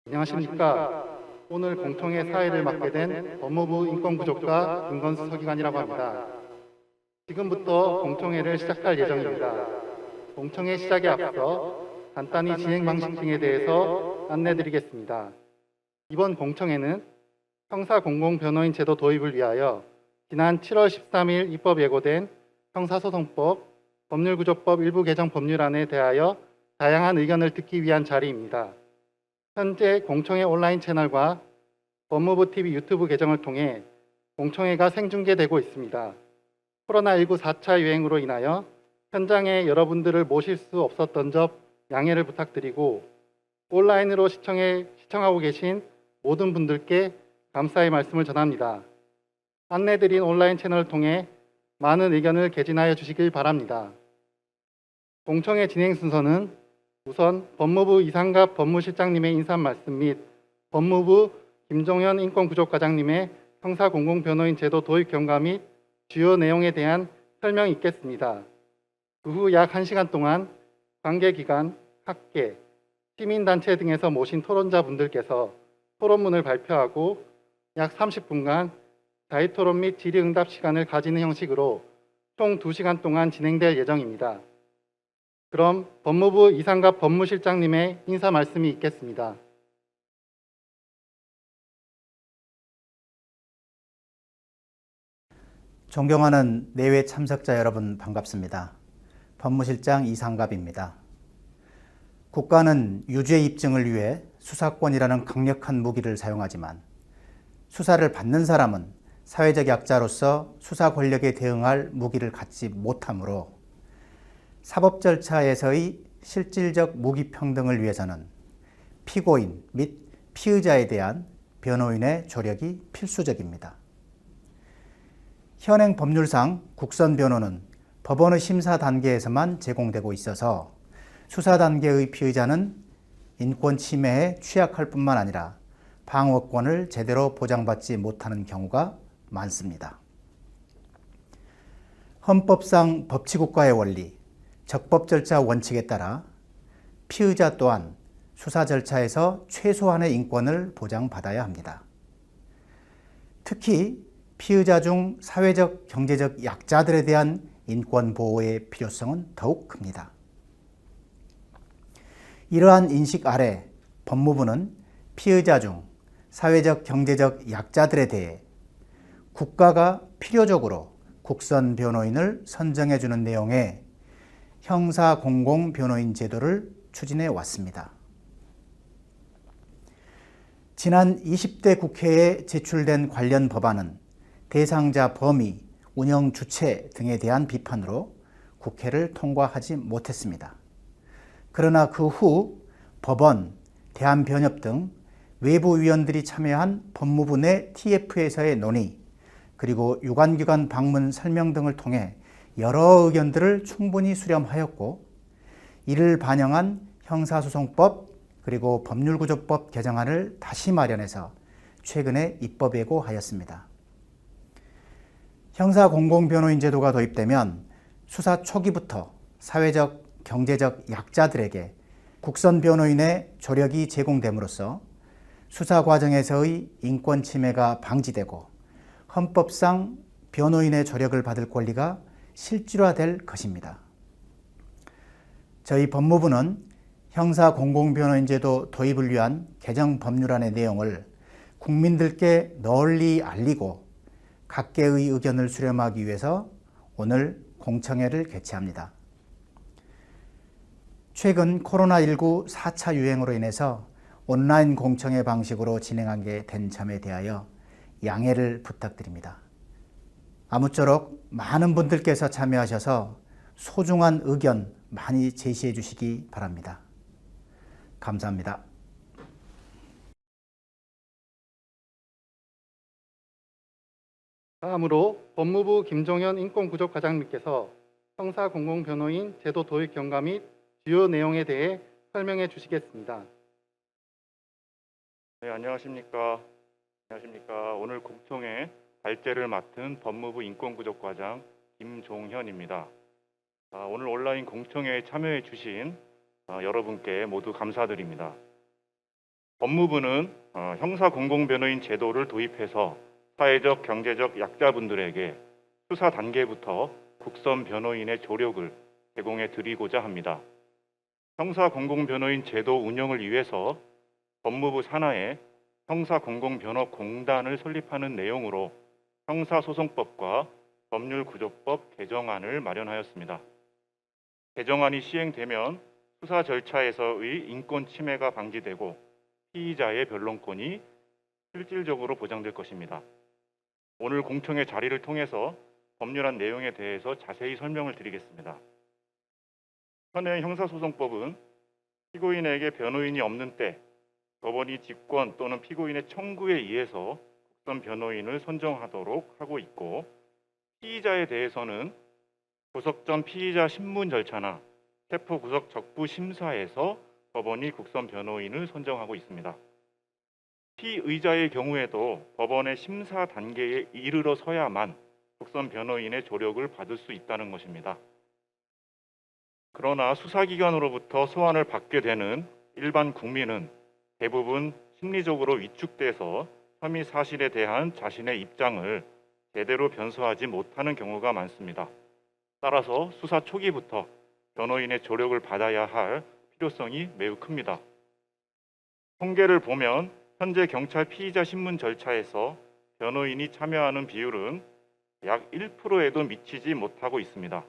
안녕하십니까. 오늘 공청회 사회를 맡게 된 법무부 인권부족과 김건수 서기관이라고 합니다. 지금부터 공청회를 시작할 예정입니다. 공청회 시작에 앞서 간단히 진행 방식 등에 대해서 안내드리겠습니다. 이번 공청회는 형사공공변호인 제도 도입을 위하여 지난 7월 13일 입법 예고된 형사소송법, 법률구조법 일부 개정 법률안에 대하여 다양한 의견을 듣기 위한 자리입니다. 현재 공청회 온라인 채널과 법무부 TV 유튜브 계정을 통해 공청회가 생중계되고 있습니다. 코로나19 4차 유행으로 인하여 현장에 여러분들을 모실 수 없었던 점 양해를 부탁드리고 온라인으로 시청하고 계신 모든 분들께 감사의 말씀을 전합니다. 안내드린 온라인 채널을 통해 많은 의견을 개진하여 주시길 바랍니다. 공청회 진행 순서는 우선 법무부 이상갑 법무실장님의 인사 말씀 및 법무부 김종현 인권구조과장님의 형사공공변호인 제도 도입 경과 및 주요 내용에 대한 설명이 있겠습니다. 그 후 약 1시간 동안 관계기관, 학계, 시민단체 등에서 모신 토론자분들께서 토론문을 발표하고 약 30분간 자유토론 및 질의응답 시간을 가지는 형식으로 총 2시간 동안 진행될 예정입니다. 그럼 법무부 이상갑 법무실장님의 인사 말씀이 있겠습니다. 존경하는 내외 참석자 여러분 반갑습니다. 법무실장 이상갑입니다. 국가는 유죄 입증을 위해 수사권이라는 강력한 무기를 사용하지만 수사를 받는 사람은 사회적 약자로서 수사 권력에 대응할 무기를 갖지 못하므로 사법 절차에서의 실질적 무기평등을 위해서는 피고인 및 피의자에 대한 변호인의 조력이 필수적입니다. 현행 법률상 국선 변호는 법원의 심사 단계에서만 제공되고 있어서 수사 단계의 피의자는 인권 침해에 취약할 뿐만 아니라 방어권을 제대로 보장받지 못하는 경우가 많습니다. 헌법상 법치국가의 원리, 적법 절차 원칙에 따라 피의자 또한 수사 절차에서 최소한의 인권을 보장받아야 합니다. 특히 피의자 중 사회적, 경제적 약자들에 대한 인권 보호의 필요성은 더욱 큽니다. 이러한 인식 아래 법무부는 피의자 중 사회적, 경제적 약자들에 대해 국가가 필요적으로 국선 변호인을 선정해주는 내용의 형사공공변호인 제도를 추진해 왔습니다. 지난 20대 국회에 제출된 관련 법안은 대상자 범위, 운영 주체 등에 대한 비판으로 국회를 통과하지 못했습니다. 그러나 그 후 법원, 대한변협 등 외부 위원들이 참여한 법무부 내 TF에서의 논의, 그리고 유관기관 방문 설명 등을 통해 여러 의견들을 충분히 수렴하였고 이를 반영한 형사소송법 그리고 법률구조법 개정안을 다시 마련해서 최근에 입법 예고하였습니다. 형사공공변호인 제도가 도입되면 수사 초기부터 사회적, 경제적 약자들에게 국선 변호인의 조력이 제공됨으로써 수사 과정에서의 인권 침해가 방지되고 헌법상 변호인의 조력을 받을 권리가 실질화될 것입니다. 저희 법무부는 형사공공변호인 제도 도입을 위한 개정 법률안의 내용을 국민들께 널리 알리고 각계의 의견을 수렴하기 위해서 오늘 공청회를 개최합니다. 최근 코로나19 4차 유행으로 인해서 온라인 공청회 방식으로 진행하게 된 점에 대하여 양해를 부탁드립니다. 아무쪼록 많은 분들께서 참여하셔서 소중한 의견 많이 제시해 주시기 바랍니다. 감사합니다. 다음으로 법무부 김종현 인권구조과장님께서 형사공공변호인 제도 도입 경과 및 주요 내용에 대해 설명해 주시겠습니다. 네, 안녕하십니까. 오늘 공청회 발제를 맡은 법무부 인권구조과장 김종현입니다. 오늘 온라인 공청회에 참여해 주신 여러분께 모두 감사드립니다. 법무부는 형사 공공변호인 제도를 도입해서 사회적, 경제적 약자분들에게 수사 단계부터 국선 변호인의 조력을 제공해 드리고자 합니다. 형사 공공변호인 제도 운영을 위해서 법무부 산하에 형사공공변호공단을 설립하는 내용으로 형사소송법과 법률구조법 개정안을 마련하였습니다. 개정안이 시행되면 수사 절차에서의 인권 침해가 방지되고 피의자의 변론권이 실질적으로 보장될 것입니다. 오늘 공청회 자리를 통해서 법률안 내용에 대해서 자세히 설명을 드리겠습니다. 현행 형사소송법은 피고인에게 변호인이 없는 때 법원이 직권 또는 피고인의 청구에 의해서 국선 변호인을 선정하도록 하고 있고, 피의자에 대해서는 구속 전 피의자 신문 절차나 세포 구속 적부 심사에서 법원이 국선 변호인을 선정하고 있습니다. 피의자의 경우에도 법원의 심사 단계에 이르러서야만 국선 변호인의 조력을 받을 수 있다는 것입니다. 그러나 수사기관으로부터 소환을 받게 되는 일반 국민은 대부분 심리적으로 위축돼서 혐의 사실에 대한 자신의 입장을 제대로 변소하지 못하는 경우가 많습니다. 따라서 수사 초기부터 변호인의 조력을 받아야 할 필요성이 매우 큽니다. 통계를 보면 현재 경찰 피의자 신문 절차에서 변호인이 참여하는 비율은 약 1%에도 미치지 못하고 있습니다.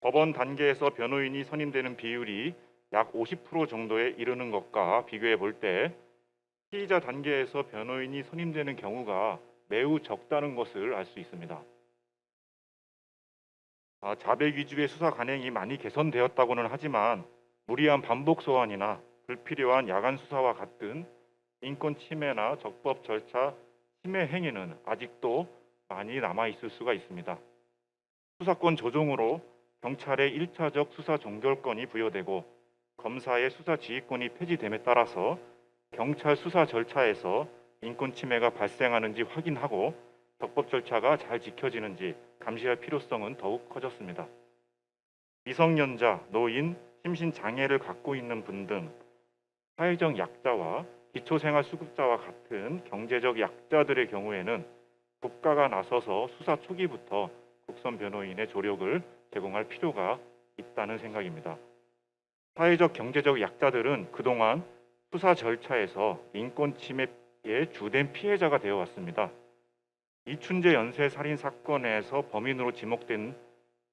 법원 단계에서 변호인이 선임되는 비율이 약 50% 정도에 이르는 것과 비교해 볼 때 피의자 단계에서 변호인이 선임되는 경우가 매우 적다는 것을 알 수 있습니다. 자백 위주의 수사 관행이 많이 개선되었다고는 하지만 무리한 반복 소환이나 불필요한 야간 수사와 같은 인권 침해나 적법 절차 침해 행위는 아직도 많이 남아 있을 수가 있습니다. 수사권 조정으로 경찰의 1차적 수사 종결권이 부여되고 검사의 수사 지휘권이 폐지됨에 따라서 경찰 수사 절차에서 인권 침해가 발생하는지 확인하고 적법 절차가 잘 지켜지는지 감시할 필요성은 더욱 커졌습니다. 미성년자, 노인, 심신장애를 갖고 있는 분 등 사회적 약자와 기초생활수급자와 같은 경제적 약자들의 경우에는 국가가 나서서 수사 초기부터 국선 변호인의 조력을 제공할 필요가 있다는 생각입니다. 사회적 경제적 약자들은 그동안 수사 절차에서 인권 침해의 주된 피해자가 되어 왔습니다. 이춘재 연쇄 살인 사건에서 범인으로 지목된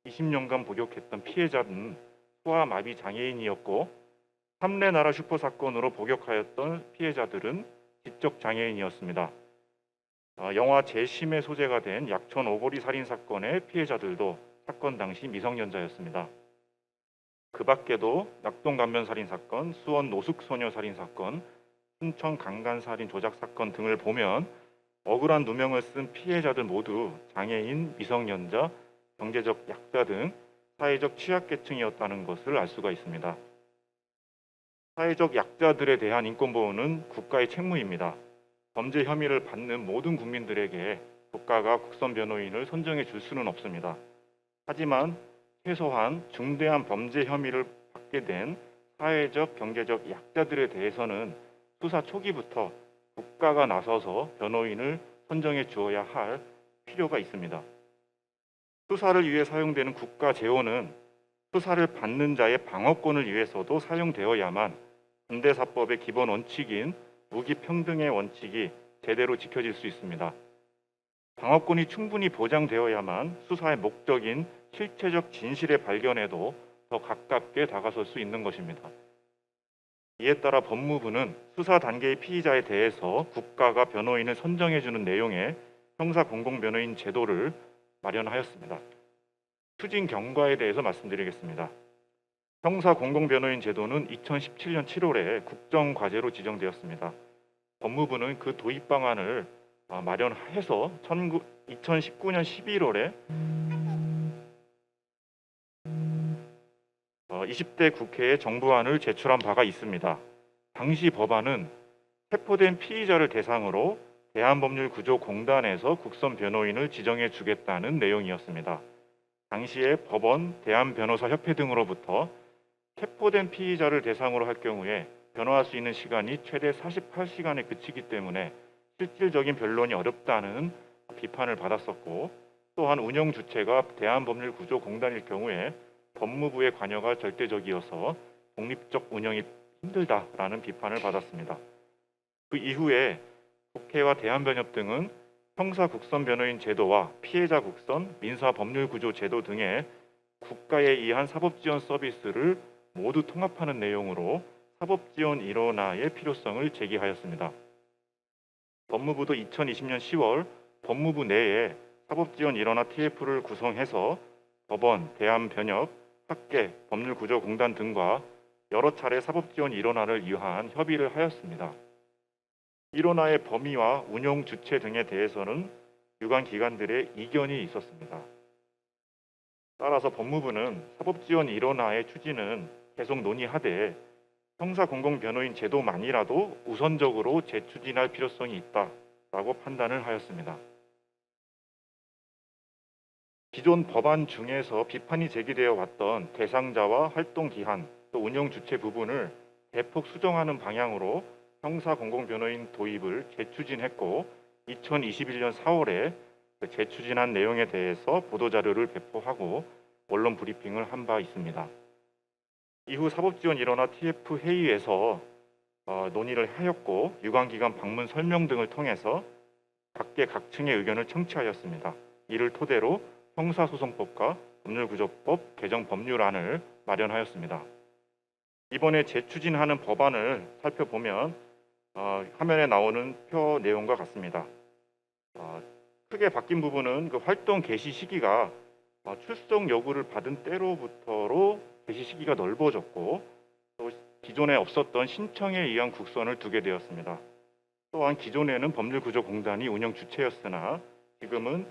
20년간 복역했던 피해자는 소아마비 장애인이었고, 삼례나라 슈퍼 사건으로 복역하였던 피해자들은 지적 장애인이었습니다. 영화 재심의 소재가 된 약천 오거리 살인 사건의 피해자들도 사건 당시 미성년자였습니다. 그 밖에도 낙동 감면 살인 사건, 수원 노숙 소녀 살인 사건, 순천 강간 살인 조작 사건 등을 보면 억울한 누명을 쓴 피해자들 모두 장애인, 미성년자, 경제적 약자 등 사회적 취약계층이었다는 것을 알 수가 있습니다. 사회적 약자들에 대한 인권보호는 국가의 책무입니다. 범죄 혐의를 받는 모든 국민들에게 국가가 국선 변호인을 선정해 줄 수는 없습니다. 하지만 최소한 중대한 범죄 혐의를 받게 된 사회적, 경제적 약자들에 대해서는 수사 초기부터 국가가 나서서 변호인을 선정해 주어야 할 필요가 있습니다. 수사를 위해 사용되는 국가 재원은 수사를 받는 자의 방어권을 위해서도 사용되어야만 현대사법의 기본 원칙인 무기평등의 원칙이 제대로 지켜질 수 있습니다. 방어권이 충분히 보장되어야만 수사의 목적인 실체적 진실의 발견에도 더 가깝게 다가설 수 있는 것입니다. 이에 따라 법무부는 수사 단계의 피의자에 대해서 국가가 변호인을 선정해주는 내용의 형사공공변호인 제도를 마련하였습니다. 추진 경과에 대해서 말씀드리겠습니다. 형사공공변호인 제도는 2017년 7월에 국정과제로 지정되었습니다. 법무부는 그 도입 방안을 마련해서 2019년 11월에 20대 국회에 정부안을 제출한 바가 있습니다. 당시 법안은 체포된 피의자를 대상으로 대한법률구조공단에서 국선 변호인을 지정해 주겠다는 내용이었습니다. 당시에 법원, 대한변호사협회 등으로부터 체포된 피의자를 대상으로 할 경우에 변호할 수 있는 시간이 최대 48시간에 그치기 때문에 실질적인 변론이 어렵다는 비판을 받았었고, 또한 운영 주체가 대한법률구조공단일 경우에 법무부의 관여가 절대적이어서 독립적 운영이 힘들다라는 비판을 받았습니다. 그 이후에 국회와 대한변협 등은 형사국선변호인 제도와 피해자 국선, 민사법률구조 제도 등의 국가에 의한 사법지원 서비스를 모두 통합하는 내용으로 사법지원 일원화의 필요성을 제기하였습니다. 법무부도 2020년 10월 법무부 내에 사법지원 일원화 TF를 구성해서 법원, 대한변협, 학계, 법률구조공단 등과 여러 차례 사법지원 일원화를 위한 협의를 하였습니다. 일원화의 범위와 운용 주체 등에 대해서는 유관 기관들의 이견이 있었습니다. 따라서 법무부는 사법지원 일원화의 추진은 계속 논의하되 형사공공변호인 제도만이라도 우선적으로 재추진할 필요성이 있다라고 판단을 하였습니다. 기존 법안 중에서 비판이 제기되어 왔던 대상자와 활동 기한, 또 운영 주체 부분을 대폭 수정하는 방향으로 형사공공변호인 도입을 재추진했고, 2021년 4월에 재추진한 내용에 대해서 보도자료를 배포하고 언론 브리핑을 한 바 있습니다. 이후 사법지원 일원화 TF 회의에서 논의를 하였고, 유관기관 방문 설명 등을 통해서 각계 각층의 의견을 청취하였습니다. 이를 토대로 형사소송법과 법률구조법 개정 법률안을 마련하였습니다. 이번에 재추진하는 법안을 살펴보면 화면에 나오는 표 내용과 같습니다. 크게 바뀐 부분은 그 활동 개시 시기가 출석 요구를 받은 때로부터로 개시 시기가 넓어졌고, 또 기존에 없었던 신청에 의한 국선을 두게 되었습니다. 또한 기존에는 법률구조공단이 운영 주체였으나 지금은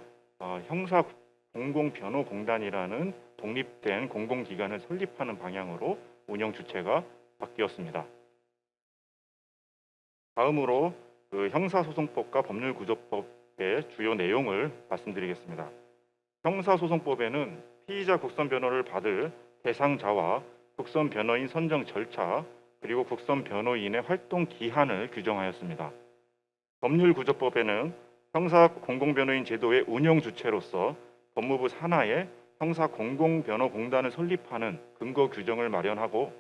형사공공변호공단이라는 독립된 공공기관을 설립하는 방향으로 운영 주체가 바뀌었습니다. 다음으로 그 형사소송법과 법률구조법의 주요 내용을 말씀드리겠습니다. 형사소송법에는 피의자 국선변호를 받을 대상자와 국선변호인 선정 절차, 그리고 국선변호인의 활동 기한을 규정하였습니다. 법률구조법에는 형사공공변호인 제도의 운영 주체로서 법무부 산하에 형사공공변호공단을 설립하는 근거 규정을 마련하고,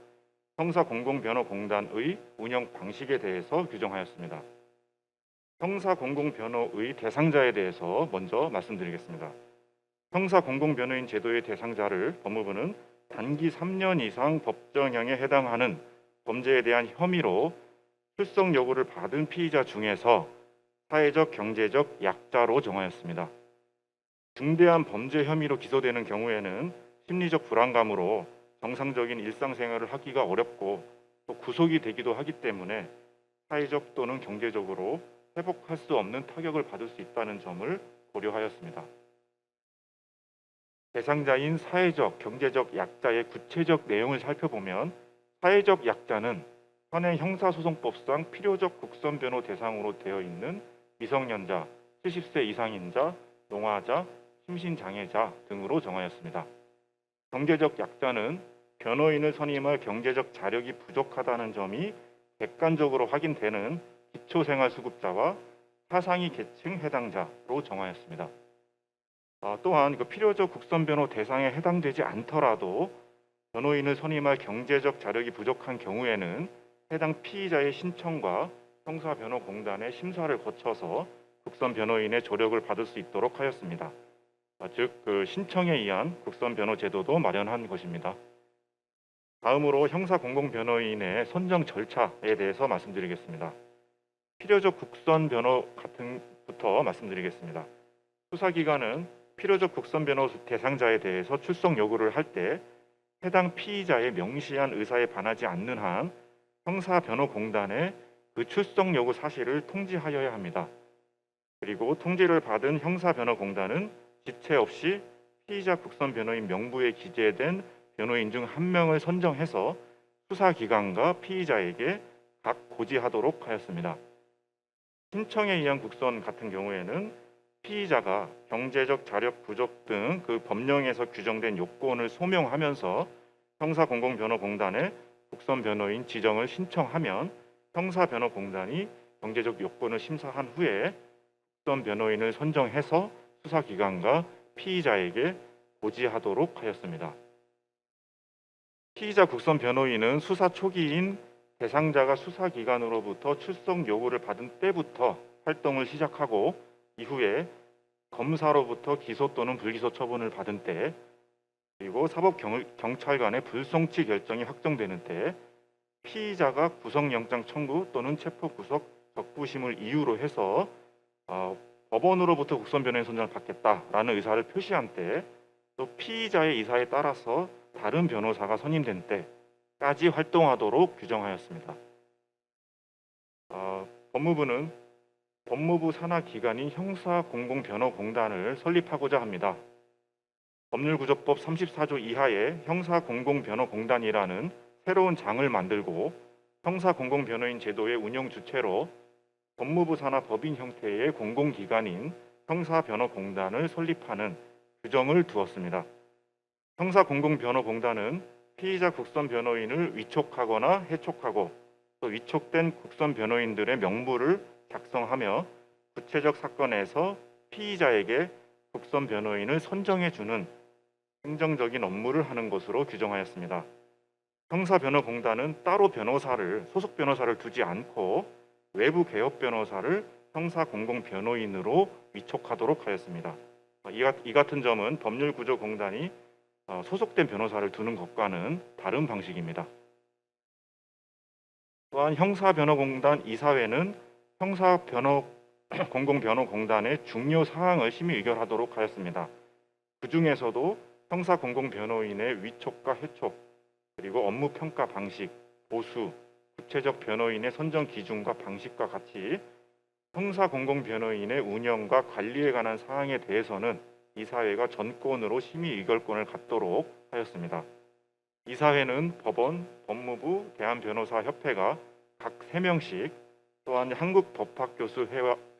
형사공공변호공단의 운영 방식에 대해서 규정하였습니다. 형사공공변호의 대상자에 대해서 먼저 말씀드리겠습니다. 형사공공변호인 제도의 대상자를 법무부는 단기 3년 이상 법정형에 해당하는 범죄에 대한 혐의로 출석 요구를 받은 피의자 중에서 사회적, 경제적 약자로 정하였습니다. 중대한 범죄 혐의로 기소되는 경우에는 심리적 불안감으로 정상적인 일상생활을 하기가 어렵고 또 구속이 되기도 하기 때문에 사회적 또는 경제적으로 회복할 수 없는 타격을 받을 수 있다는 점을 고려하였습니다. 대상자인 사회적, 경제적 약자의 구체적 내용을 살펴보면, 사회적 약자는 현행 형사소송법상 필요적 국선변호 대상으로 되어 있는 미성년자, 70세 이상인자, 노화자, 심신장애자 등으로 정하였습니다. 경제적 약자는 변호인을 선임할 경제적 자력이 부족하다는 점이 객관적으로 확인되는 기초생활수급자와 하상위 계층 해당자로 정하였습니다. 또한 그 필요적 국선변호 대상에 해당되지 않더라도 변호인을 선임할 경제적 자력이 부족한 경우에는 해당 피의자의 신청과 형사변호공단의 심사를 거쳐서 국선변호인의 조력을 받을 수 있도록 하였습니다. 즉, 그 신청에 의한 국선변호 제도도 마련한 것입니다. 다음으로 형사공공변호인의 선정 절차에 대해서 말씀드리겠습니다. 필요적 국선변호 같은부터 말씀드리겠습니다. 수사기관은 필요적 국선변호 대상자에 대해서 출석 요구를 할 때 해당 피의자의 명시한 의사에 반하지 않는 한 형사변호공단에 그 출석 요구 사실을 통지하여야 합니다. 그리고 통지를 받은 형사변호공단은 지체 없이 피의자 국선변호인 명부에 기재된 변호인 중 한 명을 선정해서 수사기관과 피의자에게 각 고지하도록 하였습니다. 신청에 의한 국선 같은 경우에는 피의자가 경제적 자력 부족 등 그 법령에서 규정된 요건을 소명하면서 형사공공변호공단에 국선 변호인 지정을 신청하면 형사변호공단이 경제적 요건을 심사한 후에 국선 변호인을 선정해서 수사기관과 피의자에게 고지하도록 하였습니다. 피의자 국선 변호인은 수사 초기인 대상자가 수사기관으로부터 출석 요구를 받은 때부터 활동을 시작하고 이후에 검사로부터 기소 또는 불기소 처분을 받은 때 그리고 사법경찰관의 불송치 결정이 확정되는 때 피의자가 구속영장 청구 또는 체포구속 적부심을 이유로 해서 법원으로부터 국선 변호인 선정을 받겠다라는 의사를 표시한 때 또 피의자의 의사에 따라서 다른 변호사가 선임된 때까지 활동하도록 규정하였습니다. 법무부는 법무부 산하 기관인 형사공공변호공단을 설립하고자 합니다. 법률구조법 34조 이하의 형사공공변호공단이라는 새로운 장을 만들고 형사공공변호인 제도의 운영 주체로 법무부 산하 법인 형태의 공공기관인 형사변호공단을 설립하는 규정을 두었습니다. 형사공공변호공단은 피의자 국선 변호인을 위촉하거나 해촉하고 또 위촉된 국선 변호인들의 명부를 작성하며 구체적 사건에서 피의자에게 국선 변호인을 선정해주는 행정적인 업무를 하는 것으로 규정하였습니다. 형사변호공단은 따로 소속 변호사를 두지 않고 외부 개업 변호사를 형사공공변호인으로 위촉하도록 하였습니다. 이 같은 점은 법률구조공단이 소속된 변호사를 두는 것과는 다른 방식입니다. 또한 형사변호공단 이사회는 형사공공변호공단의 중요 사항을 심의 의결하도록 하였습니다. 그 중에서도 형사공공변호인의 위촉과 해촉, 그리고 업무 평가 방식, 보수, 구체적 변호인의 선정 기준과 방식과 같이 형사공공변호인의 운영과 관리에 관한 사항에 대해서는 이사회가 전권으로 심의 의결권을 갖도록 하였습니다. 이사회는 법원, 법무부, 대한변호사협회가 각 3명씩 또한 한국법학교수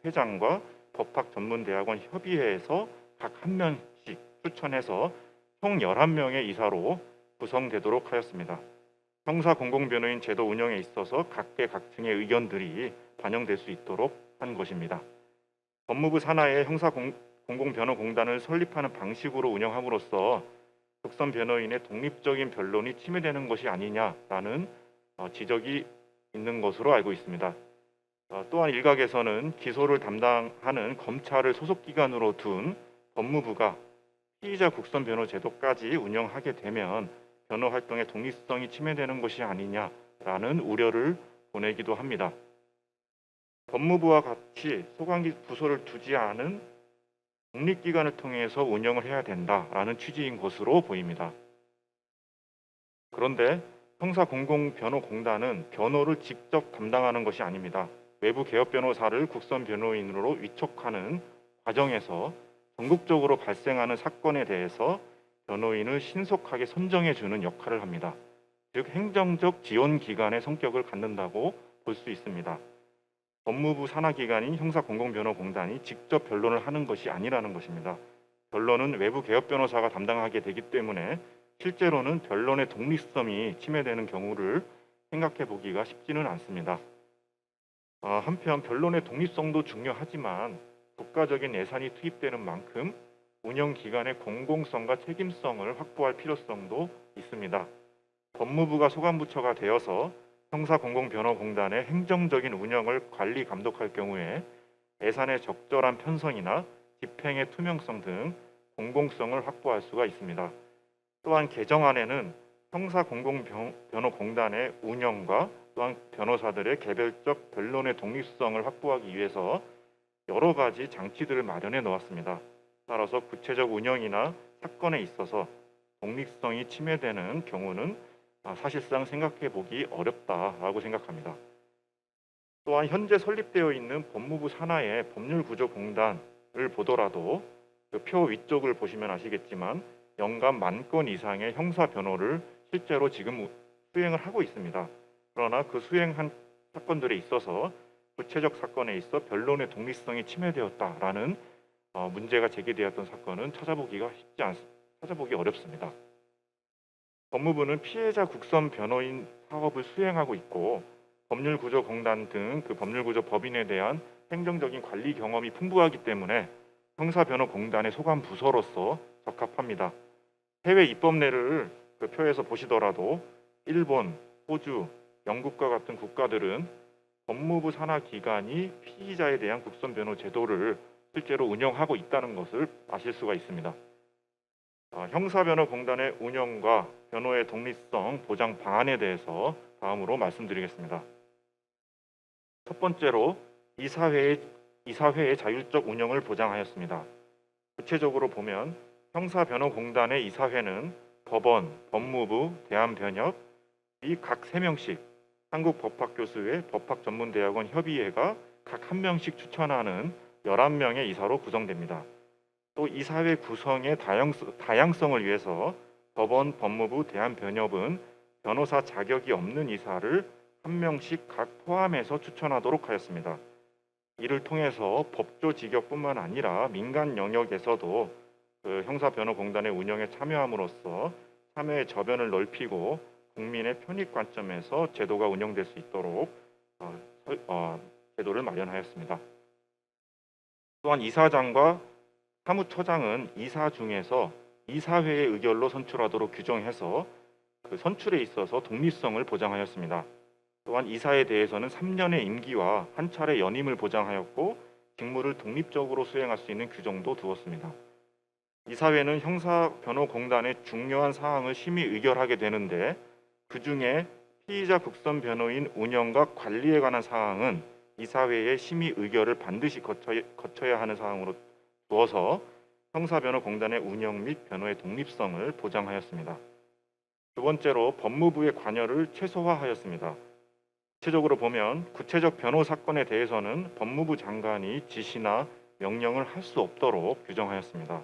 회장과 법학전문대학원 협의회에서 각 1명씩 추천해서 총 11명의 이사로 구성되도록 하였습니다. 형사공공변호인 제도 운영에 있어서 각계각층의 의견들이 반영될 수 있도록 한 것입니다. 법무부 산하의 형사공공변호공단을 설립하는 방식으로 운영함으로써 국선 변호인의 독립적인 변론이 침해되는 것이 아니냐라는 지적이 있는 것으로 알고 있습니다. 또한 일각에서는 기소를 담당하는 검찰을 소속기관으로 둔 법무부가 피의자 국선 변호 제도까지 운영하게 되면 변호 활동의 독립성이 침해되는 것이 아니냐라는 우려를 보내기도 합니다. 법무부와 같이 소관기 부서를 두지 않은 독립기관을 통해서 운영을 해야 된다라는 취지인 것으로 보입니다. 그런데 형사공공변호공단은 변호를 직접 담당하는 것이 아닙니다. 외부 개업 변호사를 국선 변호인으로 위촉하는 과정에서 전국적으로 발생하는 사건에 대해서 변호인을 신속하게 선정해주는 역할을 합니다. 즉 행정적 지원기관의 성격을 갖는다고 볼 수 있습니다. 법무부 산하기관인 형사공공변호공단이 직접 변론을 하는 것이 아니라는 것입니다. 변론은 외부 개업 변호사가 담당하게 되기 때문에 실제로는 변론의 독립성이 침해되는 경우를 생각해 보기가 쉽지는 않습니다. 한편 변론의 독립성도 중요하지만 국가적인 예산이 투입되는 만큼 운영기관의 공공성과 책임성을 확보할 필요성도 있습니다. 법무부가 소관부처가 되어서 형사공공변호공단의 행정적인 운영을 관리 감독할 경우에 예산의 적절한 편성이나 집행의 투명성 등 공공성을 확보할 수가 있습니다. 또한 개정안에는 형사공공변호공단의 운영과 또한 변호사들의 개별적 변론의 독립성을 확보하기 위해서 여러 가지 장치들을 마련해 놓았습니다. 따라서 구체적 운영이나 사건에 있어서 독립성이 침해되는 경우는 사실상 생각해 보기 어렵다라고 생각합니다. 또한 현재 설립되어 있는 법무부 산하의 법률구조공단을 보더라도 그 표 위쪽을 보시면 아시겠지만 연간 10,000건 이상의 형사 변호를 실제로 지금 수행을 하고 있습니다. 그러나 그 수행한 사건들에 있어서 구체적 사건에 있어 변론의 독립성이 침해되었다라는 문제가 제기되었던 사건은 찾아보기 어렵습니다. 법무부는 피해자 국선 변호인 사업을 수행하고 있고 법률구조공단 등 그 법률구조 법인에 대한 행정적인 관리 경험이 풍부하기 때문에 형사변호공단의 소관 부서로서 적합합니다. 해외 입법례를 그 표에서 보시더라도 일본, 호주, 영국과 같은 국가들은 법무부 산하 기관이 피의자에 대한 국선 변호 제도를 실제로 운영하고 있다는 것을 아실 수가 있습니다. 형사변호공단의 운영과 변호의 독립성 보장 방안에 대해서 다음으로 말씀드리겠습니다. 첫 번째로 이사회의 자율적 운영을 보장하였습니다. 구체적으로 보면 형사변호공단의 이사회는 법원, 법무부, 대한변협 이 각 3명씩 한국법학교수회 법학전문대학원 협의회가 각 1명씩 추천하는 11명의 이사로 구성됩니다. 또 이사회 구성의 다양성을 위해서 법원, 법무부, 대한변협은 변호사 자격이 없는 이사를 1명씩 각 포함해서 추천하도록 하였습니다. 이를 통해서 법조 직역뿐만 아니라 민간 영역에서도 그 형사변호공단의 운영에 참여함으로써 참여의 저변을 넓히고 국민의 편익 관점에서 제도가 운영될 수 있도록 제도를 마련하였습니다. 또한 이사장과 사무처장은 이사 중에서 이사회의 의결로 선출하도록 규정해서 그 선출에 있어서 독립성을 보장하였습니다. 또한 이사에 대해서는 3년의 임기와 한 차례 연임을 보장하였고 직무를 독립적으로 수행할 수 있는 규정도 두었습니다. 이사회는 형사변호공단의 중요한 사항을 심의 의결하게 되는데 그 중에 피의자 국선 변호인 운영과 관리에 관한 사항은 이사회의 심의 의결을 반드시 거쳐야 하는 사항으로 두어서 형사변호공단의 운영 및 변호의 독립성을 보장하였습니다. 두 번째로 법무부의 관여를 최소화하였습니다. 구체적으로 보면 구체적 변호 사건에 대해서는 법무부 장관이 지시나 명령을 할 수 없도록 규정하였습니다.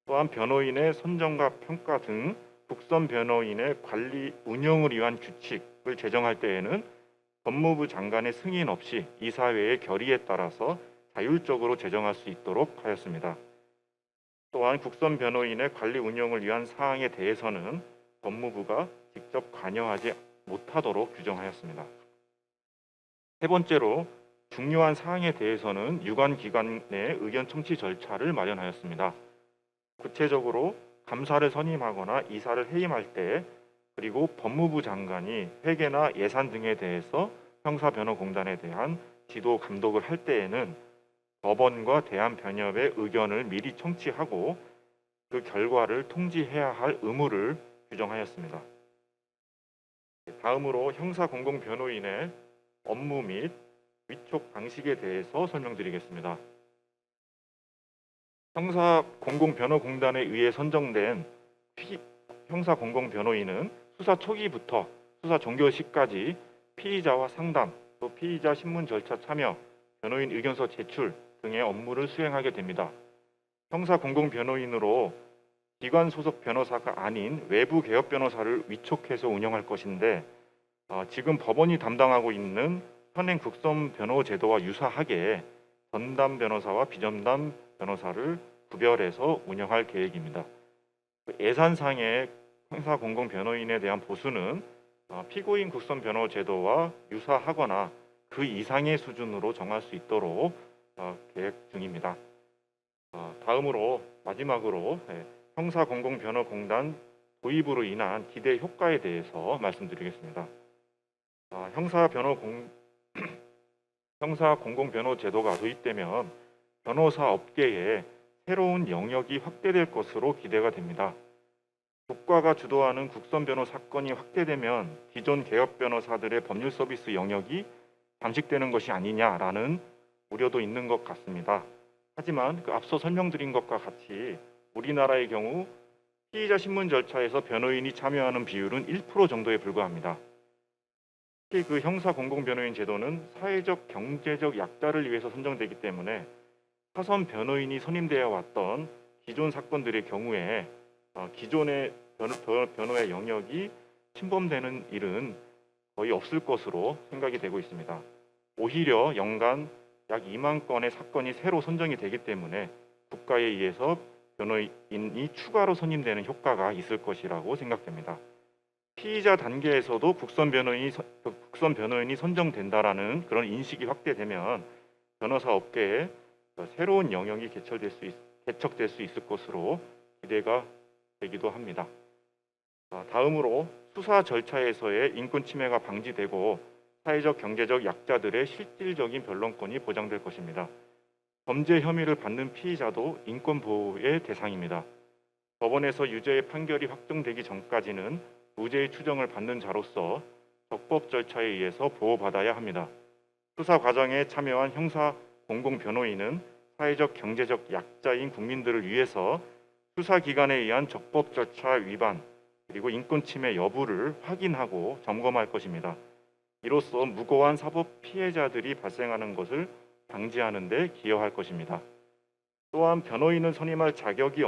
또한 변호인의 선정과 평가 등 국선 변호인의 관리 운영을 위한 규칙을 제정할 때에는 법무부 장관의 승인 없이 이사회의 결의에 따라서 자율적으로 제정할 수 있도록 하였습니다. 또한 국선 변호인의 관리 운영을 위한 사항에 대해서는 법무부가 직접 관여하지 못하도록 규정하였습니다. 세 번째로 중요한 사항에 대해서는 유관 기관의 의견 청취 절차를 마련하였습니다. 구체적으로 감사를 선임하거나 이사를 해임할 때 그리고 법무부 장관이 회계나 예산 등에 대해서 형사변호공단에 대한 지도 감독을 할 때에는 법원과 대한변협의 의견을 미리 청취하고 그 결과를 통지해야 할 의무를 규정하였습니다. 다음으로 형사공공변호인의 업무 및 위촉 방식에 대해서 설명드리겠습니다. 형사공공변호공단에 의해 선정된 형사공공변호인은 수사 초기부터 수사 종료 시까지 피의자와 상담, 또 피의자 신문 절차 참여, 변호인 의견서 제출 등의 업무를 수행하게 됩니다. 형사공공변호인으로 기관 소속 변호사가 아닌 외부 개업 변호사를 위촉해서 운영할 것인데 지금 법원이 담당하고 있는 현행 국선 변호 제도와 유사하게 전담 변호사와 비전담 변호사를 구별해서 운영할 계획입니다. 예산상의 형사공공변호인에 대한 보수는 피고인 국선 변호 제도와 유사하거나 그 이상의 수준으로 정할 수 있도록 계획 중입니다. 다음으로 마지막으로 형사공공변호공단 도입으로 인한 기대 효과에 대해서 말씀드리겠습니다. 형사공공변호 제도가 도입되면 변호사 업계에 새로운 영역이 확대될 것으로 기대가 됩니다. 국가가 주도하는 국선 변호 사건이 확대되면 기존 개업 변호사들의 법률 서비스 영역이 잠식되는 것이 아니냐라는 우려도 있는 것 같습니다. 하지만 그 앞서 설명드린 것과 같이 우리나라의 경우 피의자 신문 절차에서 변호인이 참여하는 비율은 1% 정도에 불과합니다. 특히 그 형사공공변호인 제도는 사회적 경제적 약자를 위해서 선정되기 때문에 사선 변호인이 선임되어 왔던 기존 사건들의 경우에 기존의 변호의 영역이 침범되는 일은 거의 없을 것으로 생각이 되고 있습니다. 오히려 연간 약 2만 건의 사건이 새로 선정이 되기 때문에 국가에 의해서 변호인이 추가로 선임되는 효과가 있을 것이라고 생각됩니다. 피의자 단계에서도 국선 변호인이 선정된다라는 그런 인식이 확대되면 변호사 업계에 새로운 영역이 개척될 수 있을 것으로 기대가 되기도 합니다. 다음으로 수사 절차에서의 인권 침해가 방지되고 사회적 경제적 약자들의 실질적인 변론권이 보장될 것입니다. 범죄 혐의를 받는 피의자도 인권 보호의 대상입니다. 법원에서 유죄의 판결이 확정되기 전까지는 무죄의 추정을 받는 자로서 적법 절차에 의해서 보호받아야 합니다. 수사 과정에 참여한 형사 공공변호인은 사회적 경제적 약자인 국민들을 위해서 수사기관에 의한 적법 절차 위반 그리고 인권 침해 여부를 확인하고 점검할 것입니다. 이로써 무고한 사법 피해자들이 발생하는 것을 방지하는 데 기여할 것입니다. 또한 변호인을 선임할 자력이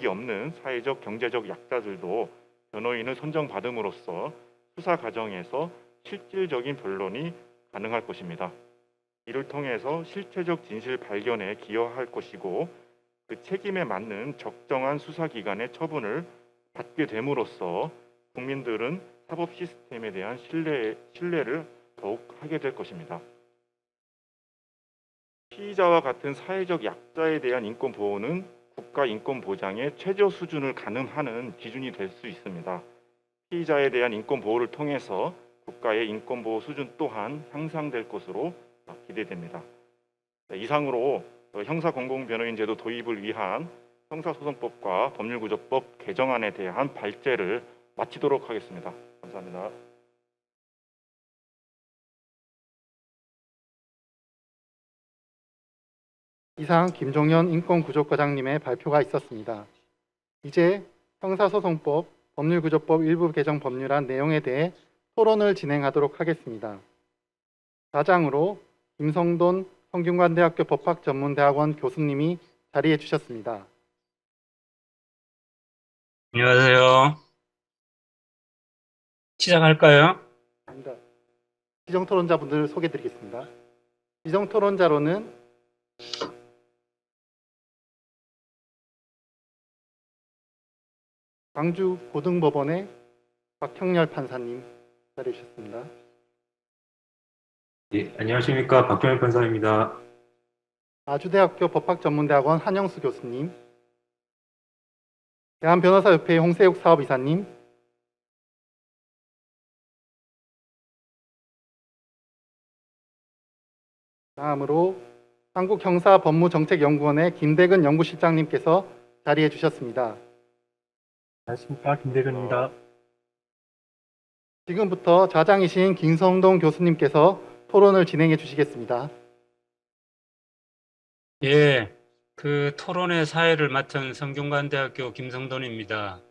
없는 사회적 경제적 약자들도 변호인을 선정받음으로써 수사 과정에서 실질적인 변론이 가능할 것입니다. 이를 통해서 실체적 진실 발견에 기여할 것이고 그 책임에 맞는 적정한 수사기관의 처분을 받게 됨으로써 국민들은 사법 시스템에 대한 신뢰를 더욱 하게 될 것입니다. 피의자와 같은 사회적 약자에 대한 인권 보호는 국가 인권 보장의 최저 수준을 가늠하는 기준이 될 수 있습니다. 피의자에 대한 인권 보호를 통해서 국가의 인권 보호 수준 또한 향상될 것으로 기대됩니다. 이상으로 형사공공변호인 제도 도입을 위한 형사소송법과 법률구조법 개정안에 대한 발제를 마치도록 하겠습니다. 감사합니다. 이상 김종현 인권구조과장님의 발표가 있었습니다. 이제 형사소송법, 법률구조법 일부 개정 법률안 내용에 대해 토론을 진행하도록 하겠습니다. 좌장으로 김성돈 성균관대학교 법학전문대학원 교수님이 자리해 주셨습니다. 안녕하세요. 시작할까요? 지정토론자분들을 소개드리겠습니다. 지정토론자로는 광주고등법원의 박형렬 판사님 자리해 주셨습니다. 예, 안녕하십니까. 박경현 판사입니다. 아주대학교 법학전문대학원 한영수 교수님, 대한변호사협회 홍세욱 사업이사님, 다음으로 한국형사법무정책연구원의 김대근 연구실장님께서 자리해 주셨습니다. 안녕하십니까. 김대근입니다. 지금부터 좌장이신 김성동 교수님께서 토론을 진행해 주시겠습니다. 예, 그 토론의 사회를 맡은 성균관대학교 김성돈입니다.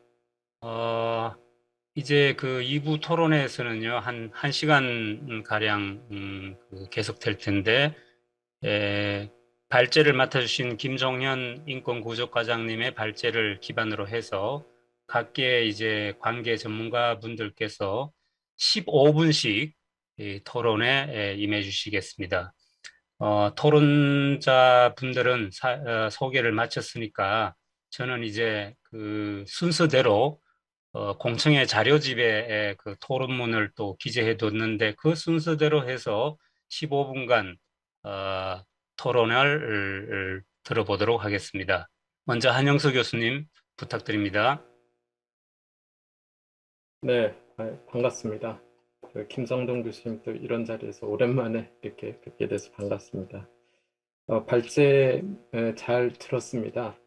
이제 그 2부 토론회에서는요, 한 1시간 가량 계속될 텐데, 발제를 맡아주신 김종현 인권구조과장님의 발제를 기반으로 해서 각계 이제 관계 전문가 분들께서 15분씩 토론에 임해 주시겠습니다. 토론자 분들은 소개를 마쳤으니까 저는 이제 그 순서대로 공청회 자료집에 그 토론문을 또 기재해 뒀는데 그 순서대로 해서 15분간 토론을 들어보도록 하겠습니다. 먼저 한영수 교수님 부탁드립니다. 네, 반갑습니다. 김성동 교수님 또 이런 자리에서 오랜만에 이렇게 뵙게 돼서 반갑습니다. 발제 잘 들었습니다.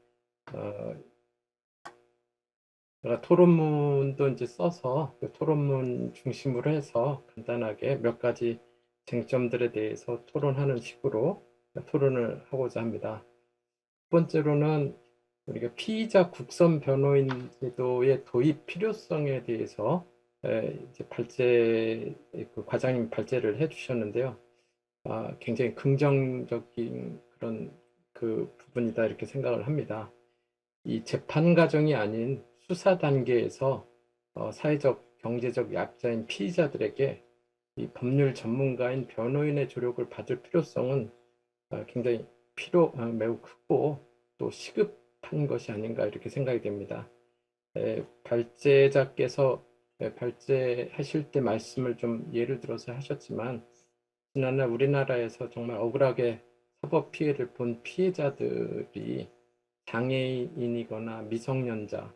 제가 토론문도 이제 써서 그 토론문 중심으로 해서 간단하게 몇 가지 쟁점들에 대해서 토론하는 식으로 토론을 하고자 합니다. 첫 번째로는 우리가 피의자 국선 변호인 제도의 도입 필요성에 대해서 이제 그 과장님 발제를 해주셨는데요. 굉장히 긍정적인 그런 그 부분이다 이렇게 생각을 합니다. 이 재판 과정이 아닌 수사 단계에서 사회적 경제적 약자인 피의자들에게 이 법률 전문가인 변호인의 조력을 받을 필요성은 굉장히 매우 크고 또 시급한 것이 아닌가 이렇게 생각이 됩니다. 발제자께서 발제하실 때 말씀을 좀 예를 들어서 하셨지만 지난해 우리나라에서 정말 억울하게 사법 피해를 본 피해자들이 장애인이거나 미성년자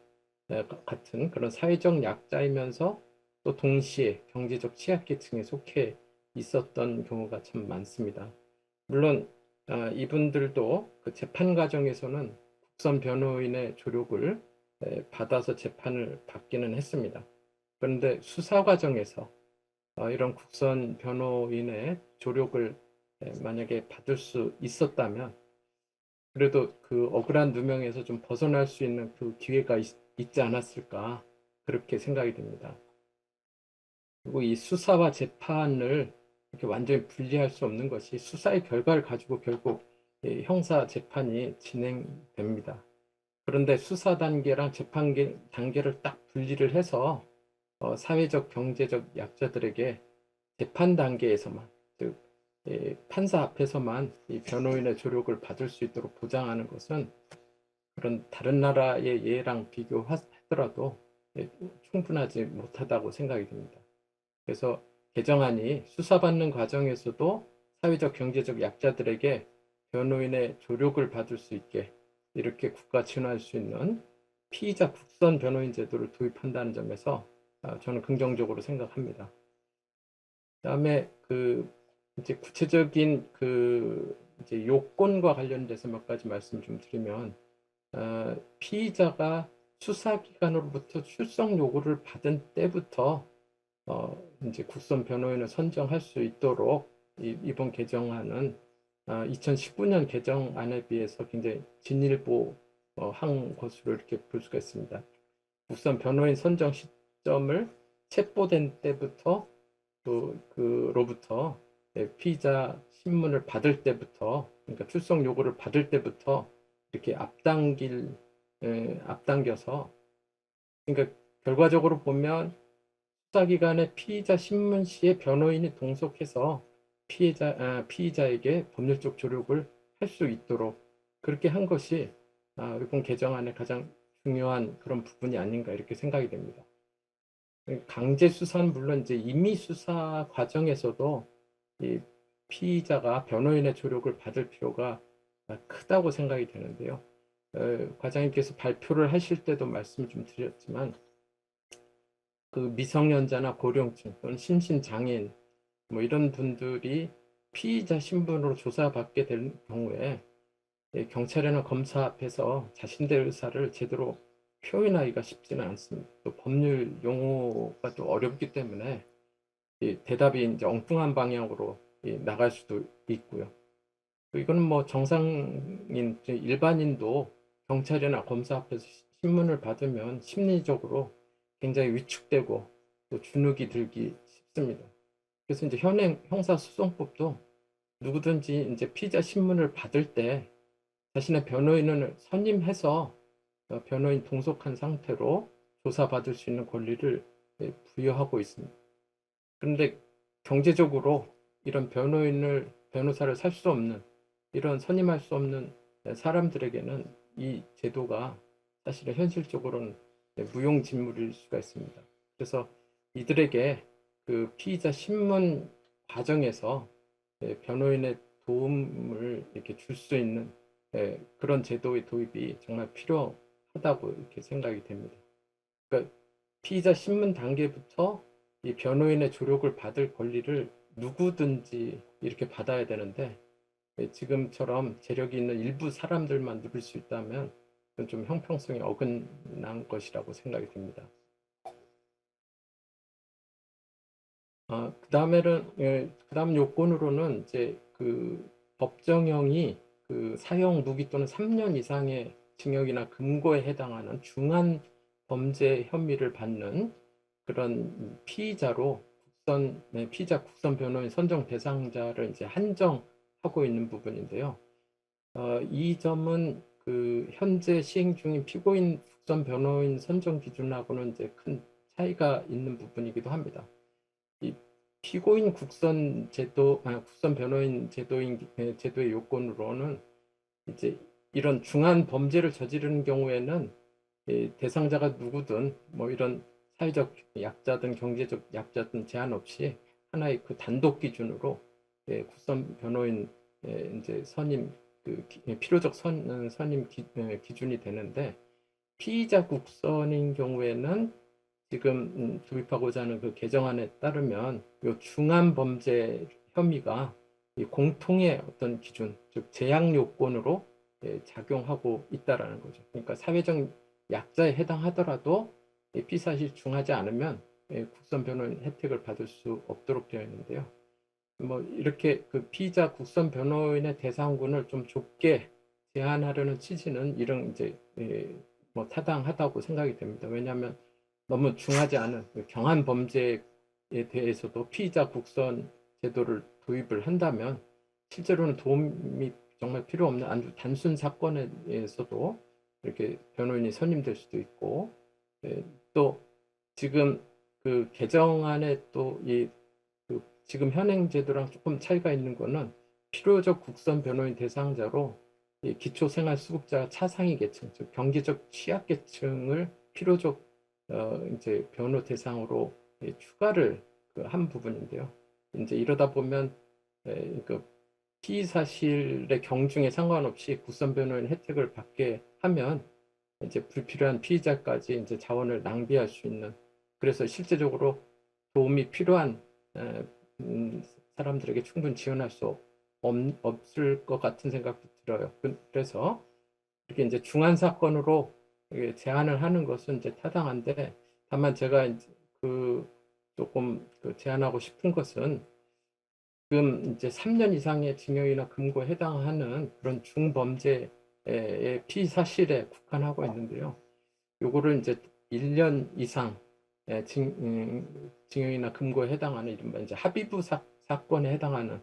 같은 그런 사회적 약자이면서 또 동시에 경제적 취약계층에 속해 있었던 경우가 참 많습니다. 물론 이분들도 그 재판 과정에서는 국선 변호인의 조력을 받아서 재판을 받기는 했습니다. 그런데 수사 과정에서 이런 국선 변호인의 조력을 만약에 받을 수 있었다면 그래도 그 억울한 누명에서 좀 벗어날 수 있는 그 기회가 있지 않았을까 그렇게 생각이 됩니다. 그리고 이 수사와 재판을 이렇게 완전히 분리할 수 없는 것이 수사의 결과를 가지고 결국 형사 재판이 진행됩니다. 그런데 수사 단계랑 재판 단계를 딱 분리를 해서 사회적 경제적 약자들에게 재판 단계에서만 즉 판사 앞에서만 이 변호인의 조력을 받을 수 있도록 보장하는 것은 그런 다른 나라의 예랑 비교하더라도 충분하지 못하다고 생각이 듭니다. 그래서 개정안이 수사받는 과정에서도 사회적 경제적 약자들에게 변호인의 조력을 받을 수 있게 이렇게 국가 지원할 수 있는 피의자 국선 변호인 제도를 도입한다는 점에서 저는 긍정적으로 생각합니다. 그다음에 이제 구체적인 이제 요건과 관련돼서 몇 가지 말씀 좀 드리면 피의자가 수사기관으로부터 출석 요구를 받은 때부터 이제 국선 변호인을 선정할 수 있도록 이번 개정안은 2019년 개정안에 비해서 굉장히 진일보한 것으로 이렇게 볼 수가 있습니다. 국선 변호인 선정 시점을 체포된 때부터 그로부터 피의자 신문을 받을 때부터 그러니까 출석 요구를 받을 때부터 이렇게 앞당겨서 그러니까 결과적으로 보면 수사기관의 피의자 신문 시에 변호인이 동석해서 피의자에게 법률적 조력을 할 수 있도록 그렇게 한 것이 이번 개정안의 가장 중요한 그런 부분이 아닌가 이렇게 생각이 됩니다. 강제 수사는 물론 이제 임의 수사 과정에서도 이 피의자가 변호인의 조력을 받을 필요가 크다고 생각이 되는데요. 과장님께서 발표를 하실 때도 말씀을 좀 드렸지만 그 미성년자나 고령층 또는 심신장애인 뭐 이런 분들이 피의자 신분으로 조사받게 될 경우에 경찰이나 검사 앞에서 자신들의 의사를 제대로 표현하기가 쉽지는 않습니다. 또 법률 용어가 또 어렵기 때문에 대답이 이제 엉뚱한 방향으로 나갈 수도 있고요. 이거는 뭐 정상인 일반인도 경찰이나 검사 앞에서 신문을 받으면 심리적으로 굉장히 위축되고 또 주눅이 들기 쉽습니다. 그래서 이제 현행 형사소송법도 누구든지 이제 피의자 신문을 받을 때 자신의 변호인을 선임해서 변호인 동석한 상태로 조사받을 수 있는 권리를 부여하고 있습니다. 그런데 경제적으로 이런 변호사를 살 수 없는 이런 선임할 수 없는 사람들에게는 이 제도가 사실은 현실적으로는 무용지물일 수가 있습니다. 그래서 이들에게 그 피의자 신문 과정에서 변호인의 도움을 이렇게 줄 수 있는 그런 제도의 도입이 정말 필요하다고 이렇게 생각이 됩니다. 그러니까 피의자 신문 단계부터 이 변호인의 조력을 받을 권리를 누구든지 이렇게 받아야 되는데 지금처럼 재력이 있는 일부 사람들만 누릴 수 있다면 그건 좀 형평성이 어긋난 것이라고 생각이 듭니다. 그다음 요건으로는 이제 그 법정형이 그 사형 무기 또는 3년 이상의 징역이나 금고에 해당하는 중한 범죄 혐의를 받는 그런 피의자로 피의자 국선 변호인 선정 대상자를 이제 한정하고 있는 부분인데요. 이 점은 그 현재 시행 중인 피고인 국선 변호인 선정 기준하고는 이제 큰 차이가 있는 부분이기도 합니다. 이 피고인 국선 변호인 제도의 요건으로는 이제 이런 중한 범죄를 저지르는 경우에는 대상자가 누구든 뭐 이런 사회적 약자든 경제적 약자든 제한 없이 하나의 그 단독 기준으로 국선 변호인 이제 선임 필요적 선임 기준이 되는데, 피의자 국선인 경우에는 지금 도입하고자 하는 그 개정안에 따르면 요 중한 범죄 혐의가 이 공통의 어떤 기준, 즉 제약 요건으로 작용하고 있다라는 거죠. 그러니까 사회적 약자에 해당하더라도 피의사실이 중하지 않으면 국선 변호인 혜택을 받을 수 없도록 되어 있는데요. 뭐 이렇게 그 피의자 국선 변호인의 대상군을 좀 좁게 제한하려는 취지는 이런 이제 뭐 타당하다고 생각이 됩니다. 왜냐하면 너무 중하지 않은 경한 범죄에 대해서도 피의자 국선 제도를 도입을 한다면 실제로는 도움이 정말 필요 없는 아주 단순 사건에서도 이렇게 변호인이 선임될 수도 있고, 또 지금 그 개정안에 또이 지금 현행 제도랑 조금 차이가 있는 거는 필요적 국선 변호인 대상자로 기초생활수급자 차상위 계층, 즉 경제적 취약계층을 필요적 이제 변호 대상으로 추가를 한 부분인데요. 이제 이러다 보면 그 피의 사실의 경중에 상관없이 국선 변호인 혜택을 받게 하면 이제 불필요한 피의자까지 이제 자원을 낭비할 수 있는, 그래서 실제적으로 도움이 필요한 사람들에게 충분히 지원할 수 없을 것 같은 생각도 들어요. 그래서 이렇게 이제 중한 사건으로 제한을 하는 것은 이제 타당한데, 다만 제가 이제 조금 제안하고 싶은 것은 지금 이제 3년 이상의 징역이나 금고에 해당하는 그런 중범죄의 피의 사실에 국한하고 있는데요. 요거를 이제 1년 이상 징역이나 금고에 해당하는 이른바 이제 합의부 사건에 해당하는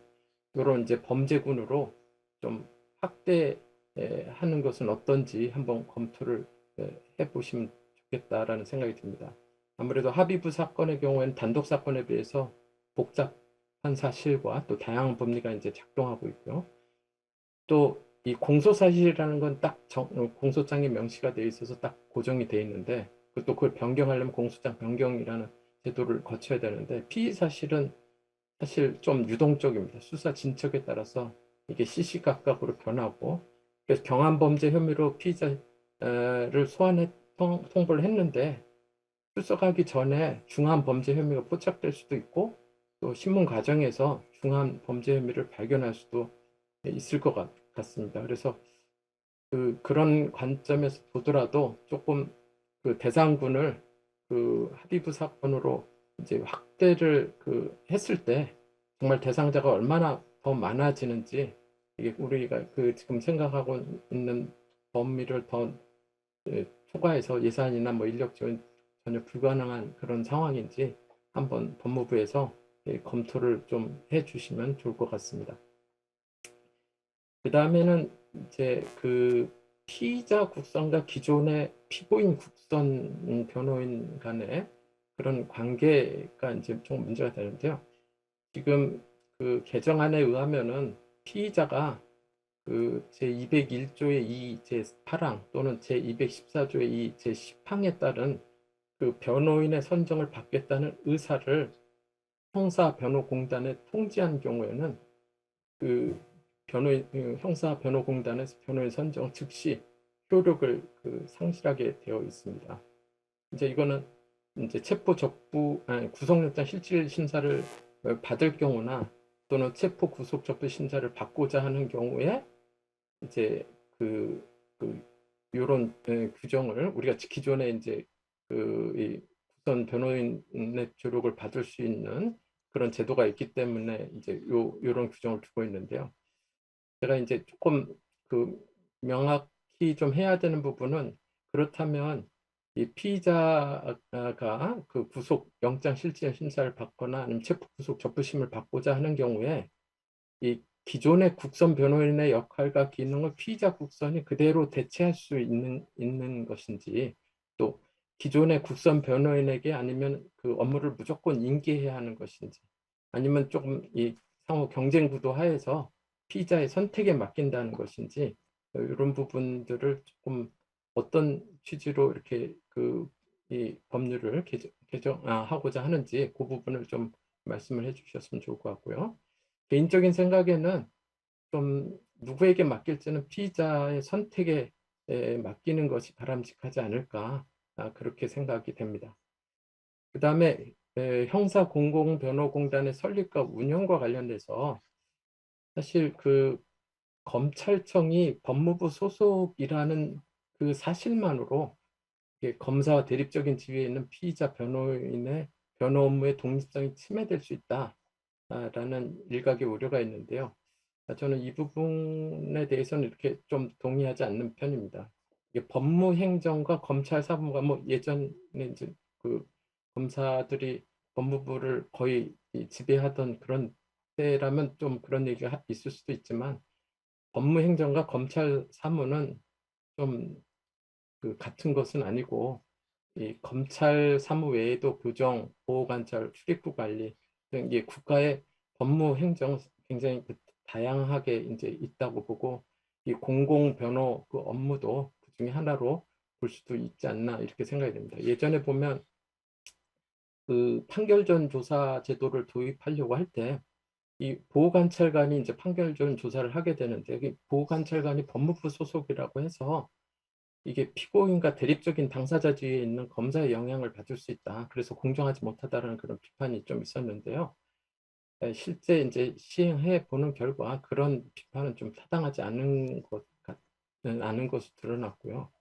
이런 이제 범죄군으로 좀 확대하는 것은 어떤지 한번 검토를 해보시면 좋겠다라는 생각이 듭니다. 아무래도 합의부 사건의 경우에는 단독 사건에 비해서 복잡한 사실과 또 다양한 법리가 이제 작동하고 있고요. 또 이 공소사실이라는 건 딱 공소장에 명시가 되어 있어서 딱 고정이 되어 있는데, 또 그걸 변경하려면 공소장 변경이라는 제도를 거쳐야 되는데, 피의 사실은 사실 좀 유동적입니다. 수사 진척에 따라서 이게 시시각각으로 변하고, 그래서 경한 범죄 혐의로 피의자를 통보를 했는데 출석하기 전에 중한 범죄 혐의가 포착될 수도 있고, 또 신문 과정에서 중한 범죄 혐의를 발견할 수도 있을 것 같습니다. 그래서 그런 관점에서 보더라도 조금 그 대상군을 합의부 사건으로 이제 확대를 했을 때 정말 대상자가 얼마나 더 많아지는지, 이게 우리가 지금 생각하고 있는 범위를 더 초과해서 예산이나 뭐 인력 지원 전혀 불가능한 그런 상황인지 한번 법무부에서 검토를 좀 해주시면 좋을 것 같습니다. 그 다음에는 이제 피의자 국선과 기존의 피고인 국선 변호인 간의 그런 관계가 이제 좀 문제가 되는데요. 지금 개정안에 의하면은 피의자가 제201조의 2 제8항 또는 제214조의 2 제10항에 따른 변호인의 선정을 받겠다는 의사를 형사변호공단에 통지한 경우에는 형사변호공단에서 변호인 선정 즉시 효력을 상실하게 되어 있습니다. 이제 이거는 이제 구속영장 실질 심사를 받을 경우나 또는 체포 구속 접수 심사를 받고자 하는 경우에 이제 이런 규정을 우리가 기존에 이제 이 국선 변호인의 조력을 받을 수 있는 그런 제도가 있기 때문에 이제 이런 규정을 두고 있는데요. 제가 이제 조금 명확히 좀 해야 되는 부분은, 그렇다면 이 피의자가 구속 영장 실질 심사를 받거나 아니면 체포 구속 접부심을 받고자 하는 경우에 이 기존의 국선 변호인의 역할과 기능을 피의자 국선이 그대로 대체할 수 있는 것인지, 또 기존의 국선 변호인에게 아니면 업무를 무조건 인계해야 하는 것인지, 아니면 조금 이 상호 경쟁 구도 하에서 피의자의 선택에 맡긴다는 것인지, 이런 부분들을 조금 어떤 취지로 이렇게 이 법률을 하고자 하는지 그 부분을 좀 말씀을 해주셨으면 좋을 것 같고요. 개인적인 생각에는 좀 누구에게 맡길지는 피의자의 선택에 맡기는 것이 바람직하지 않을까, 그렇게 생각이 됩니다. 그 다음에 형사공공변호공단의 설립과 운영과 관련돼서 사실 그 검찰청이 법무부 소속이라는 그 사실만으로 이게 검사와 대립적인 지위에 있는 피의자 변호인의 변호 업무의 독립성이 침해될 수 있다라는 일각의 우려가 있는데요. 저는 이 부분에 대해서는 이렇게 좀 동의하지 않는 편입니다. 이게 법무행정과 검찰 사무가 뭐 예전에 이제 그 검사들이 법무부를 거의 지배하던 그런 때라면 좀 그런 얘기가 있을 수도 있지만, 법무행정과 검찰 사무는 좀 그 같은 것은 아니고, 이 검찰 사무 외에도 교정, 보호관찰, 출입국 관리 등 이게 국가의 법무행정 굉장히 그 다양하게 이제 있다고 보고, 이 공공변호 그 업무도 그 중에 하나로 볼 수도 있지 않나 이렇게 생각이 됩니다. 예전에 보면 그 판결 전 조사 제도를 도입하려고 할 때 이 보호관찰관이 이제 판결 전 조사를 하게 되는데, 여기 보호관찰관이 법무부 소속이라고 해서 이게 피고인과 대립적인 당사자 지위에 있는 검사의 영향을 받을 수 있다. 그래서 공정하지 못하다라는 그런 비판이 좀 있었는데요. 실제 이제 시행해 보는 결과 그런 비판은 좀 타당하지 않은 것으로 드러났고요.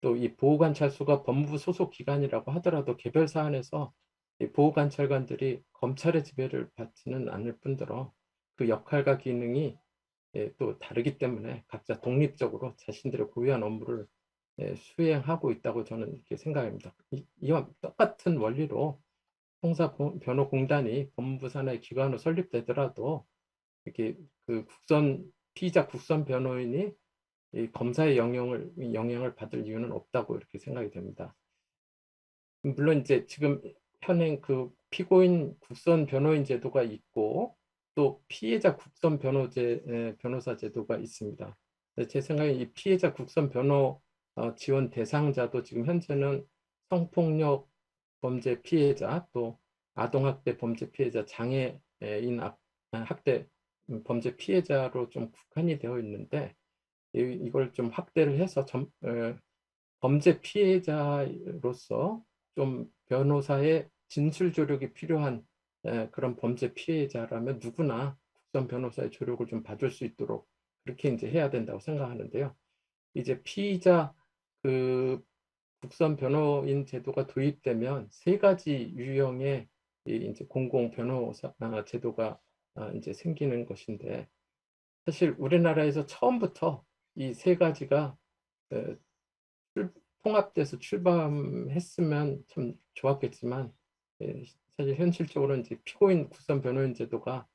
또 이 보호관찰소가 법무부 소속 기관이라고 하더라도 개별 사안에서 이 보호관찰관들이 검찰의 지배를 받지는 않을 뿐더러 그 역할과 기능이 또 다르기 때문에 각자 독립적으로 자신들의 고유한 업무를 수행하고 있다고 저는 이렇게 생각합니다. 이와 똑같은 원리로 형사변호공단이 법무부 산하의 기관으로 설립되더라도 이렇게 그 피의자 국선 변호인이 이 검사의 영향을 받을 이유는 없다고 이렇게 생각이 됩니다. 물론 이제 지금 현행 그 피고인 국선 변호인 제도가 있고 또 피해자 국선 변호사 제도가 있습니다. 제 생각에 이 피해자 국선 변호 지원 대상자도 지금 현재는 성폭력 범죄 피해자, 또 아동학대 범죄 피해자, 장애인 학대 범죄 피해자로 좀 국한이 되어 있는데, 이걸 좀 확대를 해서 범죄 피해자로서 좀 변호사의 진술 조력이 필요한 그런 범죄 피해자라면 누구나 국선 변호사의 조력을 좀 받을 수 있도록 그렇게 이제 해야 된다고 생각하는데요. 이제 피의자 그 국선 변호인 제도가 도입되면 세 가지 유형의 이제 공공 변호사 제도가 이제 생기는 것인데, 사실 우리나라에서 처음부터 이 세 가지가 통합돼서 출범했으면 참 좋았겠지만, 사실 현실적으로 이제 피고인 국선 변호인 제도가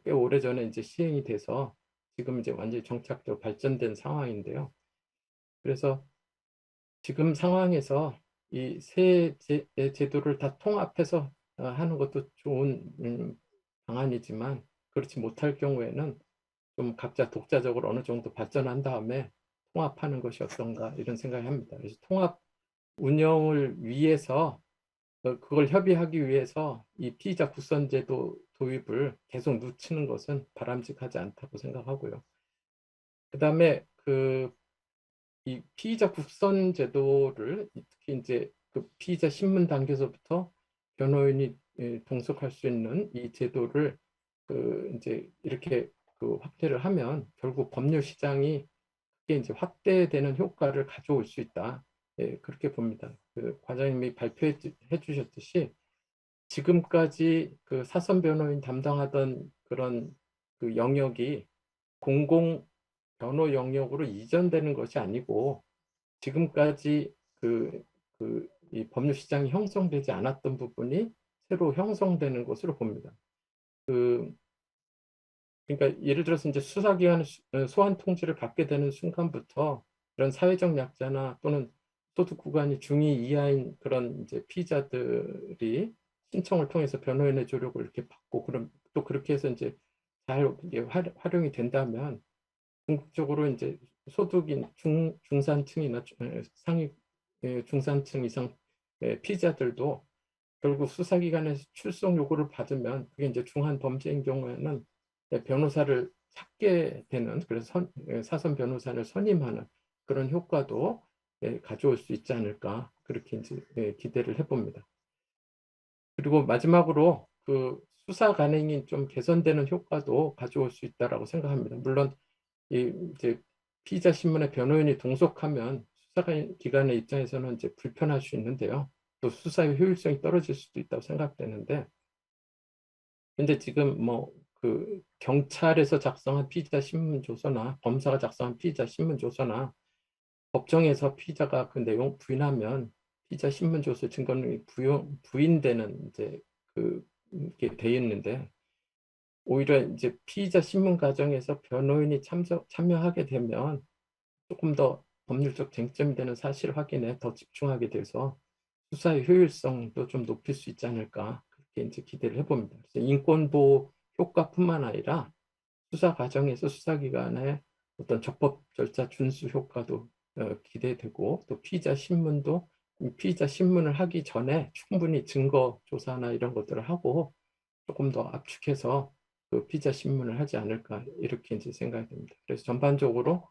꽤 오래전에 이제 시행이 돼서 지금 이제 완전히 정착적으로 발전된 상황인데요. 그래서 지금 상황에서 이 세 제도를 다 통합해서 하는 것도 좋은 방안이지만, 그렇지 못할 경우에는 좀 각자 독자적으로 어느 정도 발전한 다음에 통합하는 것이 어떤가 이런 생각을 합니다. 그래서 통합 운영을 위해서 그걸 협의하기 위해서 이 피의자 국선제도 도입을 계속 늦추는 것은 바람직하지 않다고 생각하고요. 그다음에 이 피의자 국선 제도를 특히 이제 그 피의자 신문 단계에서부터 변호인이 동석할 수 있는 이 제도를 이제 이렇게 확대를 하면 결국 법률 시장이 크게 이제 확대되는 효과를 가져올 수 있다. 그렇게 봅니다. 과장님이 발표해 주셨듯이 지금까지 그 사선 변호인 담당하던 그런 그 영역이 공공 변호 영역으로 이전되는 것이 아니고, 지금까지 이 법률 시장이 형성되지 않았던 부분이 새로 형성되는 것으로 봅니다. 그러니까 예를 들어서 이제 수사기관 소환 통지를 받게 되는 순간부터 이런 사회적 약자나 또는 소득 구간이 중위 이하인 그런 이제 피의자들이 신청을 통해서 변호인의 조력을 이렇게 받고, 그럼 또 그렇게 해서 이제 잘 활용이 된다면 궁극적으로 이제 소득인 중산층이나 상위 중산층 이상 피의자들도 결국 수사기관에서 출석 요구를 받으면 그게 이제 중한 범죄인 경우에는 변호사를 찾게 되는, 그래서 사선 변호사를 선임하는 그런 효과도 가져올 수 있지 않을까, 그렇게 이제 기대를 해봅니다. 그리고 마지막으로 그 수사 관행이 좀 개선되는 효과도 가져올 수 있다라고 생각합니다. 물론 이제 피의자 신문에 변호인이 동석하면 수사기관의 입장에서는 이제 불편할 수 있는데요. 또 수사의 효율성이 떨어질 수도 있다고 생각되는데, 근데 지금 뭐 그 경찰에서 작성한 피의자 신문조서나 검사가 작성한 피의자 신문조서나 법정에서 피의자가 그 내용 부인하면 피의자 신문조서 증거능력이 부인되는 이제 그게 돼 있는데, 오히려 이제 피의자 신문 과정에서 변호인이 참여하게 되면 조금 더 법률적 쟁점이 되는 사실 확인에 더 집중하게 돼서 수사의 효율성도 좀 높일 수 있지 않을까, 그렇게 이제 기대를 해봅니다. 그래서 인권보호 효과뿐만 아니라 수사 과정에서 수사기관의 어떤 적법 절차 준수 효과도 기대되고, 또 피의자 신문을 하기 전에 충분히 증거 조사나 이런 것들을 하고 조금 더 압축해서 그 피의자 신문을 하지 않을까, 이렇게 이제 생각이 됩니다. 그래서 전반적으로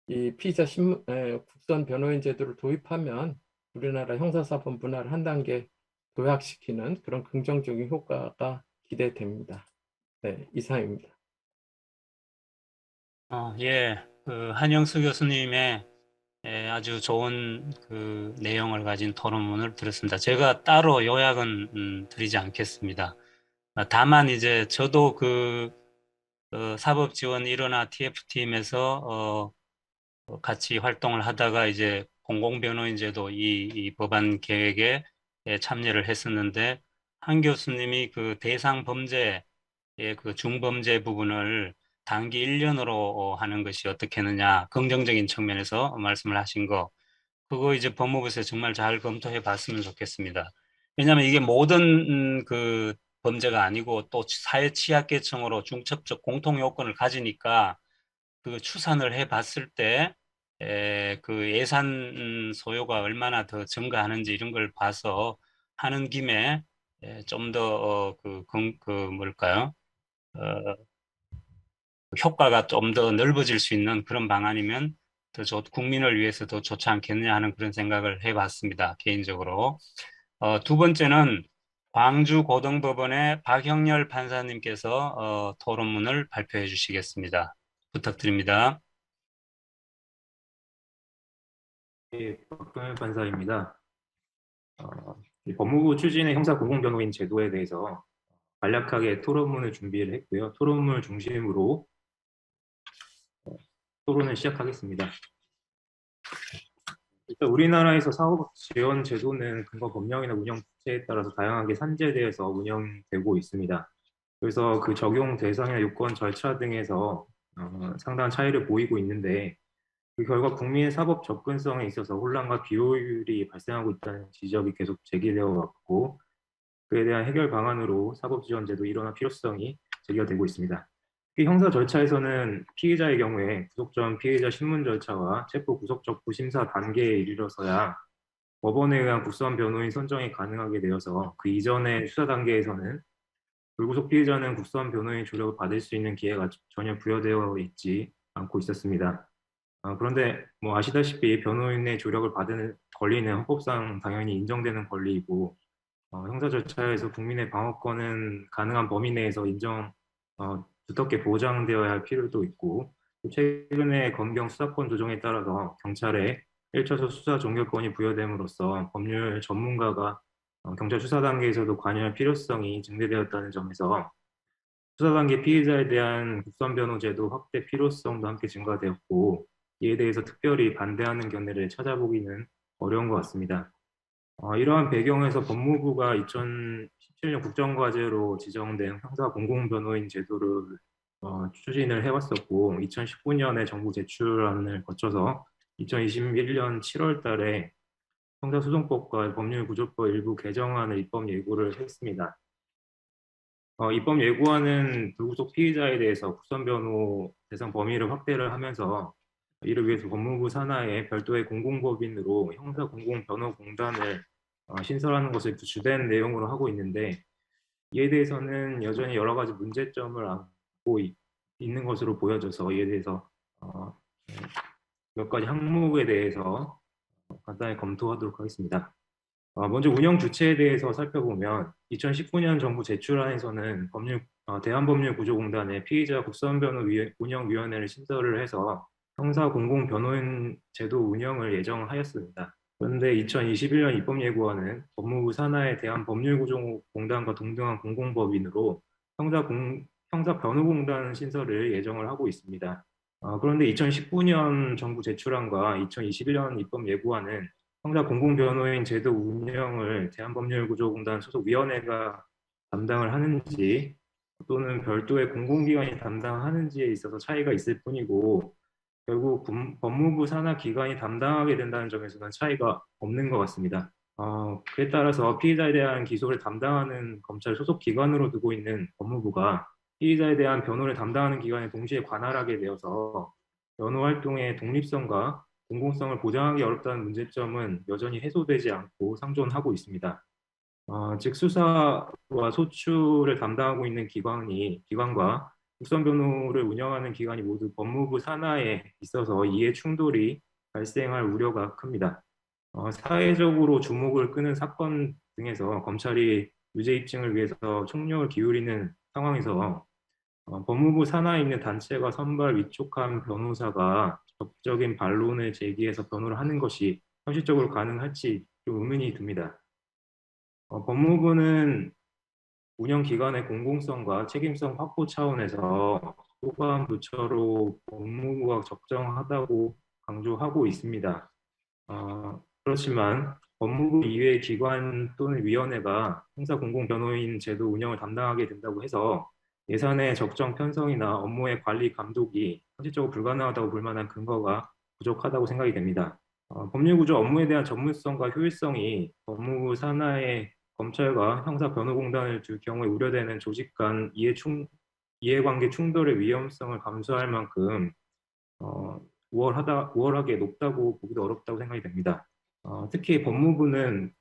이 피의자 신문, 국선 변호인 제도를 도입하면 우리나라 형사사법 문화를 한 단계 도약시키는 그런 긍정적인 효과가 기대됩니다. 네, 이상입니다. 예, 그 한영수 교수님의 아주 좋은 그 내용을 가진 토론문을 들었습니다. 제가 따로 요약은 드리지 않겠습니다. 다만 이제 저도 사법지원 일어나 TF팀에서 같이 활동을 하다가 이제 공공변호인제도 이 법안 계획에 참여를 했었는데, 한 교수님이 그 대상 범죄의 그 중범죄 부분을 단기 1년으로 하는 것이 어떻겠느냐, 긍정적인 측면에서 말씀을 하신 거, 그거 이제 법무부에서 정말 잘 검토해 봤으면 좋겠습니다. 왜냐하면 이게 모든 그 범죄가 아니고 또 사회 취약계층으로 중첩적 공통 요건을 가지니까 그 추산을 해 봤을 때 그 예산 소요가 얼마나 더 증가하는지 이런 걸 봐서 하는 김에 좀 더 뭘까요? 어, 효과가 좀 더 넓어질 수 있는 그런 방안이면 국민을 위해서 더 좋지 않겠느냐 하는 그런 생각을 해봤습니다. 개인적으로. 두 번째는 광주고등법원의 박형렬 판사님께서 토론문을 발표해 주시겠습니다. 부탁드립니다. 예, 박병현 판사입니다. 이 법무부 추진의 형사 공공변호인 제도에 대해서 간략하게 토론문을 준비를 했고요. 토론문을 중심으로 토론을 시작하겠습니다. 일단 우리나라에서 사법 지원 제도는 근거 법령이나 운영 부채에 따라서 다양하게 산재되어서 운영되고 있습니다. 그래서 그 적용 대상이나 요건 절차 등에서 상당한 차이를 보이고 있는데, 그 결과 국민의 사법 접근성에 있어서 혼란과 비효율이 발생하고 있다는 지적이 계속 제기되어 왔고, 그에 대한 해결 방안으로 사법지원제도 일원화 필요성이 제기가 되고 있습니다. 특히 형사 절차에서는 피의자의 경우에 구속 전 피의자 신문 절차와 체포 구속적부 심사 단계에 이르러서야 법원에 의한 국선 변호인 선정이 가능하게 되어서, 그 이전의 수사 단계에서는 불구속 피의자는 국선 변호인 조력을 받을 수 있는 기회가 전혀 부여되어 있지 않고 있었습니다. 그런데 뭐 아시다시피 변호인의 조력을 받는 권리는 헌법상 당연히 인정되는 권리이고, 형사 절차에서 국민의 방어권은 가능한 범위 내에서 두텁게 보장되어야 할 필요도 있고, 또 최근에 검경 수사권 조정에 따라서 경찰에 1차소 수사 종결권이 부여됨으로써 법률 전문가가 경찰 수사 단계에서도 관여할 필요성이 증대되었다는 점에서 수사 단계 피의자에 대한 국선 변호 제도 확대 필요성도 함께 증가되었고, 이에 대해서 특별히 반대하는 견해를 찾아보기는 어려운 것 같습니다. 이러한 배경에서 법무부가 2017년 국정과제로 지정된 형사 공공변호인 제도를 추진을 해왔었고, 2019년에 정부 제출안을 거쳐서 2021년 7월 달에 형사소송법과 법률구조법 일부 개정안을 입법 예고를 했습니다. 입법 예고안은 불구속 피의자에 대해서 국선 변호 대상 범위를 확대를 하면서, 이를 위해서 법무부 산하에 별도의 공공법인으로 형사공공변호공단을 신설하는 것을 주된 내용으로 하고 있는데 이에 대해서는 여전히 여러 가지 문제점을 안고 있는 것으로 보여져서 이에 대해서 어, 몇 가지 항목에 대해서 간단히 검토하도록 하겠습니다. 먼저 운영 주체에 대해서 살펴보면 2019년 정부 제출안에서는 대한법률구조공단에 피의자 국선변호 운영위원회를 신설을 해서 형사 공공변호인 제도 운영을 예정하였습니다. 그런데 2021년 입법예고안은 법무부 산하의 대한법률구조공단과 동등한 공공법인으로 형사변호공단 신설을 예정을 하고 있습니다. 그런데 2019년 정부 제출안과 2021년 입법예고안은 형사 공공변호인 제도 운영을 대한법률구조공단 소속위원회가 담당을 하는지 또는 별도의 공공기관이 담당하는지에 있어서 차이가 있을 뿐이고 결국 법무부 산하 기관이 담당하게 된다는 점에서는 차이가 없는 것 같습니다. 그에 따라서 피의자에 대한 기소를 담당하는 검찰 소속 기관으로 두고 있는 법무부가 피의자에 대한 변호를 담당하는 기관에 동시에 관할하게 되어서 변호 활동의 독립성과 공공성을 보장하기 어렵다는 문제점은 여전히 해소되지 않고 상존하고 있습니다. 즉 수사와 소추를 담당하고 있는 기관과 국선 변호를 운영하는 기관이 모두 법무부 산하에 있어서 이해 충돌이 발생할 우려가 큽니다. 사회적으로 주목을 끄는 사건 등에서 검찰이 유죄 입증을 위해서 총력을 기울이는 상황에서 법무부 산하에 있는 단체가 선발 위촉한 변호사가 적극적인 반론을 제기해서 변호를 하는 것이 현실적으로 가능할지 좀 의문이 듭니다. 법무부는 운영기관의 공공성과 책임성 확보 차원에서 소관 부처로 법무부가 적정하다고 강조하고 있습니다. 그렇지만 법무부 이외의 기관 또는 위원회가 형사공공변호인 제도 운영을 담당하게 된다고 해서 예산의 적정 편성이나 업무의 관리 감독이 현실적으로 불가능하다고 볼 만한 근거가 부족하다고 생각이 됩니다. 법률구조 업무에 대한 전문성과 효율성이 법무부 산하의 검찰과 형사변호공단을 둘 경우에 우려되는 조직 간 이해관계 충돌의 위험성을 감수할 만큼 우월하게 높다고 보기도 어렵다고 생각이 됩니다. 특히 법무부는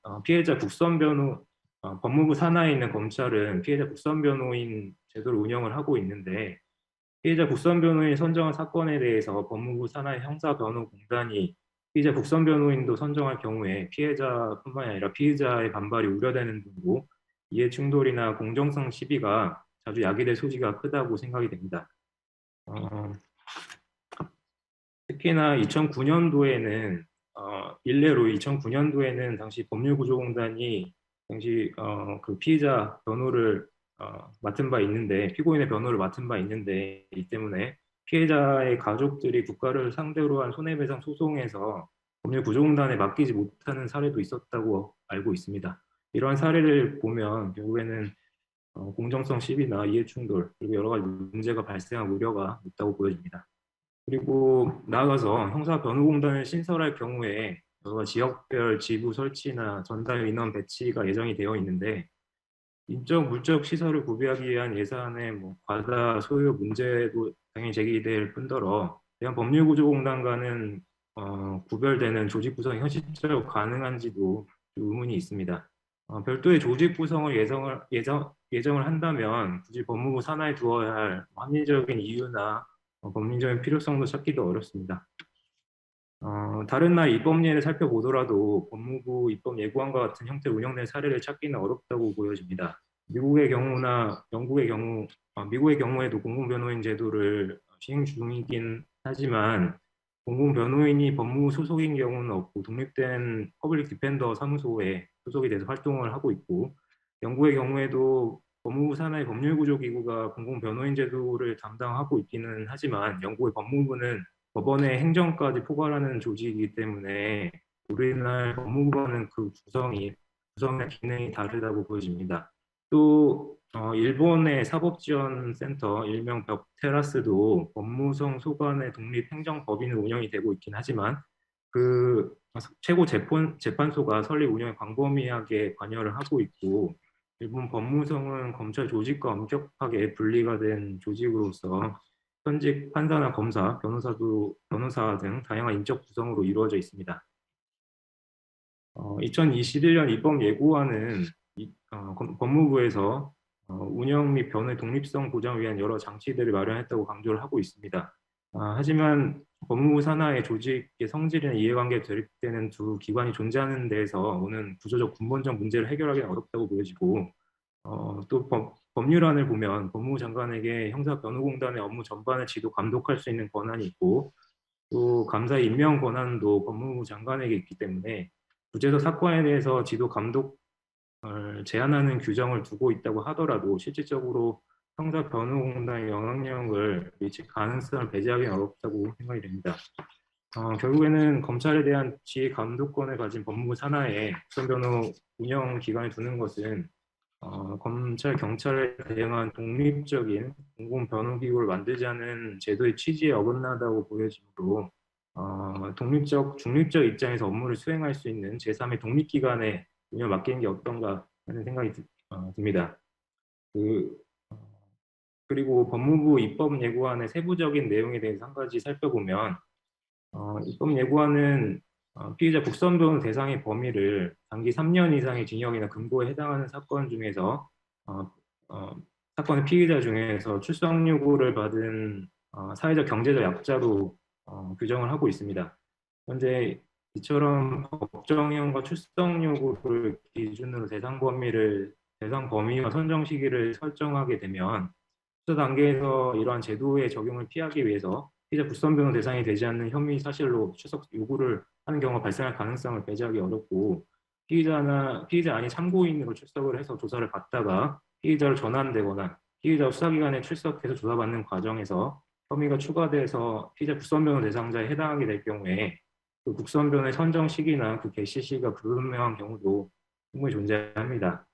법무부 산하에 있는 검찰은 피해자 국선변호인 제도를 운영을 하고 있는데 피해자 국선변호인 선정한 사건에 대해서 법무부 산하의 형사변호공단이 피해자 국선변호인도 선정할 경우에 피해자뿐만 아니라 피의자의 반발이 우려되는 등으로 이해 충돌이나 공정성 시비가 자주 야기될 소지가 크다고 생각이 됩니다. 특히나 2009년도에는 일례로 2009년도에는 당시 법률구조공단이 당시 그 피의자 변호를 맡은 바 있는데 피고인의 변호를 맡은 바 있는데 이 때문에 피해자의 가족들이 국가를 상대로 한 손해배상 소송에서 법률구조공단에 맡기지 못하는 사례도 있었다고 알고 있습니다. 이러한 사례를 보면 결국에는 공정성 시비나 이해충돌 그리고 여러 가지 문제가 발생할 우려가 있다고 보여집니다. 그리고 나아가서 형사변호공단을 신설할 경우에 지역별 지부 설치나 전담 인원 배치가 예정이 되어 있는데 인적 물적 시설을 구비하기 위한 예산의 과다 소요 문제도 당연히 제기될 뿐더러 대한 법률구조공단과는 구별되는 조직 구성이 현실적으로 가능한지도 의문이 있습니다. 별도의 조직 구성을 예정을 한다면 굳이 법무부 산하에 두어야 할 합리적인 이유나 법리적인 필요성도 찾기도 어렵습니다. 다른 나라 입법 예를 살펴보더라도 법무부 입법 예고안과 같은 형태로 운영된 사례를 찾기는 어렵다고 보여집니다. 미국의 경우에도 공공변호인 제도를 시행 중이긴 하지만 공공변호인이 법무부 소속인 경우는 없고 독립된 퍼블릭 디펜더 사무소에 소속이 돼서 활동을 하고 있고 영국의 경우에도 법무부 산하의 법률구조기구가 공공변호인 제도를 담당하고 있기는 하지만 영국의 법무부는 법원의 행정까지 포괄하는 조직이기 때문에 우리나라 법무부와는 그 구성의 기능이 다르다고 보여집니다. 또 일본의 사법지원센터 일명 벽테라스도 법무성 소관의 독립행정법인으로 운영이 되고 있긴 하지만 그 최고 재판소가 설립 운영에 광범위하게 관여를 하고 있고 일본 법무성은 검찰 조직과 엄격하게 분리가 된 조직으로서 현직 판사나 검사, 변호사 등 다양한 인적 구성으로 이루어져 있습니다. 2021년 입법 예고안은 법무부에서 운영 및 변호의 독립성 보장을 위한 여러 장치들을 마련했다고 강조를 하고 있습니다. 하지만 법무부 산하의 조직의 성질이나 이해관계에 대립되는 두 기관이 존재하는 데에서 오는 구조적 근본적 문제를 해결하기는 어렵다고 보여지고 또 법률안을 보면 법무부 장관에게 형사변호공단의 업무 전반을 지도 감독할 수 있는 권한이 있고 또 감사 임명 권한도 법무부 장관에게 있기 때문에 구체적 사건에 대해서 지도 감독을 제한하는 규정을 두고 있다고 하더라도 실질적으로 형사변호공단의 영향력을 미칠 가능성을 배제하기는 어렵다고 생각이 됩니다. 결국에는 검찰에 대한 지휘 감독권을 가진 법무부 산하에 국선변호 운영 기관을 두는 것은 검찰, 경찰에 대응한 독립적인 공공변호기구를 만들자는 제도의 취지에 어긋나다고 보여지므로 중립적 입장에서 업무를 수행할 수 있는 제3의 독립기관에 운영 맡기는 게 어떤가 하는 생각이 듭니다. 그리고 법무부 입법 예고안의 세부적인 내용에 대해서 한 가지 살펴보면 입법 예고안은 피의자 국선변호 대상의 범위를 단기 3년 이상의 징역이나 금고에 해당하는 사건 중에서 사건의 피의자 중에서 출석 요구를 받은 사회적 경제적 약자로 규정을 하고 있습니다. 현재 이처럼 법정형과 출석 요구를 기준으로 대상 범위와 선정 시기를 설정하게 되면 수사 단계에서 이러한 제도의 적용을 피하기 위해서 피의자 국선변호 대상이 되지 않는 혐의 사실로 출석 요구를 하는 경우가 발생할 가능성을 배제하기 어렵고 피의자 아닌 참고인으로 출석을 해서 조사를 받다가 피의자로 전환되거나 피의자 수사기관에 출석해서 조사받는 과정에서 혐의가 추가돼서 피의자 국선변호 대상자에 해당하게 될 경우에 그 국선변호의 선정 시기나 그 개시 시기가 불분명한 경우도 충분히 존재합니다.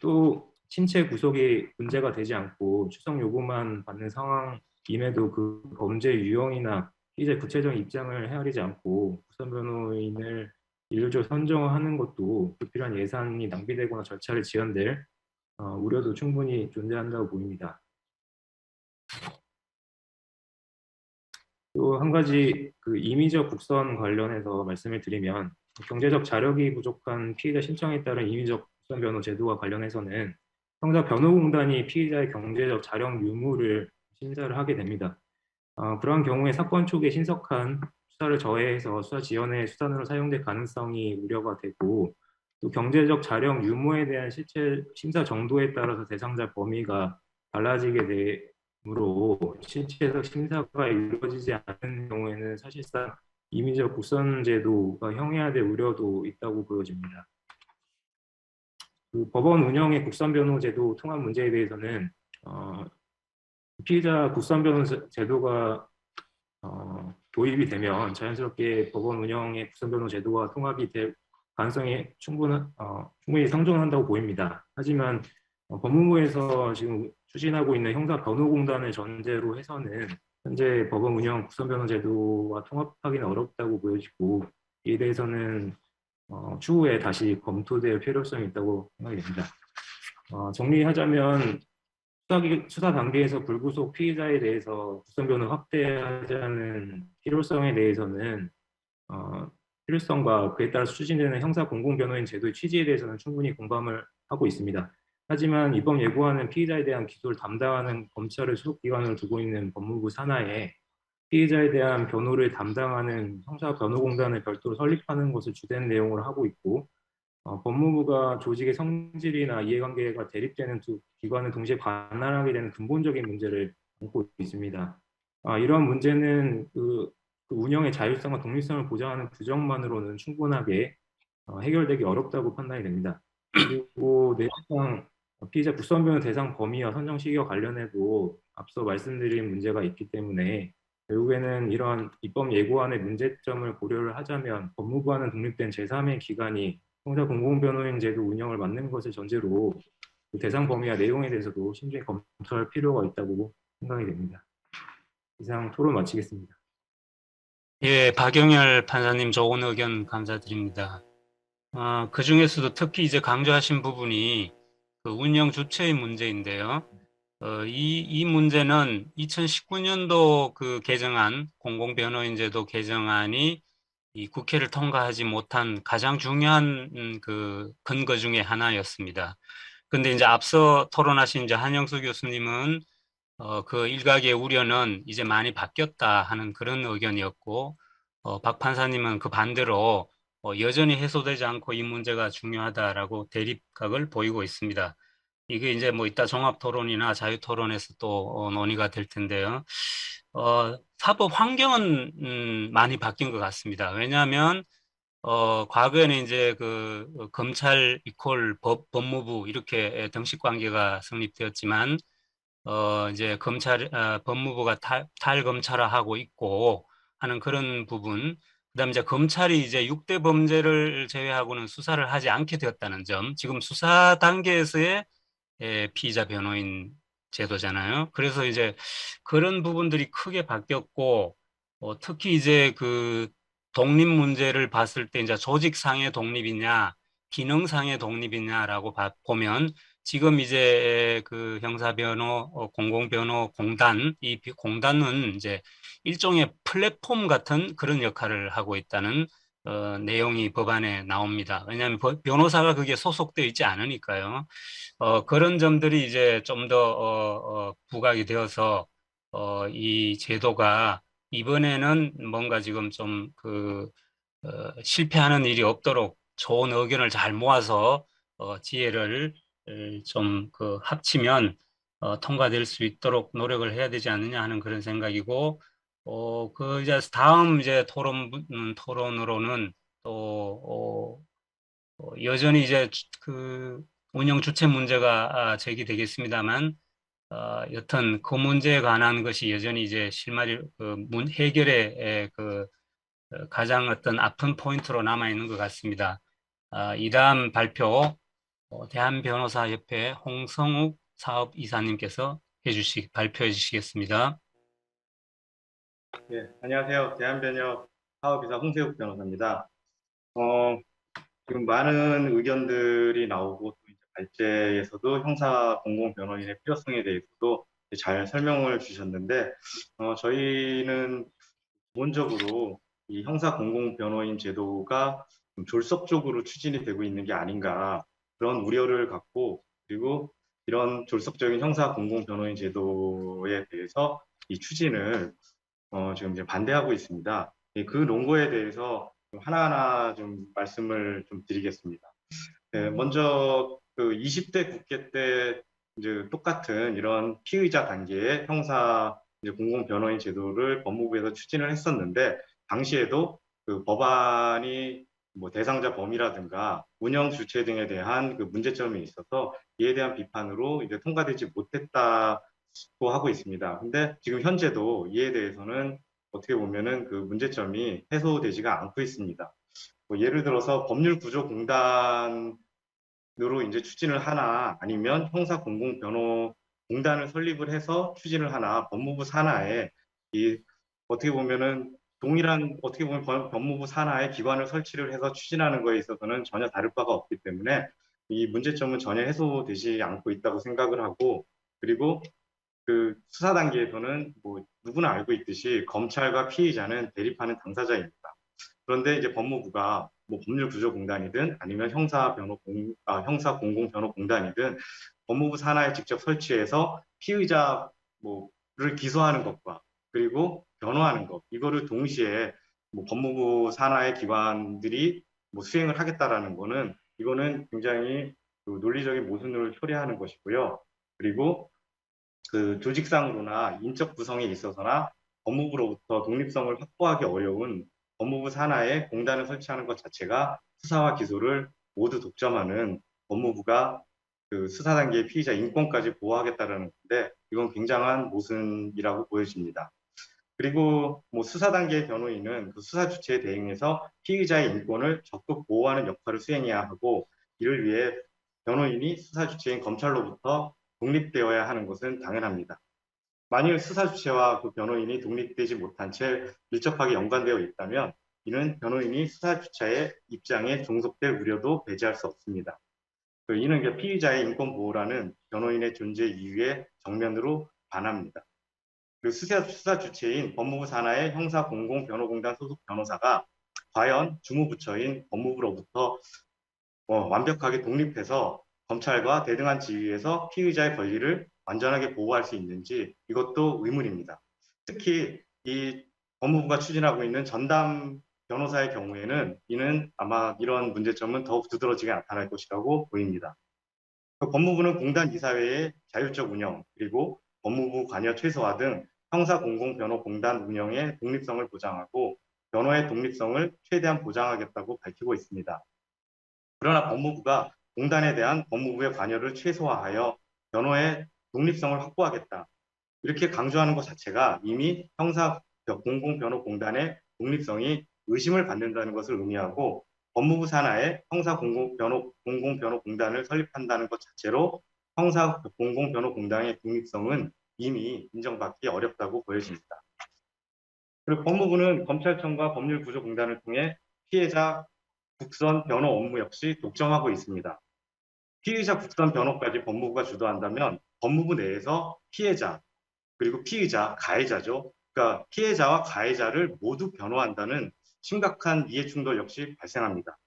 또 신체 구속이 문제가 되지 않고 출석 요구만 받는 상황임에도 그 범죄 유형이나 피의자의 구체적인 입장을 헤아리지 않고 국선 변호인을 일률적으로 선정하는 것도 불필요한 예산이 낭비되거나 절차를 지연될 우려도 충분히 존재한다고 보입니다. 또 한 가지 그 임의적 국선 관련해서 말씀을 드리면 경제적 자력이 부족한 피의자 신청에 따른 임의적 국선 변호 제도와 관련해서는 형사변호공단이 피의자의 경제적 자력 유무를 심사를 하게 됩니다. 그러한 경우에 사건 초기에 신속한 수사를 저해해서 수사 지연의 수단으로 사용될 가능성이 우려가 되고 또 경제적 자력 유무에 대한 실체 심사 정도에 따라서 대상자 범위가 달라지게 되므로 실체적 심사가 이루어지지 않는 경우에는 사실상 임의적 국선 제도가 형해화될 우려도 있다고 보여집니다. 그 법원 운영의 국선변호 제도 통합 문제에 대해서는 피의자 국선변호 제도가 도입이 되면 자연스럽게 법원 운영의 국선변호 제도와 통합이 될 가능성이 충분히 상존한다고 보입니다. 하지만 법무부에서 지금 추진하고 있는 형사변호공단을 전제로 해서는 현재 법원 운영 국선변호 제도와 통합하기는 어렵다고 보여지고 이에 대해서는 추후에 다시 검토될 필요성이 있다고 생각이 됩니다. 정리하자면 수사 단계에서 불구속 피의자에 대해서 국선변호 확대하자는 필요성에 대해서는 필요성과 그에 따라서 추진되는 형사 공공변호인 제도의 취지에 대해서는 충분히 공감을 하고 있습니다. 하지만 이번 예고안은 피의자에 대한 기소를 담당하는 검찰을 소속기관으로 두고 있는 법무부 산하에 피의자에 대한 변호를 담당하는 형사변호공단을 별도로 설립하는 것을 주된 내용으로 하고 있고 법무부가 조직의 성질이나 이해관계가 대립되는 두 기관을 동시에 관할하게 되는 근본적인 문제를 안고 있습니다. 이러한 문제는 그 운영의 자율성과 독립성을 보장하는 규정만으로는 충분하게 해결되기 어렵다고 판단이 됩니다. 그리고 내부상 피의자 국선변호 대상 범위와 선정 시기와 관련해도 앞서 말씀드린 문제가 있기 때문에 결국에는 이러한 입법 예고안의 문제점을 고려를 하자면 법무부와는 독립된 제3의 기관이 형사 공공변호인 제도 운영을 맡는 것을 전제로 그 대상 범위와 내용에 대해서도 신중히 검토할 필요가 있다고 생각이 됩니다. 이상 토론 마치겠습니다. 예, 박영열 판사님 좋은 의견 감사드립니다. 그 중에서도 특히 이제 강조하신 부분이 그 운영 주체의 문제인데요. 이 문제는 2019년도 그 개정안, 공공변호인제도 개정안이 이 국회를 통과하지 못한 가장 중요한 그 근거 중에 하나였습니다. 근데 이제 앞서 토론하신 이제 한영수 교수님은 그 일각의 우려는 이제 많이 바뀌었다 하는 그런 의견이었고, 박 판사님은 그 반대로 여전히 해소되지 않고 이 문제가 중요하다라고 대립각을 보이고 있습니다. 이게 이제 뭐 이따 종합 토론이나 자유 토론에서 또 논의가 될 텐데요. 사법 환경은 많이 바뀐 것 같습니다. 왜냐하면 과거에는 이제 그 검찰 이퀄 법무부 이렇게 등식 관계가 성립되었지만 이제 법무부가 탈검찰화하고 있고 하는 그런 부분, 그다음에 이제 검찰이 이제 6대 범죄를 제외하고는 수사를 하지 않게 되었다는 점, 지금 수사 단계에서의 피의자 변호인 제도잖아요. 그래서 이제 그런 부분들이 크게 바뀌었고, 특히 이제 그 독립 문제를 봤을 때 이제 조직상의 독립이냐, 기능상의 독립이냐라고 보면 지금 이제 그 형사변호, 공공변호 공단, 공단은 이제 일종의 플랫폼 같은 그런 역할을 하고 있다는 내용이 법안에 나옵니다. 왜냐하면 변호사가 그게 소속되어 있지 않으니까요. 그런 점들이 이제 좀 더 부각이 되어서 이 제도가 이번에는 뭔가 지금 좀 실패하는 일이 없도록 좋은 의견을 잘 모아서 지혜를 좀 합치면 통과될 수 있도록 노력을 해야 되지 않느냐 하는 그런 생각이고, 이제 다음 이제 토론으로는 또 여전히 이제 그 운영 주체 문제가 제기되겠습니다만, 여튼 그 문제에 관한 것이 여전히 이제 실마리 해결의 가장 어떤 아픈 포인트로 남아 있는 것 같습니다. 이다음 발표 대한변호사협회 홍성욱 사업이사님께서 발표해 주시겠습니다. 네, 안녕하세요. 대한변협 사업이사 홍세욱 변호사입니다. 어, 지금 많은 의견들이 나오고 또 이제 발제에서도 형사 공공변호인의 필요성에 대해서도 잘 설명을 주셨는데, 저희는 기본적으로 이 형사 공공변호인 제도가 좀 졸속적으로 추진이 되고 있는 게 아닌가 그런 우려를 갖고, 그리고 이런 졸속적인 형사 공공변호인 제도에 대해서 이 추진을 지금 이제 반대하고 있습니다. 그 논거에 대해서 좀 하나하나 좀 말씀을 좀 드리겠습니다. 네, 먼저 그 20대 국회 때 이제 똑같은 이런 피의자 단계의 형사 이제 공공변호인 제도를 법무부에서 추진을 했었는데, 당시에도 그 법안이 뭐 대상자 범위라든가 운영 주체 등에 대한 그 문제점이 있어서 이에 대한 비판으로 이제 통과되지 못했다고 하고 있습니다. 근데 지금 현재도 이에 대해서는 어떻게 보면은 그 문제점이 해소되지가 않고 있습니다. 뭐 예를 들어서 법률구조공단으로 이제 추진을 하나, 아니면 형사공공변호공단을 설립을 해서 추진을 하나, 법무부 산하에 이 어떻게 보면은 동일한, 어떻게 보면 법무부 산하에 기관을 설치를 해서 추진하는 거에 있어서는 전혀 다를 바가 없기 때문에 이 문제점은 전혀 해소되지 않고 있다고 생각을 하고, 그리고 그 수사 단계에서는 뭐 누구나 알고 있듯이 검찰과 피의자는 대립하는 당사자입니다. 그런데 이제 법무부가 뭐 법률구조공단이든 아니면 형사공공변호공단이든 법무부 산하에 직접 설치해서 피의자 뭐를 기소하는 것과 그리고 변호하는 것, 이거를 동시에 뭐 법무부 산하의 기관들이 뭐 수행을 하겠다라는 거는, 이거는 굉장히 그 논리적인 모순을 초래하는 것이고요. 그리고 그 조직상으로나 인적 구성에 있어서나 법무부로부터 독립성을 확보하기 어려운 법무부 산하에 공단을 설치하는 것 자체가 수사와 기소를 모두 독점하는, 법무부가 그 수사 단계의 피의자 인권까지 보호하겠다는 건데, 이건 굉장한 모순이라고 보여집니다. 그리고 뭐 수사 단계의 변호인은 그 수사 주체에 대응해서 피의자의 인권을 적극 보호하는 역할을 수행해야 하고, 이를 위해 변호인이 수사 주체인 검찰로부터 독립되어야 하는 것은 당연합니다. 만일 수사 주체와 그 변호인이 독립되지 못한 채 밀접하게 연관되어 있다면 이는 변호인이 수사 주체의 입장에 종속될 우려도 배제할 수 없습니다. 이는 피의자의 인권 보호라는 변호인의 존재 이유에 정면으로 반합니다. 그리고 수사 주체인 법무부 산하의 형사공공변호공단 소속 변호사가 과연 주무부처인 법무부로부터 완벽하게 독립해서 검찰과 대등한 지위에서 피의자의 권리를 완전하게 보호할 수 있는지 이것도 의문입니다. 특히 이 법무부가 추진하고 있는 전담 변호사의 경우에는 이는 아마 이런 문제점은 더욱 두드러지게 나타날 것이라고 보입니다. 법무부는 공단 이사회의 자율적 운영, 그리고 법무부 관여 최소화 등 형사공공변호공단 운영의 독립성을 보장하고 변호의 독립성을 최대한 보장하겠다고 밝히고 있습니다. 그러나 법무부가 공단에 대한 법무부의 관여를 최소화하여 변호의 독립성을 확보하겠다, 이렇게 강조하는 것 자체가 이미 형사공공변호공단의 독립성이 의심을 받는다는 것을 의미하고, 법무부 산하에 형사공공변호공단을 설립한다는 것 자체로 형사공공변호공단의 독립성은 이미 인정받기 어렵다고 보여집니다. 그리고 법무부는 검찰청과 법률구조공단을 통해 피해자 국선 변호 업무 역시 독점하고 있습니다. 피의자 국선 변호까지 법무부가 주도한다면 법무부 내에서 피해자, 그리고 피의자, 가해자죠. 그러니까 피해자와 가해자를 모두 변호한다는 심각한 이해충돌 역시 발생합니다.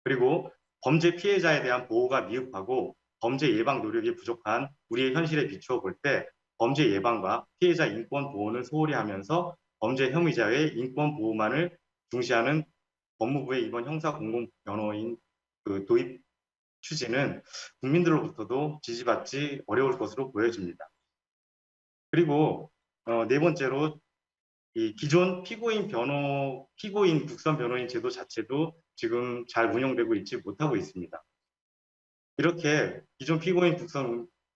그리고 범죄 피해자에 대한 보호가 미흡하고 범죄 예방 노력이 부족한 우리의 현실에 비추어 볼 때 범죄 예방과 피해자 인권 보호는 소홀히 하면서 범죄 혐의자의 인권 보호만을 중시하는 법무부의 이번 형사공공변호인 도입 추진은 국민들로부터도 지지받지 어려울 것으로 보여집니다. 그리고 네 번째로 이 기존 피고인 국선 변호인 제도 자체도 지금 잘 운영되고 있지 못하고 있습니다. 이렇게 기존 피고인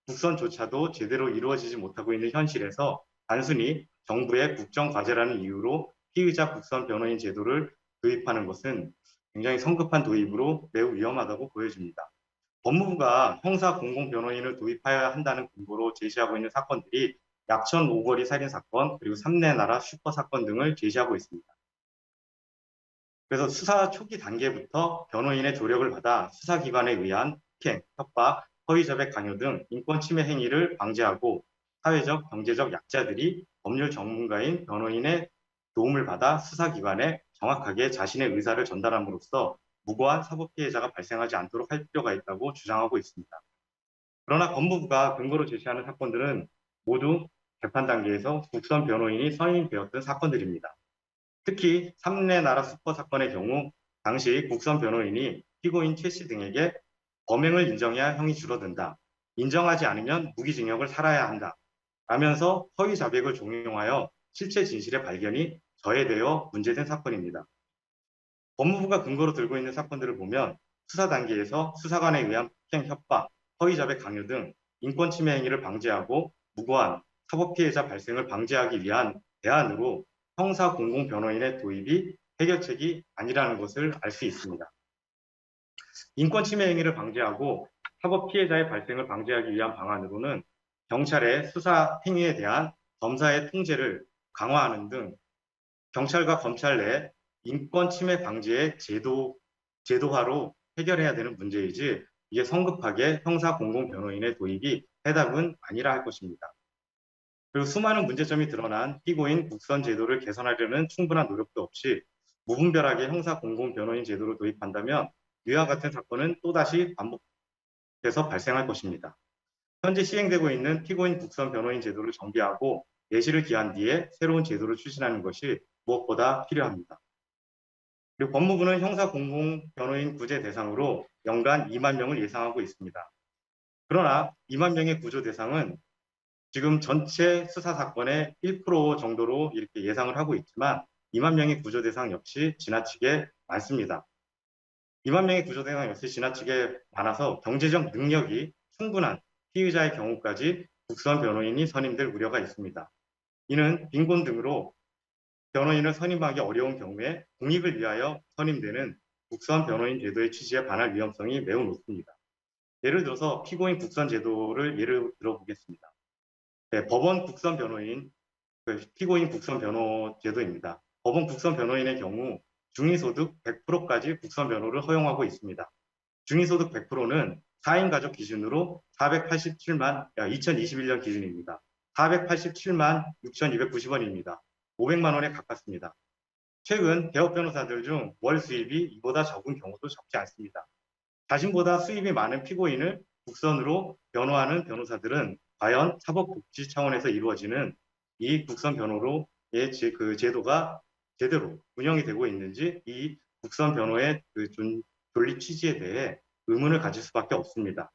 국선조차도 제대로 이루어지지 못하고 있는 현실에서 단순히 정부의 국정과제라는 이유로 피의자 국선 변호인 제도를 도입하는 것은 굉장히 성급한 도입으로 매우 위험하다고 보여집니다. 법무부가 형사공공변호인을 도입해야 한다는 근거로 제시하고 있는 사건들이 약천 오거리 살인 사건, 그리고 삼례나라 슈퍼 사건 등을 제시하고 있습니다. 그래서 수사 초기 단계부터 변호인의 조력을 받아 수사기관에 의한 폭행, 협박, 허위자백 강요 등 인권 침해 행위를 방지하고 사회적, 경제적 약자들이 법률 전문가인 변호인의 도움을 받아 수사기관에 정확하게 자신의 의사를 전달함으로써 무고한 사법 피해자가 발생하지 않도록 할 필요가 있다고 주장하고 있습니다. 그러나 법무부가 근거로 제시하는 사건들은 모두 재판 단계에서 국선 변호인이 선임되었던 사건들입니다. 특히 삼례나라 슈퍼 사건의 경우 당시 국선 변호인이 피고인 최 씨 등에게 범행을 인정해야 형이 줄어든다, 인정하지 않으면 무기징역을 살아야 한다 라면서 허위 자백을 종용하여 실체 진실의 발견이 저해되어 문제된 사건입니다. 법무부가 근거로 들고 있는 사건들을 보면 수사 단계에서 수사관에 의한 폭행, 협박, 허위 자백 강요 등 인권 침해 행위를 방지하고 무고한 사법 피해자 발생을 방지하기 위한 대안으로 형사공공변호인의 도입이 해결책이 아니라는 것을 알 수 있습니다. 인권 침해 행위를 방지하고 사법 피해자의 발생을 방지하기 위한 방안으로는 경찰의 수사 행위에 대한 검사의 통제를 강화하는 등 경찰과 검찰 내 인권 침해 방지의 제도화로 해결해야 되는 문제이지, 이게 성급하게 형사공공변호인의 도입이 해답은 아니라 할 것입니다. 그리고 수많은 문제점이 드러난 피고인 국선 제도를 개선하려는 충분한 노력도 없이 무분별하게 형사공공변호인 제도를 도입한다면 이와 같은 사건은 또다시 반복돼서 발생할 것입니다. 현재 시행되고 있는 피고인 국선 변호인 제도를 정비하고 예시를 기한 뒤에 새로운 제도를 추진하는 것이 무엇보다 필요합니다. 그리고 법무부는 형사공공변호인 구제 대상으로 연간 2만 명을 예상하고 있습니다. 그러나 2만 명의 구조 대상은 지금 전체 수사 사건의 1% 정도로 이렇게 예상을 하고 있지만 2만 명의 구조 대상 역시 지나치게 많습니다. 2만 명의 구조 대상 역시 지나치게 많아서 경제적 능력이 충분한 피의자의 경우까지 국선 변호인이 선임될 우려가 있습니다. 이는 빈곤 등으로 변호인을 선임하기 어려운 경우에 공익을 위하여 선임되는 국선 변호인 제도의 취지에 반할 위험성이 매우 높습니다. 예를 들어서 피고인 국선 제도를 예를 들어보겠습니다. 네, 법원 국선 변호인, 피고인 국선 변호 제도입니다. 법원 국선 변호인의 경우 중위소득 100%까지 국선 변호를 허용하고 있습니다. 중위소득 100%는 4인 가족 기준으로 2021년 기준입니다. 487만 6,290원입니다. 500만 원에 가깝습니다. 최근 개업 변호사들 중 월 수입이 이보다 적은 경우도 적지 않습니다. 자신보다 수입이 많은 피고인을 국선으로 변호하는 변호사들은 과연 사법복지 차원에서 이루어지는 이 국선 변호로의 그 제도가 제대로 운영이 되고 있는지 이 국선 변호의 그 존립 취지에 대해 의문을 가질 수밖에 없습니다.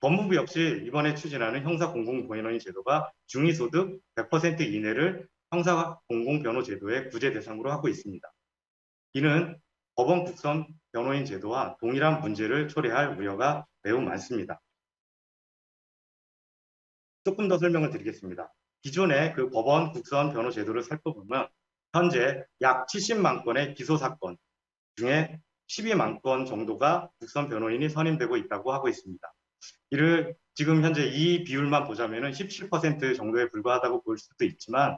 법무부 역시 이번에 추진하는 형사공공변호인 제도가 중위소득 100% 이내를 형사공공변호제도의 구제 대상으로 하고 있습니다. 이는 법원 국선 변호인 제도와 동일한 문제를 초래할 우려가 매우 많습니다. 조금 더 설명을 드리겠습니다. 기존의 그 법원 국선 변호 제도를 살펴보면 현재 약 70만 건의 기소 사건 중에 12만 건 정도가 국선 변호인이 선임되고 있다고 하고 있습니다. 이를 지금 현재 이 비율만 보자면 17% 정도에 불과하다고 볼 수도 있지만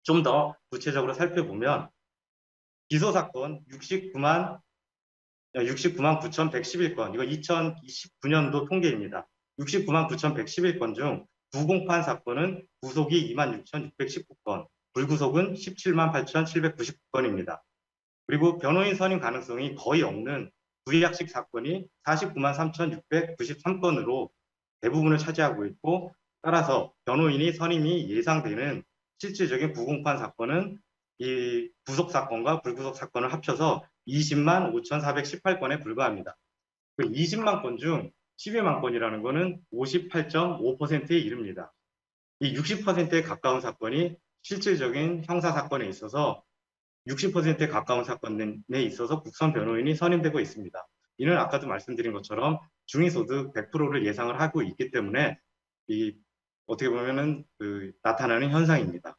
좀 더 구체적으로 살펴보면 기소 사건 69만 9,111건, 이거 2029년도 통계입니다. 69만 9,111건 중 부공판 사건은 구속이 26,619건, 불구속은 17만 8,799건입니다. 그리고 변호인 선임 가능성이 거의 없는 불약식 사건이 49만 3,693건으로 대부분을 차지하고 있고, 따라서 변호인이 선임이 예상되는 실질적인 부공판 사건은 이 구속 사건과 불구속 사건을 합쳐서 20만 5,418건에 불과합니다. 그 20만 건 중 12만 건이라는 것은 58.5%에 이릅니다. 이 60%에 가까운 사건이 실질적인 형사 사건에 있어서 60%에 가까운 사건에 있어서 국선 변호인이 선임되고 있습니다. 이는 아까도 말씀드린 것처럼 중위소득 100%를 예상을 하고 있기 때문에 어떻게 보면은 나타나는 현상입니다.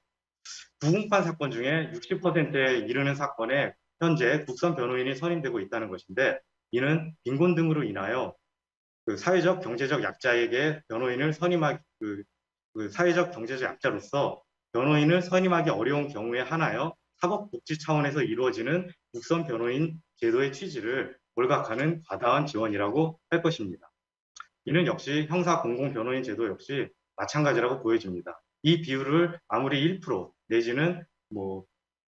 부공판 사건 중에 60%에 이르는 사건에 현재 국선 변호인이 선임되고 있다는 것인데, 이는 빈곤 등으로 인하여 사회적 경제적 약자에게 변호인을 선임하기 사회적 경제적 약자로서 변호인을 선임하기 어려운 경우에 한하여 사법복지 차원에서 이루어지는 국선 변호인 제도의 취지를 몰각하는 과다한 지원이라고 할 것입니다. 이는 역시 형사 공공 변호인 제도 역시 마찬가지라고 보여집니다. 이 비율을 아무리 1% 내지는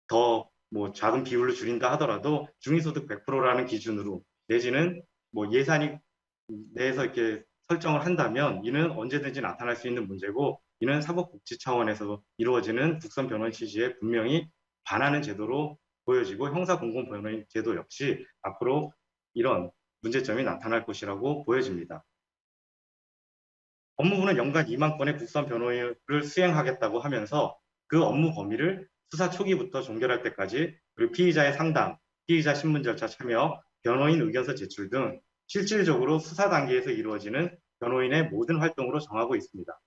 더 작은 비율로 줄인다 하더라도 중위소득 100%라는 기준으로 내지는 예산이 내에서 이렇게 설정을 한다면 이는 언제든지 나타날 수 있는 문제고, 이는 사법복지 차원에서 이루어지는 국선 변호인 취지에 분명히 반하는 제도로 보여지고, 형사공공변호인 제도 역시 앞으로 이런 문제점이 나타날 것이라고 보여집니다. 법무부는 연간 2만 건의 국선 변호를 수행하겠다고 하면서 그 업무 범위를 수사 초기부터 종결할 때까지, 그리고 피의자의 상담, 피의자 신문 절차 참여, 변호인 의견서 제출 등 실질적으로 수사 단계에서 이루어지는 변호인의 모든 활동으로 정하고 있습니다.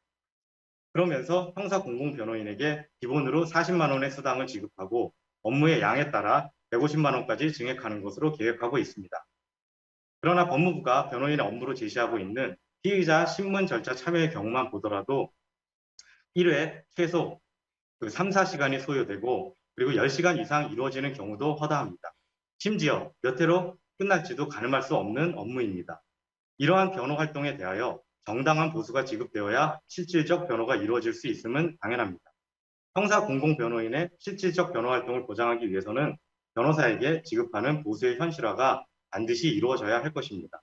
그러면서 형사공공변호인에게 기본으로 40만 원의 수당을 지급하고 업무의 양에 따라 150만 원까지 증액하는 것으로 계획하고 있습니다. 그러나 법무부가 변호인의 업무로 제시하고 있는 피의자 신문 절차 참여의 경우만 보더라도 1회 최소 3, 4시간이 소요되고, 그리고 10시간 이상 이루어지는 경우도 허다합니다. 심지어 몇 회로 끝날지도 가늠할 수 없는 업무입니다. 이러한 변호 활동에 대하여 정당한 보수가 지급되어야 실질적 변호가 이루어질 수 있음은 당연합니다. 형사공공변호인의 실질적 변호 활동을 보장하기 위해서는 변호사에게 지급하는 보수의 현실화가 반드시 이루어져야 할 것입니다.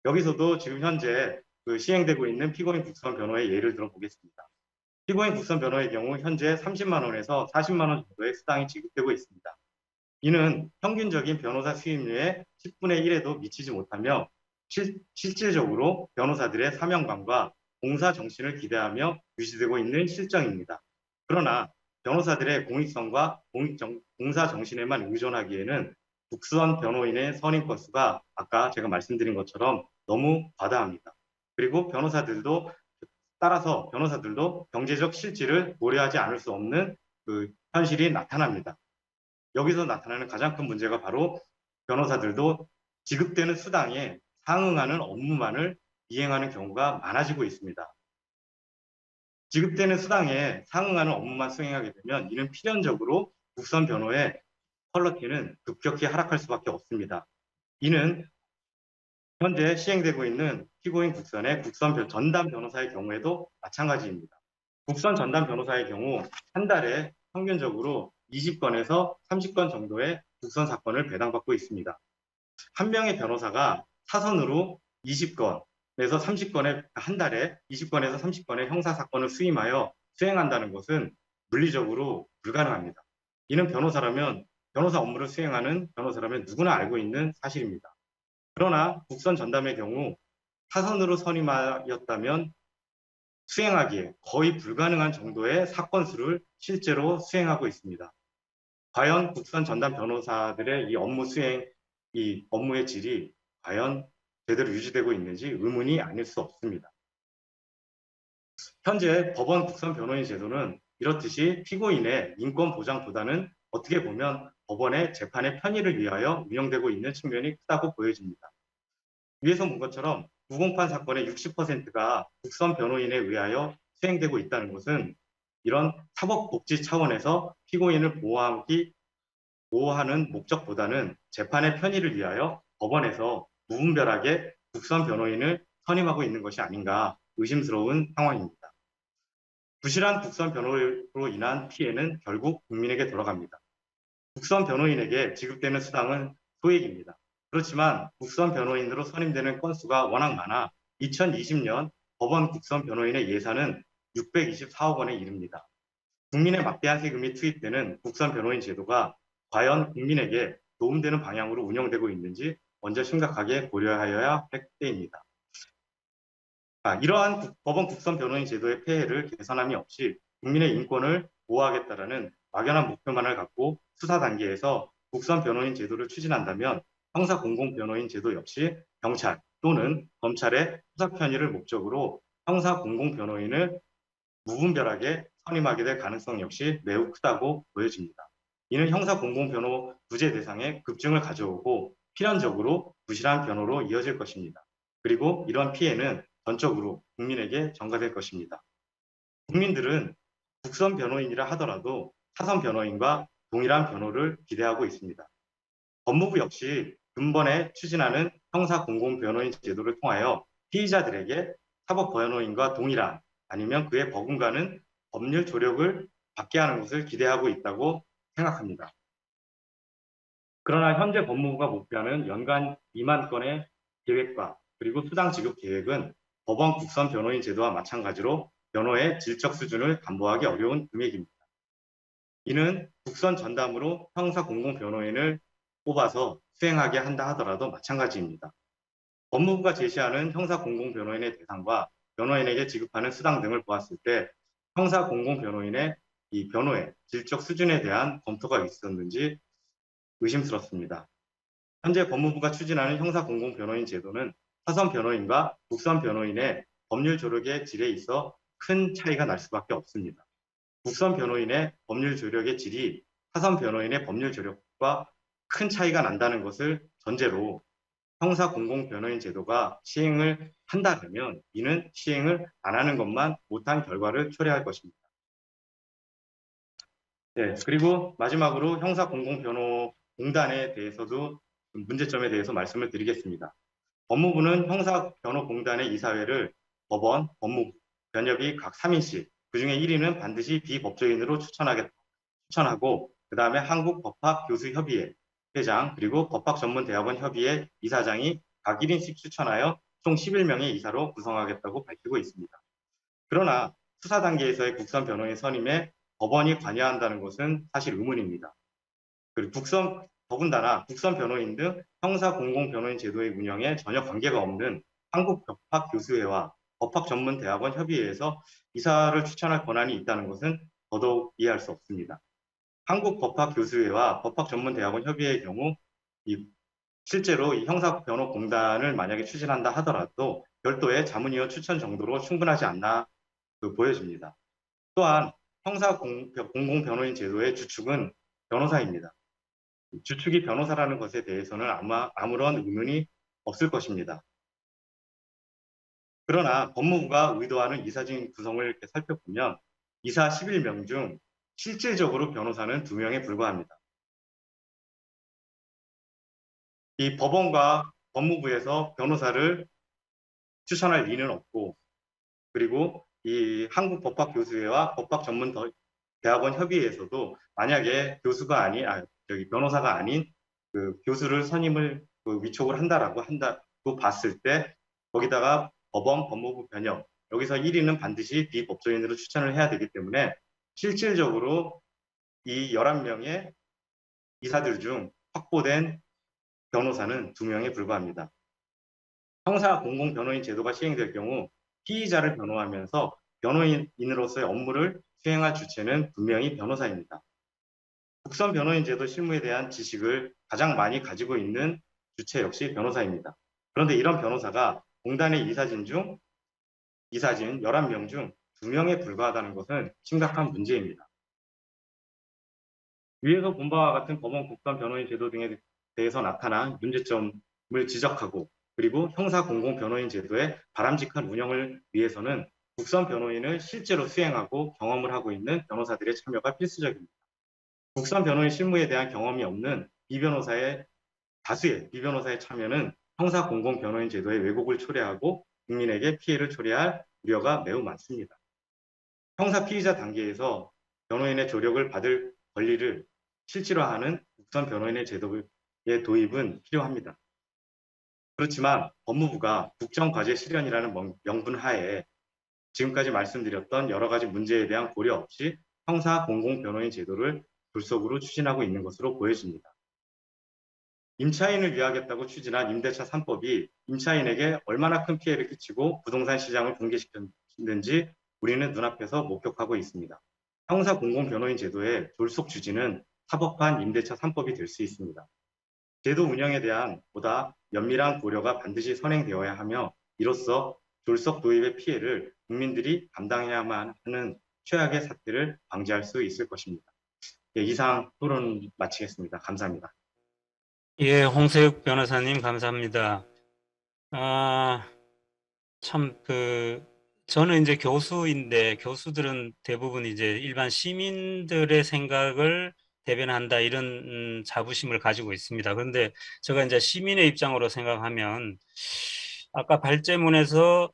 여기서도 지금 현재 시행되고 있는 피고인 국선 변호의 예를 들어보겠습니다. 피고인 국선 변호의 경우 현재 30만 원에서 40만 원 정도의 수당이 지급되고 있습니다. 이는 평균적인 변호사 수임료의 10분의 1에도 미치지 못하며 실질적으로 변호사들의 사명감과 봉사 정신을 기대하며 유지되고 있는 실정입니다. 그러나 변호사들의 공익성과 봉사 정신에만 의존하기에는 국선 변호인의 선임 건수가 아까 제가 말씀드린 것처럼 너무 과다합니다. 그리고 따라서 변호사들도 경제적 실질을 고려하지 않을 수 없는 현실이 나타납니다. 여기서 나타나는 가장 큰 문제가 바로 변호사들도 지급되는 수당에 상응하는 업무만을 이행하는 경우가 많아지고 있습니다. 지급되는 수당에 상응하는 업무만 수행하게 되면 이는 필연적으로 국선 변호의 퀄리티는 급격히 하락할 수밖에 없습니다. 이는 현재 시행되고 있는 피고인 국선의 국선 전담 변호사의 경우에도 마찬가지입니다. 국선 전담 변호사의 경우 한 달에 평균적으로 20건에서 30건 정도의 국선 사건을 배당받고 있습니다. 한 명의 변호사가 사선으로 20건에서 30건의 한 달에 20건에서 30건의 형사 사건을 수임하여 수행한다는 것은 물리적으로 불가능합니다. 이는 변호사 업무를 수행하는 변호사라면 누구나 알고 있는 사실입니다. 그러나 국선 전담의 경우 사선으로 선임하였다면 수행하기에 거의 불가능한 정도의 사건 수를 실제로 수행하고 있습니다. 과연 국선 전담 변호사들의 이 업무 수행, 이 업무의 질이 과연 제대로 유지되고 있는지 의문이 아닐 수 없습니다. 현재 법원 국선 변호인 제도는 이렇듯이 피고인의 인권 보장보다는 어떻게 보면 법원의 재판의 편의를 위하여 운영되고 있는 측면이 크다고 보여집니다. 위에서 본 것처럼 무공판 사건의 60%가 국선 변호인에 의하여 수행되고 있다는 것은 이런 사법복지 차원에서 피고인을 보호하는 목적보다는 재판의 편의를 위하여 법원에서 무분별하게 국선 변호인을 선임하고 있는 것이 아닌가 의심스러운 상황입니다. 부실한 국선 변호로 인한 피해는 결국 국민에게 돌아갑니다. 국선 변호인에게 지급되는 수당은 소액입니다. 그렇지만 국선 변호인으로 선임되는 건수가 워낙 많아 2020년 법원 국선 변호인의 예산은 624억 원에 이릅니다. 국민의 막대한 세금이 투입되는 국선 변호인 제도가 과연 국민에게 도움되는 방향으로 운영되고 있는지 먼저 심각하게 고려하여야 할 때입니다. 이러한 법원 국선 변호인 제도의 폐해를 개선함이 없이 국민의 인권을 보호하겠다라는 막연한 목표만을 갖고 수사 단계에서 국선 변호인 제도를 추진한다면 형사 공공 변호인 제도 역시 경찰 또는 검찰의 수사 편의를 목적으로 형사 공공 변호인을 무분별하게 선임하게 될 가능성 역시 매우 크다고 보여집니다. 이는 형사 공공 변호 부재 대상에 급증을 가져오고 필연적으로 부실한 변호로 이어질 것입니다. 그리고 이런 피해는 전적으로 국민에게 전가될 것입니다. 국민들은 국선 변호인이라 하더라도 사선 변호인과 동일한 변호를 기대하고 있습니다. 법무부 역시 근본에 추진하는 형사 공공 변호인 제도를 통하여 피의자들에게 사법 변호인과 동일한 아니면 그에 버금가는 법률 조력을 받게 하는 것을 기대하고 있다고 생각합니다. 그러나 현재 법무부가 목표하는 연간 2만 건의 계획과 그리고 수당 지급 계획은 법원 국선 변호인 제도와 마찬가지로 변호의 질적 수준을 담보하기 어려운 금액입니다. 이는 국선 전담으로 형사 공공 변호인을 뽑아서 수행하게 한다 하더라도 마찬가지입니다. 법무부가 제시하는 형사 공공 변호인의 대상과 변호인에게 지급하는 수당 등을 보았을 때 형사 공공 변호인의 이 변호의 질적 수준에 대한 검토가 있었는지 의심스럽습니다. 현재 법무부가 추진하는 형사 공공 변호인 제도는 사선 변호인과 국선 변호인의 법률 조력의 질에 있어 큰 차이가 날 수밖에 없습니다. 국선 변호인의 법률 조력의 질이 사선 변호인의 법률 조력과 큰 차이가 난다는 것을 전제로 형사 공공 변호인 제도가 시행을 한다면 이는 시행을 안 하는 것만 못한 결과를 초래할 것입니다. 네, 그리고 마지막으로 형사 공공 변호 공단에 대해서도 문제점에 대해서 말씀을 드리겠습니다. 법무부는 형사 변호 공단의 이사회를 법원, 법무부, 변협이 각 3인씩 그중에 1인은 반드시 비법조인으로 추천하고 그 다음에 한국법학교수협의회 회장 그리고 법학전문대학원 협의회 이사장이 각 1인씩 추천하여 총 11명의 이사로 구성하겠다고 밝히고 있습니다. 그러나 수사 단계에서의 국선 변호인 선임에 법원이 관여한다는 것은 사실 의문입니다. 그리고 더군다나 국선 변호인 등 형사 공공 변호인 제도의 운영에 전혀 관계가 없는 한국법학교수회와 법학전문대학원 협의회에서 이사를 추천할 권한이 있다는 것은 더더욱 이해할 수 없습니다. 한국법학교수회와 법학전문대학원 협의회의 경우 실제로 이 형사변호공단을 만약에 추진한다 하더라도 별도의 자문위원 추천 정도로 충분하지 않나 보여집니다. 또한 형사 공공 변호인 제도의 주축은 변호사입니다. 주축이 변호사라는 것에 대해서는 아무런 의문이 없을 것입니다. 그러나 법무부가 의도하는 이사진 구성을 이렇게 살펴보면 이사 11명 중 실질적으로 변호사는 2명에 불과합니다. 이 법원과 법무부에서 변호사를 추천할 리는 없고 그리고 이 한국법학교수회와 대학원 협의회에서도 만약에 변호사가 아닌 그 교수를 선임을 위촉을 한다고 봤을 때 거기다가 법무부 변협 여기서 1위는 반드시 비법조인으로 추천을 해야 되기 때문에 실질적으로 이 11명의 이사들 중 확보된 변호사는 2명에 불과합니다. 형사 공공변호인 제도가 시행될 경우 피의자를 변호하면서 변호인으로서의 업무를 수행할 주체는 분명히 변호사입니다. 국선 변호인 제도 실무에 대한 지식을 가장 많이 가지고 있는 주체 역시 변호사입니다. 그런데 이런 변호사가 공단의 이사진 11명 중 2명에 불과하다는 것은 심각한 문제입니다. 위에서 본 바와 같은 법원 국선 변호인 제도 등에 대해서 나타난 문제점을 지적하고 그리고 형사 공공 변호인 제도의 바람직한 운영을 위해서는 국선 변호인을 실제로 수행하고 경험을 하고 있는 변호사들의 참여가 필수적입니다. 국선 변호인 실무에 대한 경험이 없는 다수의 비변호사의 참여는 형사 공공 변호인 제도의 왜곡을 초래하고 국민에게 피해를 초래할 우려가 매우 많습니다. 형사 피의자 단계에서 변호인의 조력을 받을 권리를 실질화하는 국선 변호인의 제도의 도입은 필요합니다. 그렇지만 법무부가 국정과제 실현이라는 명분 하에 지금까지 말씀드렸던 여러 가지 문제에 대한 고려 없이 형사 공공변호인 제도를 졸속으로 추진하고 있는 것으로 보여집니다. 임차인을 위하겠다고 추진한 임대차 3법이 임차인에게 얼마나 큰 피해를 끼치고 부동산 시장을 붕괴시켰는지 우리는 눈앞에서 목격하고 있습니다. 형사 공공변호인 제도의 졸속 추진은 사법한 임대차 3법이 될 수 있습니다. 제도 운영에 대한 보다 면밀한 고려가 반드시 선행되어야 하며 이로써 졸속 도입의 피해를 국민들이 감당해야만 하는 최악의 사태를 방지할 수 있을 것입니다. 예, 이상 토론 마치겠습니다. 감사합니다. 예, 홍세욱 변호사님 감사합니다. 참, 저는 이제 교수인데 교수들은 대부분 이제 일반 시민들의 생각을 대변한다 이런 자부심을 가지고 있습니다. 그런데 제가 이제 시민의 입장으로 생각하면 아까 발제문에서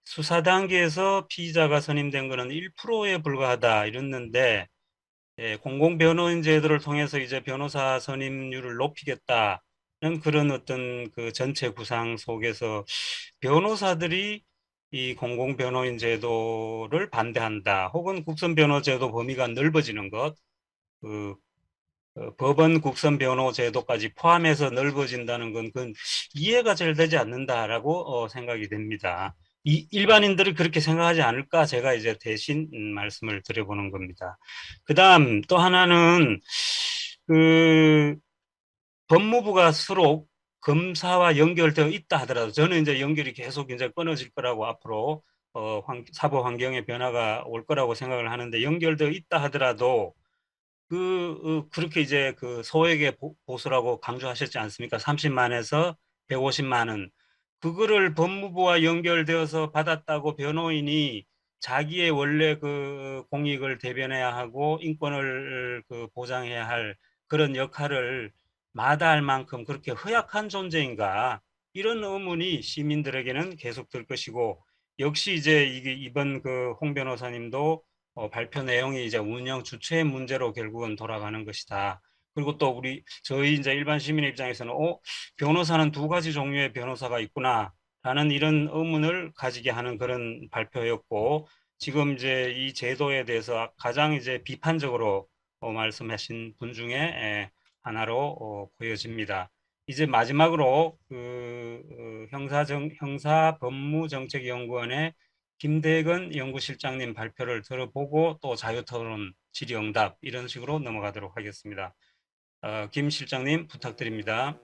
수사 단계에서 피의자가 선임된 것은 1%에 불과하다 이랬는데 공공변호인 제도를 통해서 이제 변호사 선임률을 높이겠다는 그런 어떤 그 전체 구상 속에서 변호사들이 이 공공변호인 제도를 반대한다. 혹은 국선변호 제도 범위가 넓어지는 것, 그 법원 국선변호 제도까지 포함해서 넓어진다는 건 그건 이해가 잘 되지 않는다라고 생각이 됩니다. 일반인들이 그렇게 생각하지 않을까 제가 이제 대신 말씀을 드려보는 겁니다. 그다음 또 하나는 그 법무부가 서로 검사와 연결되어 있다 하더라도 저는 이제 연결이 계속 이제 끊어질 거라고 앞으로 사법 환경의 변화가 올 거라고 생각을 하는데 연결되어 있다 하더라도 그렇게 이제 그 소액의 보수라고 강조하셨지 않습니까? 30만에서 150만 원. 그거를 법무부와 연결되어서 받았다고 변호인이 자기의 원래 그 공익을 대변해야 하고 인권을 그 보장해야 할 그런 역할을 마다할 만큼 그렇게 허약한 존재인가? 이런 의문이 시민들에게는 계속 들 것이고 역시 이제 이번 그 홍 변호사님도 발표 내용이 이제 운영 주체의 문제로 결국은 돌아가는 것이다. 그리고 또 저희 이제 일반 시민의 입장에서는 변호사는 두 가지 종류의 변호사가 있구나라는 이런 의문을 가지게 하는 그런 발표였고 지금 이제 이 제도에 대해서 가장 이제 비판적으로 말씀하신 분 중에 하나로 보여집니다. 이제 마지막으로 형사법무정책연구원의 김대건 연구실장님 발표를 들어보고 또 자유토론 질의응답 이런 식으로 넘어가도록 하겠습니다. 김 실장님 부탁드립니다.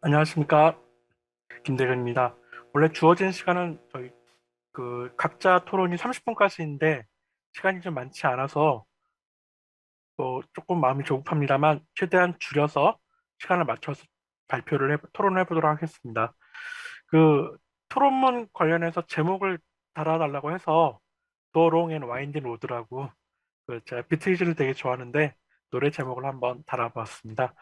안녕하십니까. 김대근입니다. 원래 주어진 시간은 저희 각자 토론이 30분까지인데 시간이 좀 많지 않아서 조금 마음이 조급합니다만 최대한 줄여서 시간을 맞춰서 토론을 해보도록 하겠습니다. 토론문 관련해서 제목을 달아달라고 해서 The Long and Winding Road라고 제가 비틀즈를 되게 좋아하는데 노래 제목을 한번 달아봤습니다.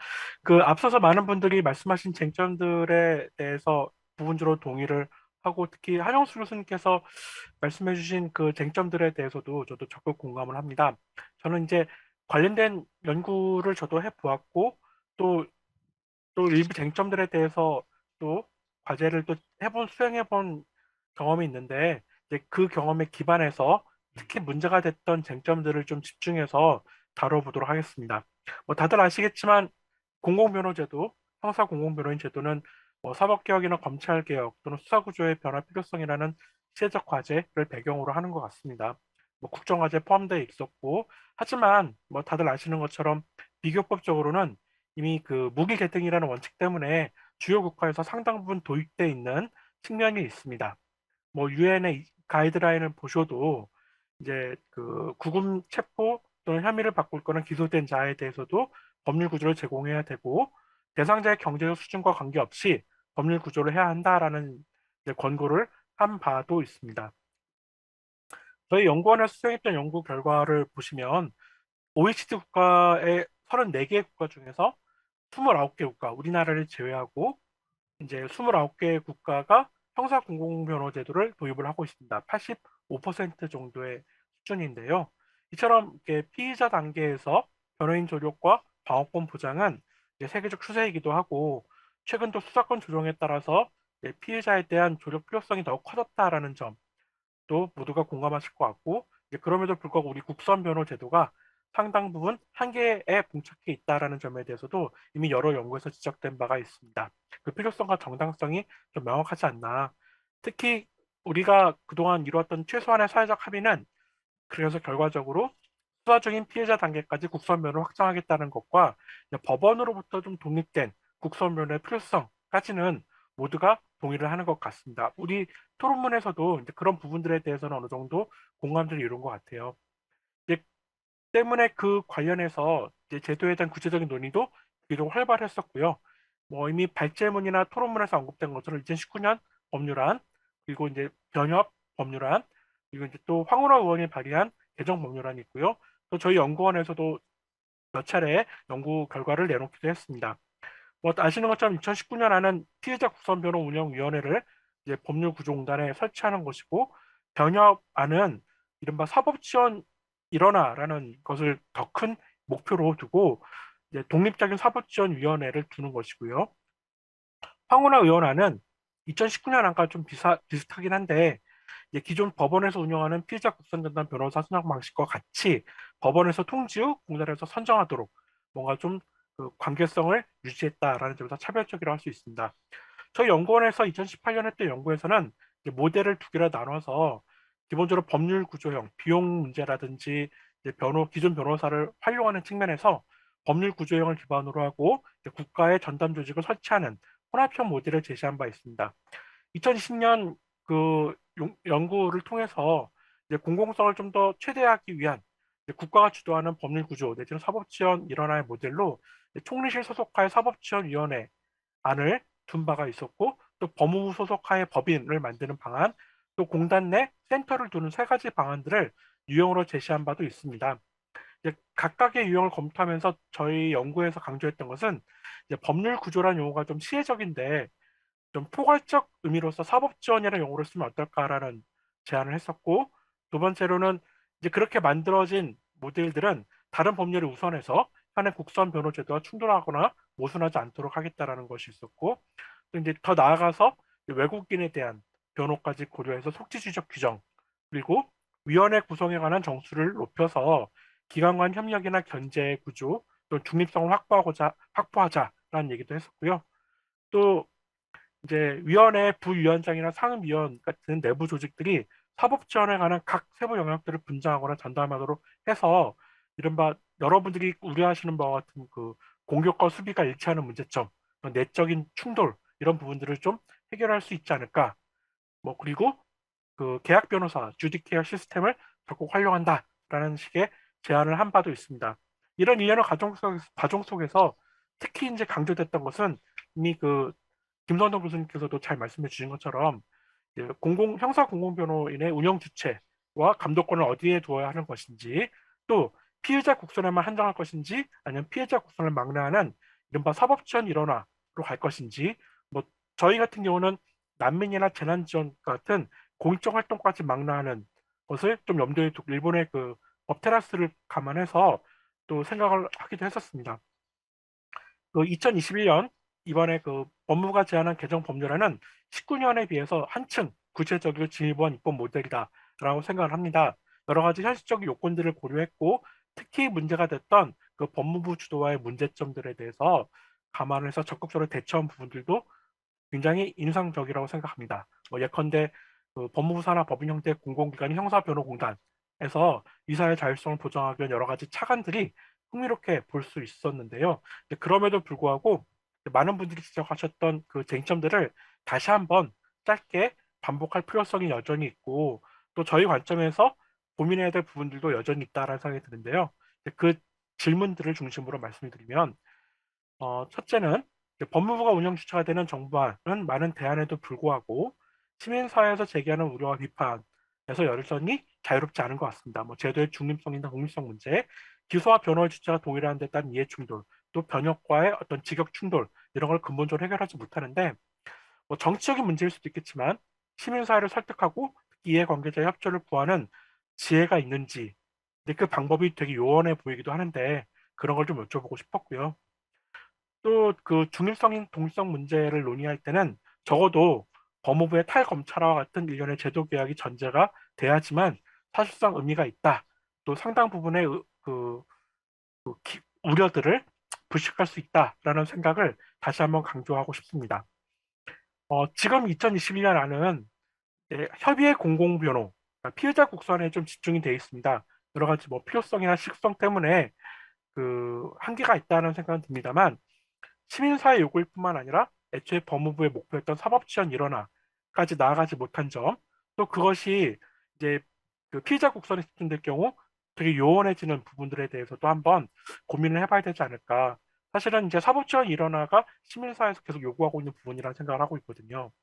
앞서서 많은 분들이 말씀하신 쟁점들에 대해서 부분적으로 동의를 하고, 특히 한영수 교수님께서 말씀해 주신 그 쟁점들에 대해서도 저도 적극 공감을 합니다. 저는 이제 관련된 연구를 저도 해보았고, 또, 또 일부 쟁점들에 대해서 또 과제를 또 수행해본 경험이 있는데, 이제 그 경험에 기반해서 특히 문제가 됐던 쟁점들을 좀 집중해서 다뤄보도록 하겠습니다. 뭐 다들 아시겠지만 공공변호제도, 형사 공공변호인 제도는 뭐 사법개혁이나 검찰개혁 또는 수사구조의 변화 필요성이라는 시대적 과제를 배경으로 하는 것 같습니다. 뭐 국정과제 포함되어 있었고, 하지만 뭐 다들 아시는 것처럼 비교법적으로는 이미 그 무기 계승이라는 원칙 때문에 주요 국가에서 상당 부분 도입되어 있는 측면이 있습니다. 뭐 유엔의 가이드라인을 보셔도 이제 그 구금 체포 또는 혐의를 받고 있거나 기소된 자에 대해서도 법률 구조를 제공해야 되고, 대상자의 경제적 수준과 관계없이 법률 구조를 해야 한다라는 이제 권고를 한 바도 있습니다. 저희 연구원에서 수행했던 연구 결과를 보시면 OECD 국가의 34개 국가 중에서 29개 국가, 우리나라를 제외하고 이제 29개 국가가 형사 공공변호 제도를 도입을 하고 있습니다. 85% 정도의 수준인데요. 이처럼 이렇게 피의자 단계에서 변호인 조력과 방어권 보장은 이제 세계적 추세이기도 하고, 최근 또 수사권 조정에 따라서 이제 피해자에 대한 조력 필요성이 더욱 커졌다라는 점도 모두가 공감하실 것 같고, 이제 그럼에도 불구하고 우리 국선 변호 제도가 상당 부분 한계에 봉착해 있다라는 점에 대해서도 이미 여러 연구에서 지적된 바가 있습니다. 그 필요성과 정당성이 좀 명확하지 않나. 특히 우리가 그동안 이루었던 최소한의 사회적 합의는, 그래서 결과적으로 수사 중인 피해자 단계까지 국선변호를 확장하겠다는 것과 법원으로부터 좀 독립된 국선변호의 필요성까지는 모두가 동의를 하는 것 같습니다. 우리 토론문에서도 이제 그런 부분들에 대해서는 어느 정도 공감들을 이룬 것 같아요. 이제 때문에 그 관련해서 이제 제도에 대한 구체적인 논의도 비록 활발했었고요. 뭐 이미 발제문이나 토론문에서 언급된 것처럼 2019년 법률안, 그리고 이제 변협 법률안, 그리고 이제 또 황운하 의원이 발의한 개정 법률안이 있고요. 또 저희 연구원에서도 몇 차례 연구 결과를 내놓기도 했습니다. 뭐 아시는 것처럼 2019년에는 피해자 국선변호 운영위원회를 이제 법률구조공단에 설치하는 것이고, 변협안은 이른바 사법지원 일원화라는 것을 더 큰 목표로 두고 이제 독립적인 사법지원위원회를 두는 것이고요. 황운하 의원안은 2019년 안과 좀 비슷하긴 한데, 이제 기존 법원에서 운영하는 피해자 국선전담 변호사 선정 방식과 같이 법원에서 통지 후 공단에서 선정하도록 뭔가 좀 그 관계성을 유지했다라는 점에서 차별적이라고 할 수 있습니다. 저희 연구원에서 2018년 했던 연구에서는 이제 모델을 두 개로 나눠서 기본적으로 법률 구조형, 비용 문제라든지 이제 기존 변호사를 활용하는 측면에서 법률 구조형을 기반으로 하고 이제 국가의 전담 조직을 설치하는 혼합형 모델을 제시한 바 있습니다. 2020년 그 연구를 통해서 이제 공공성을 좀 더 최대화하기 위한 이제 국가가 주도하는 법률 구조 내지는 사법지원 일원화의 모델로 총리실 소속하의 사법지원위원회 안을 둔 바가 있었고, 또 법무부 소속하의 법인을 만드는 방안, 또 공단 내 센터를 두는 세 가지 방안들을 유형으로 제시한 바도 있습니다. 이제 각각의 유형을 검토하면서 저희 연구에서 강조했던 것은 이제 법률 구조란 용어가 좀 시혜적인데 좀 포괄적 의미로서 사법지원이라는 용어를 쓰면 어떨까라는 제안을 했었고, 두 번째로는 이제 그렇게 만들어진 모델들은 다른 법률을 우선해서 현행 국선 변호 제도와 충돌하거나 모순하지 않도록 하겠다라는 것이 있었고, 또 이제 더 나아가서 외국인에 대한 변호까지 고려해서 속지주의적 규정, 그리고 위원회 구성에 관한 정수를 높여서 기관 간 협력이나 견제 구조, 또 중립성을 확보하자라는 얘기도 했었고요. 또 이제 위원회 부위원장이나 상임위원 같은 내부 조직들이 사법 지원에 관한 각 세부 영역들을 분장하거나 전담하도록 해서 이른바 여러분들이 우려하시는 바와 같은 그 공격과 수비가 일치하는 문제점, 내적인 충돌 이런 부분들을 좀 해결할 수 있지 않을까. 뭐 그리고 그 계약 변호사 주디케어 시스템을 적극 활용한다라는 식의 제안을 한 바도 있습니다. 이런 일련의 과정 속에서 특히 이제 강조됐던 것은 이미 그 김선동 교수님께서도 잘 말씀해 주신 것처럼 이제 형사 공공변호인의 운영 주체와 감독권을 어디에 두어야 하는 것인지, 또 피해자 국선에만 한정할 것인지 아니면 피해자 국선을 망라하는 이른바 사법지원 일원화로 갈 것인지, 뭐 저희 같은 경우는 난민이나 재난지원 같은 공익적 활동까지 망라하는 것을 좀 염두에 두고 일본의 그 법테라스를 감안해서 또 생각을 하기도 했었습니다. 그 2021년 이번에 그 법무부가 제안한 개정 법률안은 19년에 비해서 한층 구체적이고 진일보한 입법 모델이다라고 생각을 합니다. 여러 가지 현실적인 요건들을 고려했고 특히 문제가 됐던 그 법무부 주도와의 문제점들에 대해서 감안해서 적극적으로 대처한 부분들도 굉장히 인상적이라고 생각합니다. 뭐 예컨대 그 법무부 산하 법인 형태 공공기관인 형사변호공단에서 이사의 자율성을 보장하기 위한 여러 가지 차관들이 흥미롭게 볼 수 있었는데요. 그럼에도 불구하고 많은 분들이 지적하셨던 그 쟁점들을 다시 한번 짧게 반복할 필요성이 여전히 있고 또 저희 관점에서 고민해야 될 부분들도 여전히 있다라는 생각이 드는데요. 그 질문들을 중심으로 말씀을 드리면 첫째는 법무부가 운영 주체가 되는 정부안은 많은 대안에도 불구하고 시민사회에서 제기하는 우려와 비판에서 여전히 자유롭지 않은 것 같습니다. 뭐 제도의 중립성이나 독립성 문제, 기소와 변호의 주체가 동일한 데 따른 이해 충돌, 또 변혁과의 어떤 직역 충돌 이런 걸 근본적으로 해결하지 못하는데 뭐 정치적인 문제일 수도 있겠지만 시민사회를 설득하고 이해관계자의 협조를 구하는 지혜가 있는지 근데 그 방법이 되게 요원해 보이기도 하는데 그런 걸 좀 여쭤보고 싶었고요. 또 그 중립성인 독립성 문제를 논의할 때는 적어도 법무부의 탈검찰화와 같은 일련의 제도 개혁이 전제가 돼야지만 사실상 의미가 있다. 또 상당 부분의 우려들을 불식할 수 있다라는 생각을 다시 한번 강조하고 싶습니다. 지금 2021년 안은 협의의 공공변호, 그러니까 피해자 국선에 좀 집중이 되어 있습니다. 여러 가지 뭐 필요성이나 식성 때문에 그 한계가 있다는 생각은 듭니다만 시민사회 요구일 뿐만 아니라 애초에 법무부의 목표였던 사법지원 일원화까지 나아가지 못한 점, 또 그것이 이제 그 피의자 국선에 집중될 경우 되게 요원해지는 부분들에 대해서도 한번 고민을 해봐야 되지 않을까. 사실은 이제 사법지원 일원화가 시민사회에서 계속 요구하고 있는 부분이라는 생각을 하고 있거든요.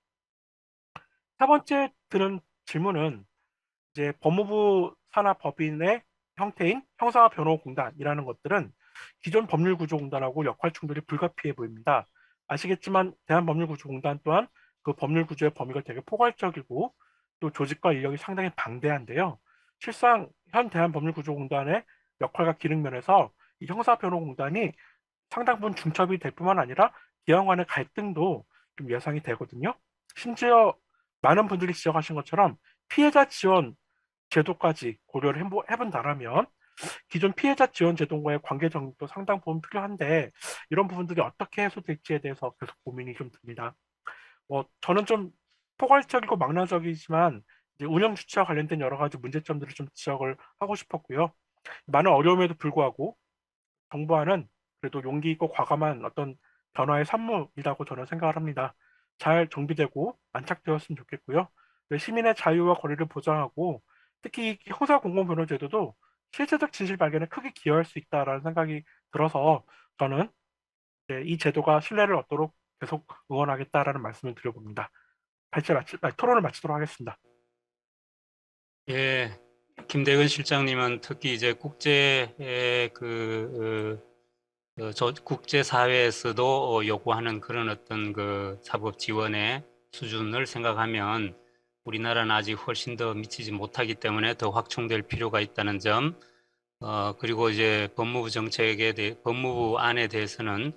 세 번째 드는 질문은 이제 법무부 산하 법인의 형태인 형사변호공단이라는 것들은 기존 법률구조공단하고 역할 충돌이 불가피해 보입니다. 아시겠지만 대한법률구조공단 또한 그 법률구조의 범위가 되게 포괄적이고 또 조직과 인력이 상당히 방대한데요. 실상 현 대한법률구조공단의 역할과 기능 면에서 이 형사변호공단이 상당 부분 중첩이 될 뿐만 아니라 기관 간의 갈등도 좀 예상이 되거든요. 심지어 많은 분들이 지적하신 것처럼 피해자 지원 제도까지 고려를 해본다라면 기존 피해자 지원 제도와의 관계 정립도 상당 부분 필요한데 이런 부분들이 어떻게 해소될지에 대해서 계속 고민이 좀 듭니다. 저는 좀 포괄적이고 망라적이지만 이제 운영 주체와 관련된 여러 가지 문제점들을 좀 지적을 하고 싶었고요. 많은 어려움에도 불구하고 정부안은 그래도 용기 있고 과감한 어떤 변화의 산물이라고 저는 생각을 합니다. 잘 정비되고 안착되었으면 좋겠고요. 시민의 자유와 권리를 보장하고 특히 이 형사공공변호제도도 실제적 진실 발견에 크게 기여할 수 있다라는 생각이 들어서 저는 이제 이 제도가 신뢰를 얻도록 계속 응원하겠다라는 말씀을 드려봅니다. 토론을 마치도록 하겠습니다. 예, 김대근 실장님은 특히 이제 국제 사회에서도 요구하는 그런 어떤 그 사법 지원의 수준을 생각하면 우리나라는 아직 훨씬 더 미치지 못하기 때문에 더 확충될 필요가 있다는 점, 그리고 이제 법무부 안에 대해서는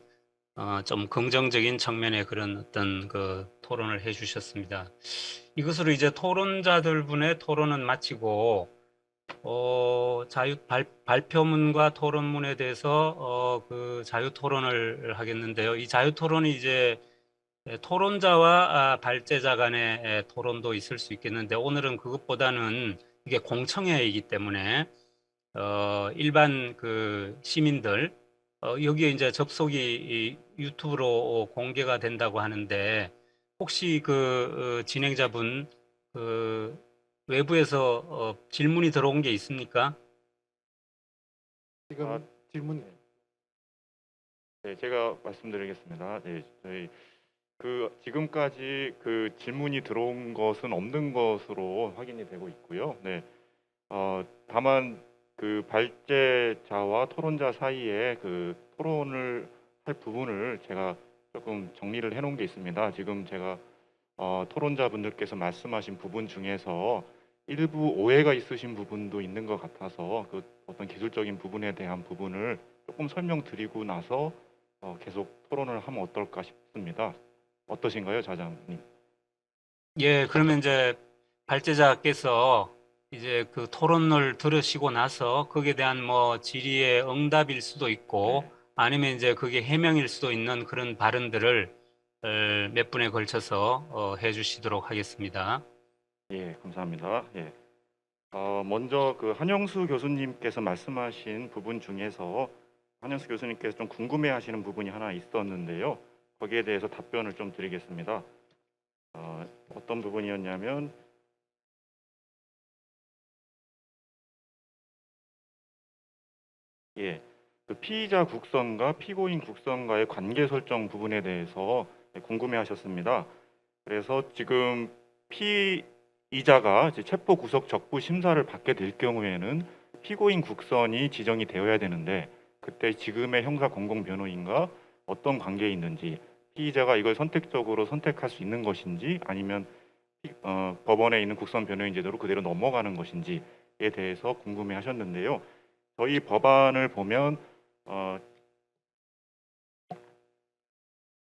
좀 긍정적인 측면의 그런 어떤 그 토론을 해주셨습니다. 이것으로 이제 토론자들 분의 토론은 마치고 발표문과 토론문에 대해서 그 자유 토론을 하겠는데요. 이 자유 토론이 이제 토론자와 발제자 간의 토론도 있을 수 있겠는데 오늘은 그것보다는 이게 공청회이기 때문에 일반 그 시민들 여기에 이제 접속이 유튜브로 공개가 된다고 하는데 혹시 그 진행자분 그 외부에서 질문이 들어온 게 있습니까? 지금 질문 네, 제가 말씀드리겠습니다. 네, 저희 지금까지 그 질문이 들어온 것은 없는 것으로 확인이 되고 있고요. 네, 다만 그 발제자와 토론자 사이에 그 토론을 할 부분을 제가 조금 정리를 해놓은 게 있습니다. 지금 제가 토론자분들께서 말씀하신 부분 중에서 일부 오해가 있으신 부분도 있는 것 같아서 그 어떤 기술적인 부분에 대한 부분을 조금 설명드리고 나서 계속 토론을 하면 어떨까 싶습니다. 어떠신가요, 자장님? 예, 그러면 이제 발제자께서 이제 그 토론을 들으시고 나서 거기에 대한 뭐 질의의 응답일 수도 있고 네. 아니면 이제 그게 해명일 수도 있는 그런 발언들을 몇 분에 걸쳐서 해주시도록 하겠습니다. 예, 감사합니다. 예. 먼저 그 한영수 교수님께서 말씀하신 부분 중에서 한영수 교수님께서 좀 궁금해하시는 부분이 하나 있었는데요. 거기에 대해서 답변을 좀 드리겠습니다. 어떤 부분이었냐면 예, 그 피의자 국선과 피고인 국선과의 관계 설정 부분에 대해서 궁금해하셨습니다. 그래서 지금 피의자가 이제 체포 구속 적부 심사를 받게 될 경우에는 피고인 국선이 지정이 되어야 되는데 그때 지금의 형사 공공 변호인과 어떤 관계에 있는지 피의자가 이걸 선택적으로 선택할 수 있는 것인지 아니면 법원에 있는 국선 변호인 제도로 그대로 넘어가는 것인지에 대해서 궁금해하셨는데요. 저희 법안을 보면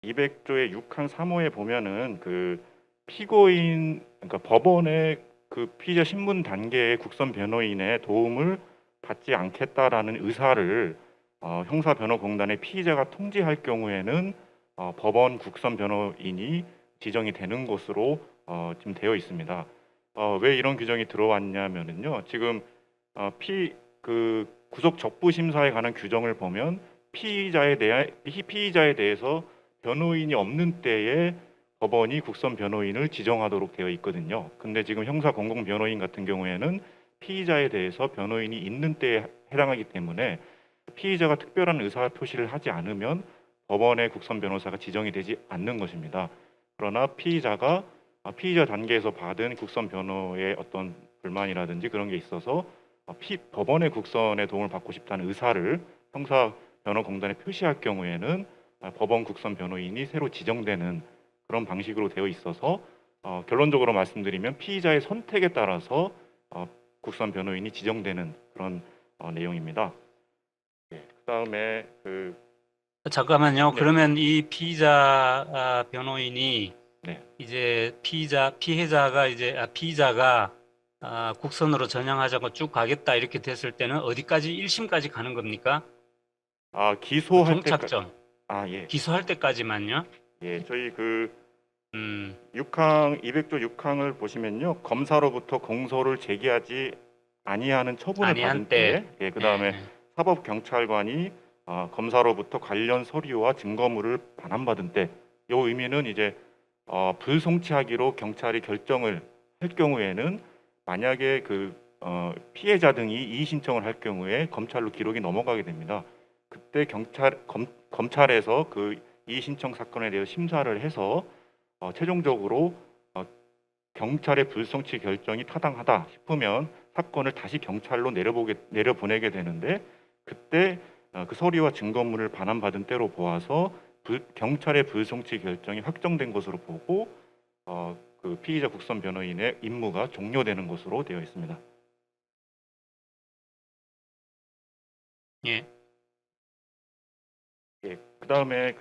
200조의 6항 3호에 보면은 그 피고인 그러니까 법원의 그 피의자 신문 단계의 국선 변호인의 도움을 받지 않겠다라는 의사를 형사변호공단의 피의자가 통지할 경우에는 법원 국선 변호인이 지정이 되는 것으로 지금 되어 있습니다. 왜 이런 규정이 들어왔냐면은요. 지금 그 구속 적부 심사에 관한 규정을 보면 피의자에 대해서 변호인이 없는 때에 법원이 국선 변호인을 지정하도록 되어 있거든요. 근데 지금 형사 공공 변호인 같은 경우에는 피의자에 대해서 변호인이 있는 때에 해당하기 때문에 피의자가 특별한 의사 표시를 하지 않으면 법원의 국선 변호사가 지정이 되지 않는 것입니다. 그러나 피의자가 피의자 단계에서 받은 국선 변호의 어떤 불만이라든지 그런 게 있어서 법원의 국선에 도움을 받고 싶다는 의사를 형사변호공단에 표시할 경우에는 법원 국선 변호인이 새로 지정되는 그런 방식으로 되어 있어서 결론적으로 말씀드리면 피의자의 선택에 따라서 국선 변호인이 지정되는 그런 내용입니다. 예, 그다음에 잠깐만요. 네. 그러면 이 피의자 변호인이 네. 이제 피해자가 피의자가 국선으로 전향하자고 쭉 가겠다 이렇게 됐을 때는 어디까지 1심까지 가는 겁니까? 기소할 때까지 종착점. 예. 기소할 때까지만요? 예, 저희 200조 6항을 보시면요. 검사로부터 공소를 제기하지 아니하는 처분을 아니한 받은 때, 예, 그다음에 예. 사법경찰관이 검사로부터 관련 서류와 증거물을 반환받은 때, 이 의미는 이제 불송치하기로 경찰이 결정을 할 경우에는 만약에 피해자 등이 이의 신청을 할 경우에 검찰로 기록이 넘어가게 됩니다. 그때 검찰에서 그 이의 신청 사건에 대해서 심사를 해서 최종적으로 경찰의 불송치 결정이 타당하다 싶으면 사건을 다시 경찰로 내려보내게 되는데 그때 그 서류와 증거물을 반환받은 때로 보아서 경찰의 불송치 결정이 확정된 것으로 보고 그 피의자 국선 변호인의 임무가 종료되는 것으로 되어 있습니다. 예. 예, 그다음에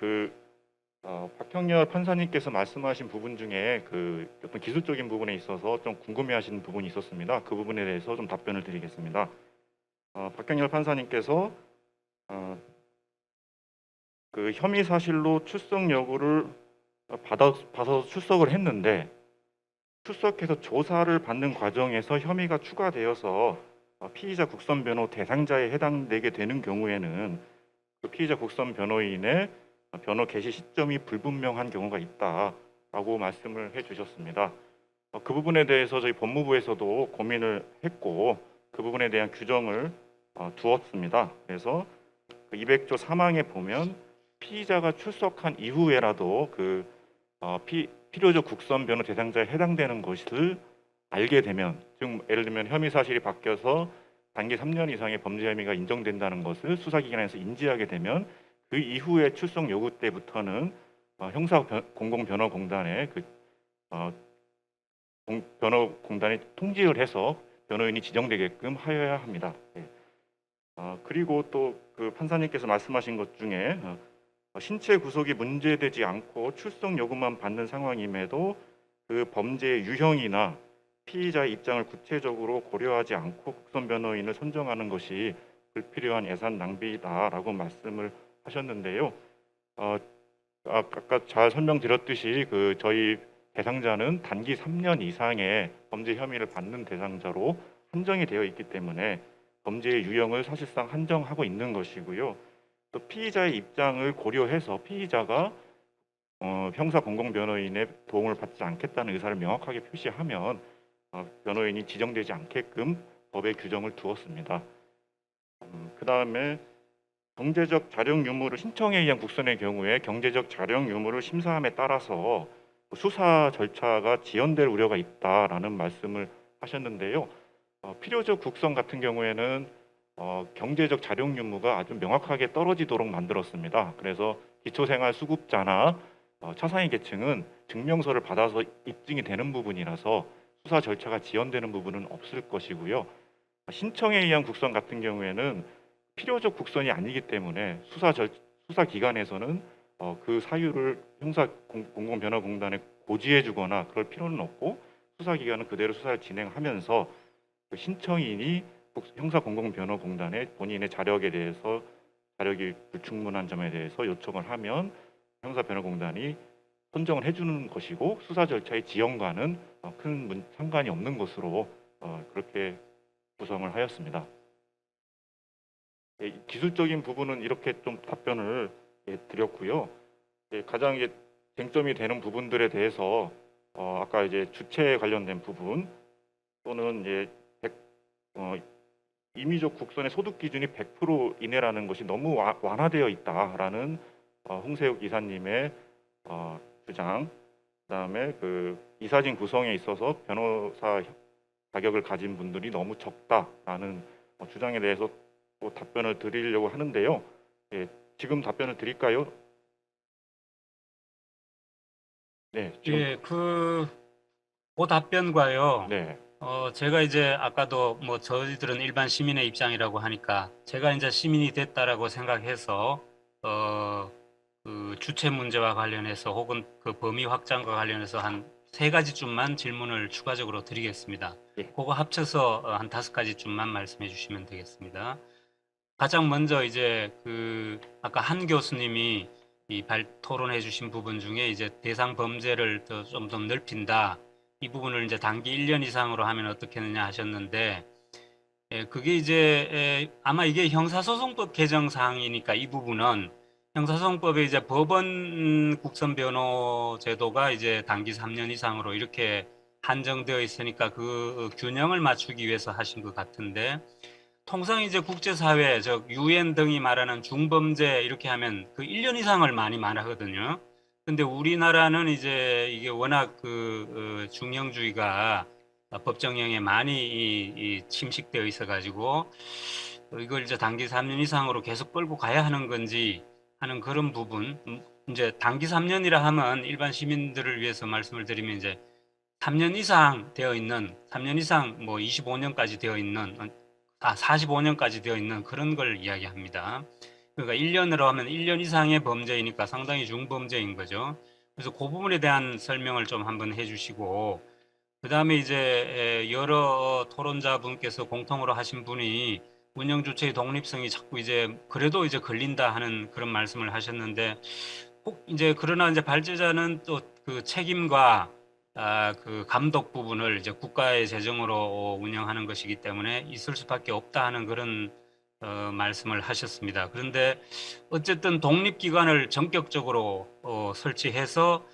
박형렬 판사님께서 말씀하신 부분 중에 어떤 기술적인 부분에 있어서 좀 궁금해하시는 부분이 있었습니다. 그 부분에 대해서 좀 답변을 드리겠습니다. 박형렬 판사님께서 그 혐의 사실로 출석 여부를 받아서 출석을 했는데 출석해서 조사를 받는 과정에서 혐의가 추가되어서 피의자 국선 변호 대상자에 해당되게 되는 경우에는 그 피의자 국선 변호인의 변호 개시 시점이 불분명한 경우가 있다라고 말씀을 해주셨습니다. 그 부분에 대해서 저희 법무부에서도 고민을 했고 그 부분에 대한 규정을 두었습니다. 그래서 200조 3항에 보면 피의자가 출석한 이후에라도 필요적 국선 변호 대상자에 해당되는 것을 알게 되면, 즉 예를 들면 혐의 사실이 바뀌어서 단기 3년 이상의 범죄 혐의가 인정된다는 것을 수사기관에서 인지하게 되면 그 이후에 출석 요구 때부터는 형사공공변호공단의 어, 변호공단이 통지를 해서 변호인이 지정되게끔 하여야 합니다. 예. 그리고 또 그 판사님께서 말씀하신 것 중에 신체 구속이 문제되지 않고 출석 요구만 받는 상황임에도 그 범죄의 유형이나 피의자의 입장을 구체적으로 고려하지 않고 국선 변호인을 선정하는 것이 불필요한 예산 낭비다라고 말씀을 하셨는데요. 아까 잘 설명드렸듯이 그 저희 대상자는 단기 3년 이상의 범죄 혐의를 받는 대상자로 한정이 되어 있기 때문에 범죄의 유형을 사실상 한정하고 있는 것이고요. 또 피의자의 입장을 고려해서 피의자가 형사 공공변호인의 도움을 받지 않겠다는 의사를 명확하게 표시하면 변호인이 지정되지 않게끔 법에 규정을 두었습니다. 그 다음에 경제적 자력 유무를 신청에 의한 국선의 경우에 경제적 자력 유무를 심사함에 따라서 수사 절차가 지연될 우려가 있다라는 말씀을 하셨는데요. 필요적 국선 같은 경우에는 경제적 자력 유무가 아주 명확하게 떨어지도록 만들었습니다. 그래서 기초생활수급자나 차상위 계층은 증명서를 받아서 입증이 되는 부분이라서 수사 절차가 지연되는 부분은 없을 것이고요. 신청에 의한 국선 같은 경우에는 필요적 국선이 아니기 때문에 수사 기관에서는 그 사유를 형사 공공변호공단에 고지해주거나 그럴 필요는 없고 수사 기관은 그대로 수사를 진행하면서 그 신청인이 형사 공공변호공단에 본인의 자력이 불충분한 점에 대해서 요청을 하면 형사변호공단이 선정을 해주는 것이고 수사 절차의 지연과는 큰 상관이 없는 것으로 그렇게 구성을 하였습니다. 기술적인 부분은 이렇게 좀 답변을 드렸고요. 가장 쟁점이 되는 부분들에 대해서 아까 이제 주체에 관련된 부분 또는 이제 임의적 국선의 소득 기준이 100% 이내라는 것이 너무 완화되어 있다라는 홍세욱 이사님의 주장, 그다음에 그 이사진 구성에 있어서 변호사 자격을 가진 분들이 너무 적다라는 주장에 대해서 또 답변을 드리려고 하는데요. 지금 답변을 드릴까요? 네, 지금 예, 그 답변과요. 네, 제가 이제 아까도 뭐 저희들은 일반 시민의 입장이라고 하니까 제가 이제 시민이 됐다라고 생각해서 그 주체 문제와 관련해서 혹은 그 범위 확장과 관련해서 한 3가지쯤만 질문을 추가적으로 드리겠습니다. 예. 그거 합쳐서 한 5가지쯤만 말씀해 주시면 되겠습니다. 가장 먼저 이제 그 아까 한 교수님이 토론해 주신 부분 중에 이제 대상 범죄를 좀 더 넓힌다. 이 부분을 이제 단기 1년 이상으로 하면 어떻겠느냐 하셨는데, 그게 이제 아마 이게 형사소송법 개정 사항이니까 이 부분은 형사소송법에 이제 법원 국선 변호 제도가 이제 단기 3년 이상으로 이렇게 한정되어 있으니까 그 균형을 맞추기 위해서 하신 것 같은데, 통상 이제 국제사회, 즉 UN 등이 말하는 중범죄 이렇게 하면 그 1년 이상을 많이 말하거든요. 근데 우리나라는 이제 이게 워낙 그 중형주의가 법정형에 많이 침식되어 있어가지고 이걸 이제 단기 3년 이상으로 계속 끌고 가야 하는 건지 하는 그런 부분. 이제 단기 3년이라 하면 일반 시민들을 위해서 말씀을 드리면 이제 3년 이상 되어 있는, 3년 이상 뭐 25년까지 되어 있는, 45년까지 되어 있는 그런 걸 이야기합니다. 그러니까 1년으로 하면 1년 이상의 범죄이니까 상당히 중범죄인 거죠. 그래서 그 부분에 대한 설명을 좀 한번 해주시고, 그 다음에 이제 여러 토론자분께서 공통으로 하신 분이 운영 주체의 독립성이 자꾸 이제 그래도 이제 걸린다 하는 그런 말씀을 하셨는데, 꼭 이제 그러나 이제 발제자는 또 그 책임과 그 감독 부분을 이제 국가의 재정으로 운영하는 것이기 때문에 있을 수밖에 없다 하는 그런 말씀을 하셨습니다. 그런데 어쨌든 독립기관을 전격적으로 설치해서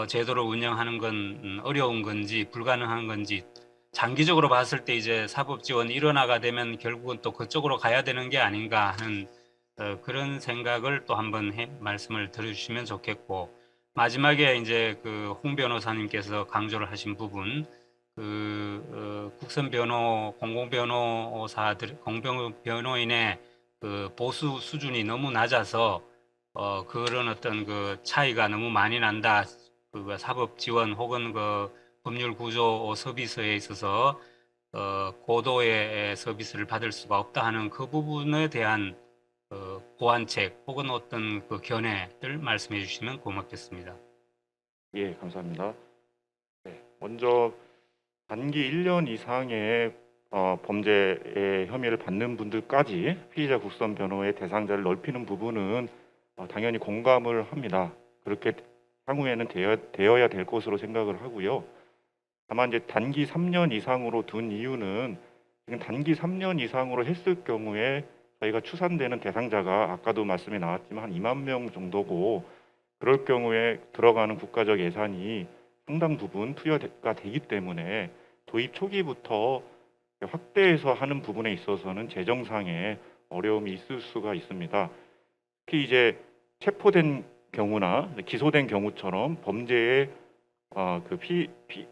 제도를 운영하는 건 어려운 건지 불가능한 건지, 장기적으로 봤을 때 이제 사법 지원이 일원화가 되면 결국은 또 그쪽으로 가야 되는 게 아닌가 하는 그런 생각을 또 한번 말씀을 들어주시면 좋겠고, 마지막에 이제 그 홍 변호사님께서 강조를 하신 부분, 그 국선 변호, 공공변호인의 그 보수 수준이 너무 낮아서 그런 어떤 그 차이가 너무 많이 난다. 그 그 사법 지원 혹은 그 법률 구조 서비스에 있어서 고도의 서비스를 받을 수가 없다 하는 그 부분에 대한 보완책 혹은 어떤 그 견해를 말씀해 주시면 고맙겠습니다. 예, 감사합니다. 네, 먼저 단기 1년 이상의 범죄의 혐의를 받는 분들까지 피의자 국선 변호의 대상자를 넓히는 부분은 당연히 공감을 합니다. 그렇게 향후에는 되어야 될 것으로 생각을 하고요. 다만 이제 단기 3년 이상으로 둔 이유는 지금 단기 3년 이상으로 했을 경우에 저희가 추산되는 대상자가 아까도 말씀이 나왔지만 한 2만 명 정도고, 그럴 경우에 들어가는 국가적 예산이 상당 부분 투여가 되기 때문에 도입 초기부터 확대해서 하는 부분에 있어서는 재정상의 어려움이 있을 수가 있습니다. 특히 이제 체포된 경우나 기소된 경우처럼 범죄의 그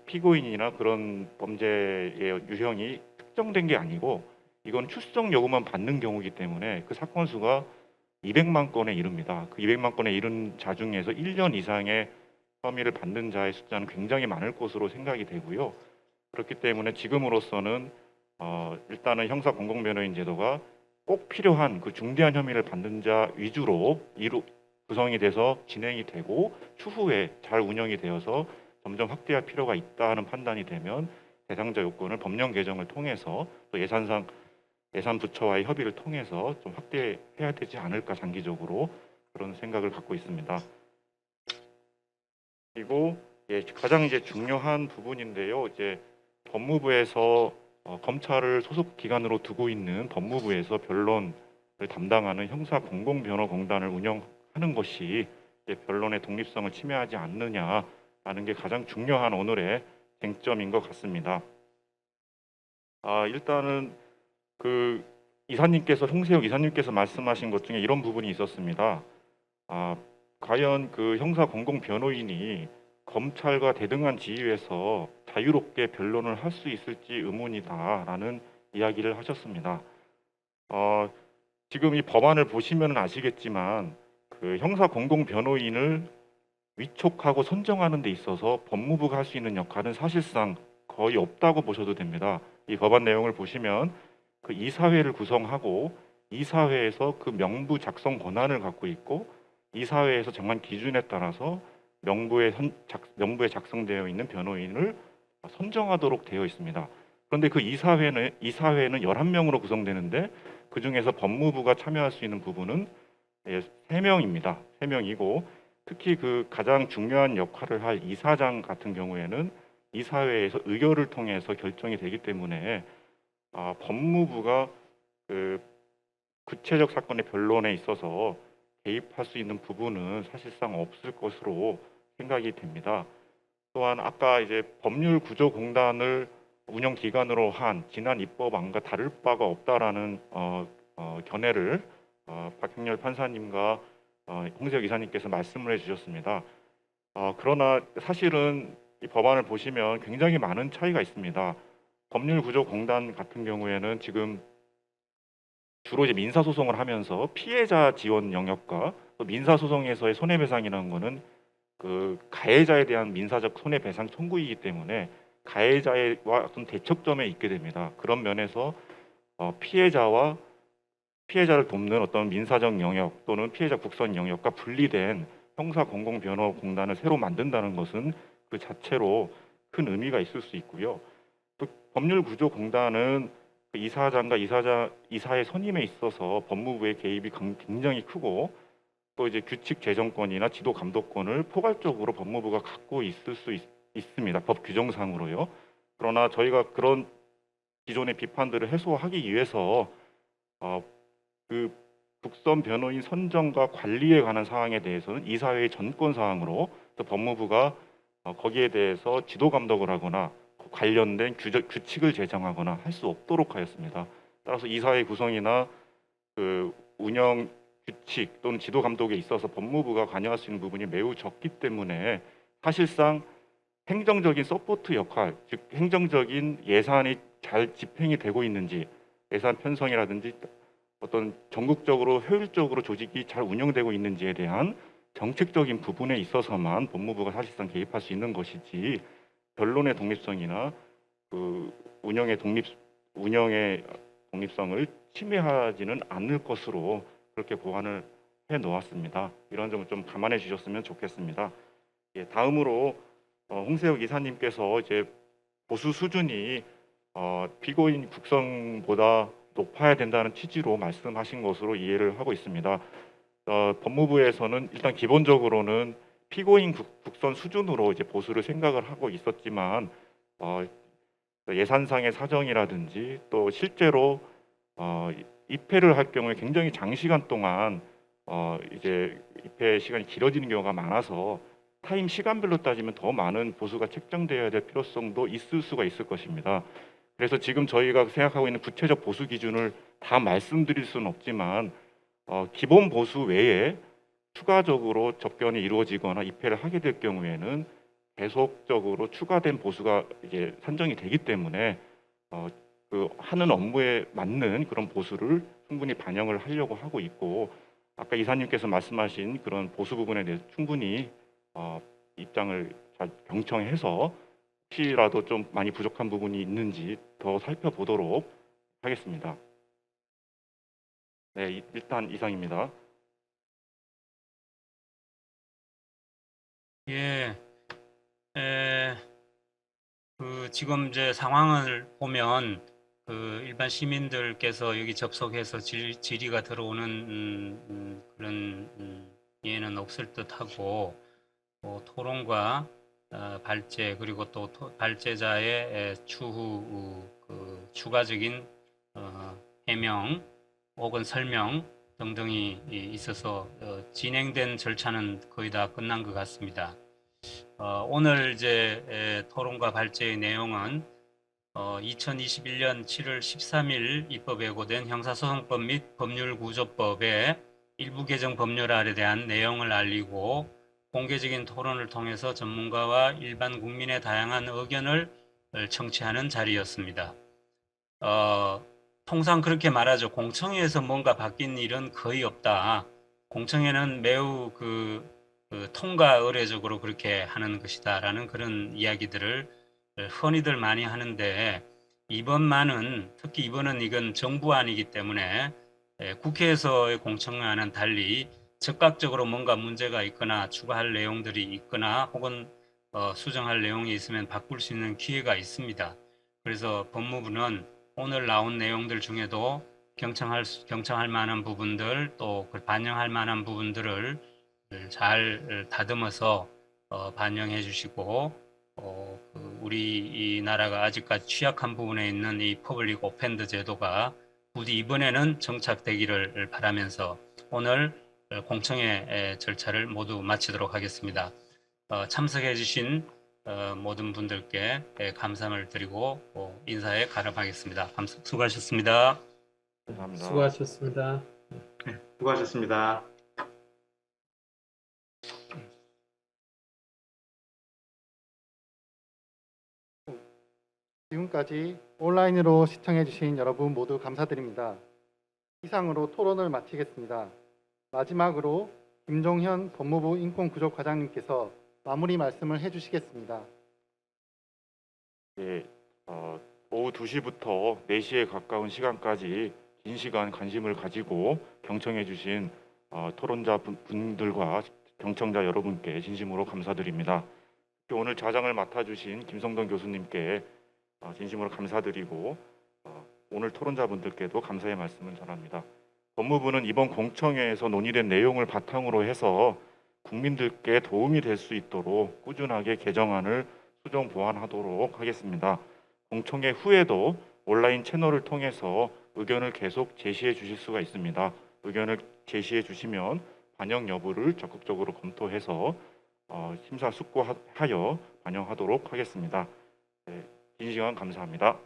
피고인이나 그런 범죄의 유형이 특정된 게 아니고 이건 출석 요구만 받는 경우이기 때문에 그 사건 수가 200만 건에 이릅니다. 그 200만 건에 이른 자 중에서 1년 이상의 혐의를 받는 자의 숫자는 굉장히 많을 것으로 생각이 되고요. 그렇기 때문에 지금으로서는 일단은 형사 공공변호인 제도가 꼭 필요한 그 중대한 혐의를 받는 자 위주로 구성이 돼서 진행이 되고 추후에 잘 운영이 되어서 점점 확대할 필요가 있다 하는 판단이 되면 대상자 요건을 법령 개정을 통해서 또 예산 부처와의 협의를 통해서 좀 확대해야 되지 않을까, 장기적으로 그런 생각을 갖고 있습니다. 그리고 가장 이제 중요한 부분인데요. 이제 법무부에서 검찰을 소속 기관으로 두고 있는 법무부에서 변론을 담당하는 형사공공변호공단을 운영하는 것이 변론의 독립성을 침해하지 않느냐라는 게 가장 중요한 오늘의 쟁점인 것 같습니다. 일단은 그 홍세혁 이사님께서 말씀하신 것 중에 이런 부분이 있었습니다. 과연 그 형사공공변호인이 검찰과 대등한 지위에서 자유롭게 변론을 할 수 있을지 의문이다라는 이야기를 하셨습니다. 지금 이 법안을 보시면 아시겠지만 그 형사공공변호인을 위촉하고 선정하는 데 있어서 법무부가 할 수 있는 역할은 사실상 거의 없다고 보셔도 됩니다. 이 법안 내용을 보시면 그 이사회를 구성하고 이사회에서 그 명부 작성 권한을 갖고 있고 이사회에서 정한 기준에 따라서 명부에 작성되어 있는 변호인을 선정하도록 되어 있습니다. 그런데 그 이사회는 11명으로 구성되는데 그 중에서 법무부가 참여할 수 있는 부분은 3명입니다. 3명이고 특히 그 가장 중요한 역할을 할 이사장 같은 경우에는 이사회에서 의결을 통해서 결정이 되기 때문에 법무부가 그 구체적 사건의 변론에 있어서 개입할 수 있는 부분은 사실상 없을 것으로 생각이 됩니다. 또한 아까 이제 법률구조공단을 운영 기관으로 한 지난 입법안과 다를 바가 없다라는 견해를 박형렬 판사님과 홍세혁 이사님께서 말씀을 해주셨습니다. 그러나 사실은 이 법안을 보시면 굉장히 많은 차이가 있습니다. 법률구조공단 같은 경우에는 지금 주로 이제 민사소송을 하면서 피해자 지원 영역과 또 민사소송에서의 손해배상이라는 거는 그 가해자에 대한 민사적 손해배상 청구이기 때문에 가해자와 어떤 대척점에 있게 됩니다. 그런 면에서 피해자를 돕는 어떤 민사적 영역 또는 피해자 국선 영역과 분리된 형사공공변호공단을 새로 만든다는 것은 그 자체로 큰 의미가 있을 수 있고요. 또 법률구조공단은 이사장과 이사의 선임에 있어서 법무부의 개입이 굉장히 크고 또 이제 규칙 제정권이나 지도 감독권을 포괄적으로 법무부가 갖고 있을 수 있습니다. 법 규정상으로요. 그러나 저희가 그런 기존의 비판들을 해소하기 위해서 그 국선 변호인 선정과 관리에 관한 사항에 대해서는 이사회의 전권 사항으로 또 법무부가 거기에 대해서 지도 감독을 하거나 관련된 규칙을 제정하거나 할 수 없도록 하였습니다. 따라서 이사회 구성이나 그 운영 규칙 또는 지도 감독에 있어서 법무부가 관여할 수 있는 부분이 매우 적기 때문에 사실상 행정적인 서포트 역할, 즉 행정적인 예산이 잘 집행이 되고 있는지, 예산 편성이라든지 어떤 전국적으로 효율적으로 조직이 잘 운영되고 있는지에 대한 정책적인 부분에 있어서만 법무부가 사실상 개입할 수 있는 것이지 변론의 독립성이나 그 운영의 독립성을 침해하지는 않을 것으로 그렇게 보완을 해 놓았습니다. 이런 점을 좀 감안해 주셨으면 좋겠습니다. 예, 다음으로 홍세혁 이사님께서 이제 보수 수준이 피고인 국성보다 높아야 된다는 취지로 말씀하신 것으로 이해를 하고 있습니다. 법무부에서는 일단 기본적으로는 피고인 국선 수준으로 이제 보수를 생각을 하고 있었지만 예산상의 사정이라든지 또 실제로 입회를 할 경우에 굉장히 장시간 동안 이제 입회 시간이 길어지는 경우가 많아서 타임 시간별로 따지면 더 많은 보수가 책정되어야 될 필요성도 있을 수가 있을 것입니다. 그래서 지금 저희가 생각하고 있는 구체적 보수 기준을 다 말씀드릴 수는 없지만 기본 보수 외에 추가적으로 접견이 이루어지거나 입회를 하게 될 경우에는 계속적으로 추가된 보수가 이제 산정이 되기 때문에 그 하는 업무에 맞는 그런 보수를 충분히 반영을 하려고 하고 있고, 아까 이사님께서 말씀하신 그런 보수 부분에 대해서 충분히 입장을 잘 경청해서 혹시라도 좀 많이 부족한 부분이 있는지 더 살펴보도록 하겠습니다. 네, 일단 이상입니다. 예, 지금 이제 상황을 보면 그 일반 시민들께서 여기 접속해서 질의가 들어오는 그런 예는 없을 듯하고, 토론과 발제 그리고 또 발제자의 추후 그 추가적인 해명 혹은 설명 등등이 있어서 진행된 절차는 거의 다 끝난 것 같습니다. 오늘 이제 토론과 발제의 내용은 2021년 7월 13일 입법 예고된 형사소송법 및 법률구조법의 일부 개정 법률안에 대한 내용을 알리고 공개적인 토론을 통해서 전문가와 일반 국민의 다양한 의견을 청취하는 자리였습니다. 통상 그렇게 말하죠. 공청회에서 뭔가 바뀐 일은 거의 없다. 공청회는 매우 통과 의례적으로 그렇게 하는 것이다라는 그런 이야기들을 흔히들 많이 하는데, 이번만은 특히 이번은 이건 정부안이기 때문에 국회에서의 공청회와는 달리 즉각적으로 뭔가 문제가 있거나 추가할 내용들이 있거나 혹은 수정할 내용이 있으면 바꿀 수 있는 기회가 있습니다. 그래서 법무부는 오늘 나온 내용들 중에도 경청할 만한 부분들 또 반영할 만한 부분들을 잘 다듬어서 반영해 주시고, 우리 이 나라가 아직까지 취약한 부분에 있는 이 퍼블릭 오펜더 제도가 부디 이번에는 정착되기를 바라면서 오늘 공청회 절차를 모두 마치도록 하겠습니다. 참석해 주신 모든 분들께 감사를 드리고 인사에 가름하겠습니다. 수고하셨습니다. 감사합니다. 수고하셨습니다. 수고하셨습니다. 지금까지 온라인으로 시청해주신 여러분 모두 감사드립니다. 이상으로 토론을 마치겠습니다. 마지막으로 김종현 법무부 인권구조과장님께서 마무리 말씀을 해주시겠습니다. 예, 오후 2시부터 4시에 가까운 시간까지 긴 시간 관심을 가지고 경청해 주신 토론자 분들과 경청자 여러분께 진심으로 감사드립니다. 오늘 좌장을 맡아주신 김성동 교수님께 진심으로 감사드리고 오늘 토론자분들께도 감사의 말씀을 전합니다. 법무부는 이번 공청회에서 논의된 내용을 바탕으로 해서 국민들께 도움이 될 수 있도록 꾸준하게 개정안을 수정 보완하도록 하겠습니다. 공청회 후에도 온라인 채널을 통해서 의견을 계속 제시해 주실 수가 있습니다. 의견을 제시해 주시면 반영 여부를 적극적으로 검토해서 심사숙고하여 반영하도록 하겠습니다. 네, 긴 시간 감사합니다.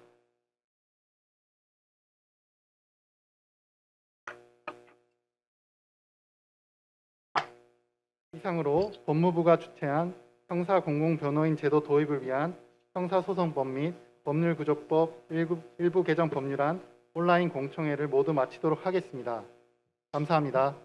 이상으로 법무부가 주최한 형사공공변호인 제도 도입을 위한 형사소송법 및 법률구조법 일부 개정 법률안 온라인 공청회를 모두 마치도록 하겠습니다. 감사합니다.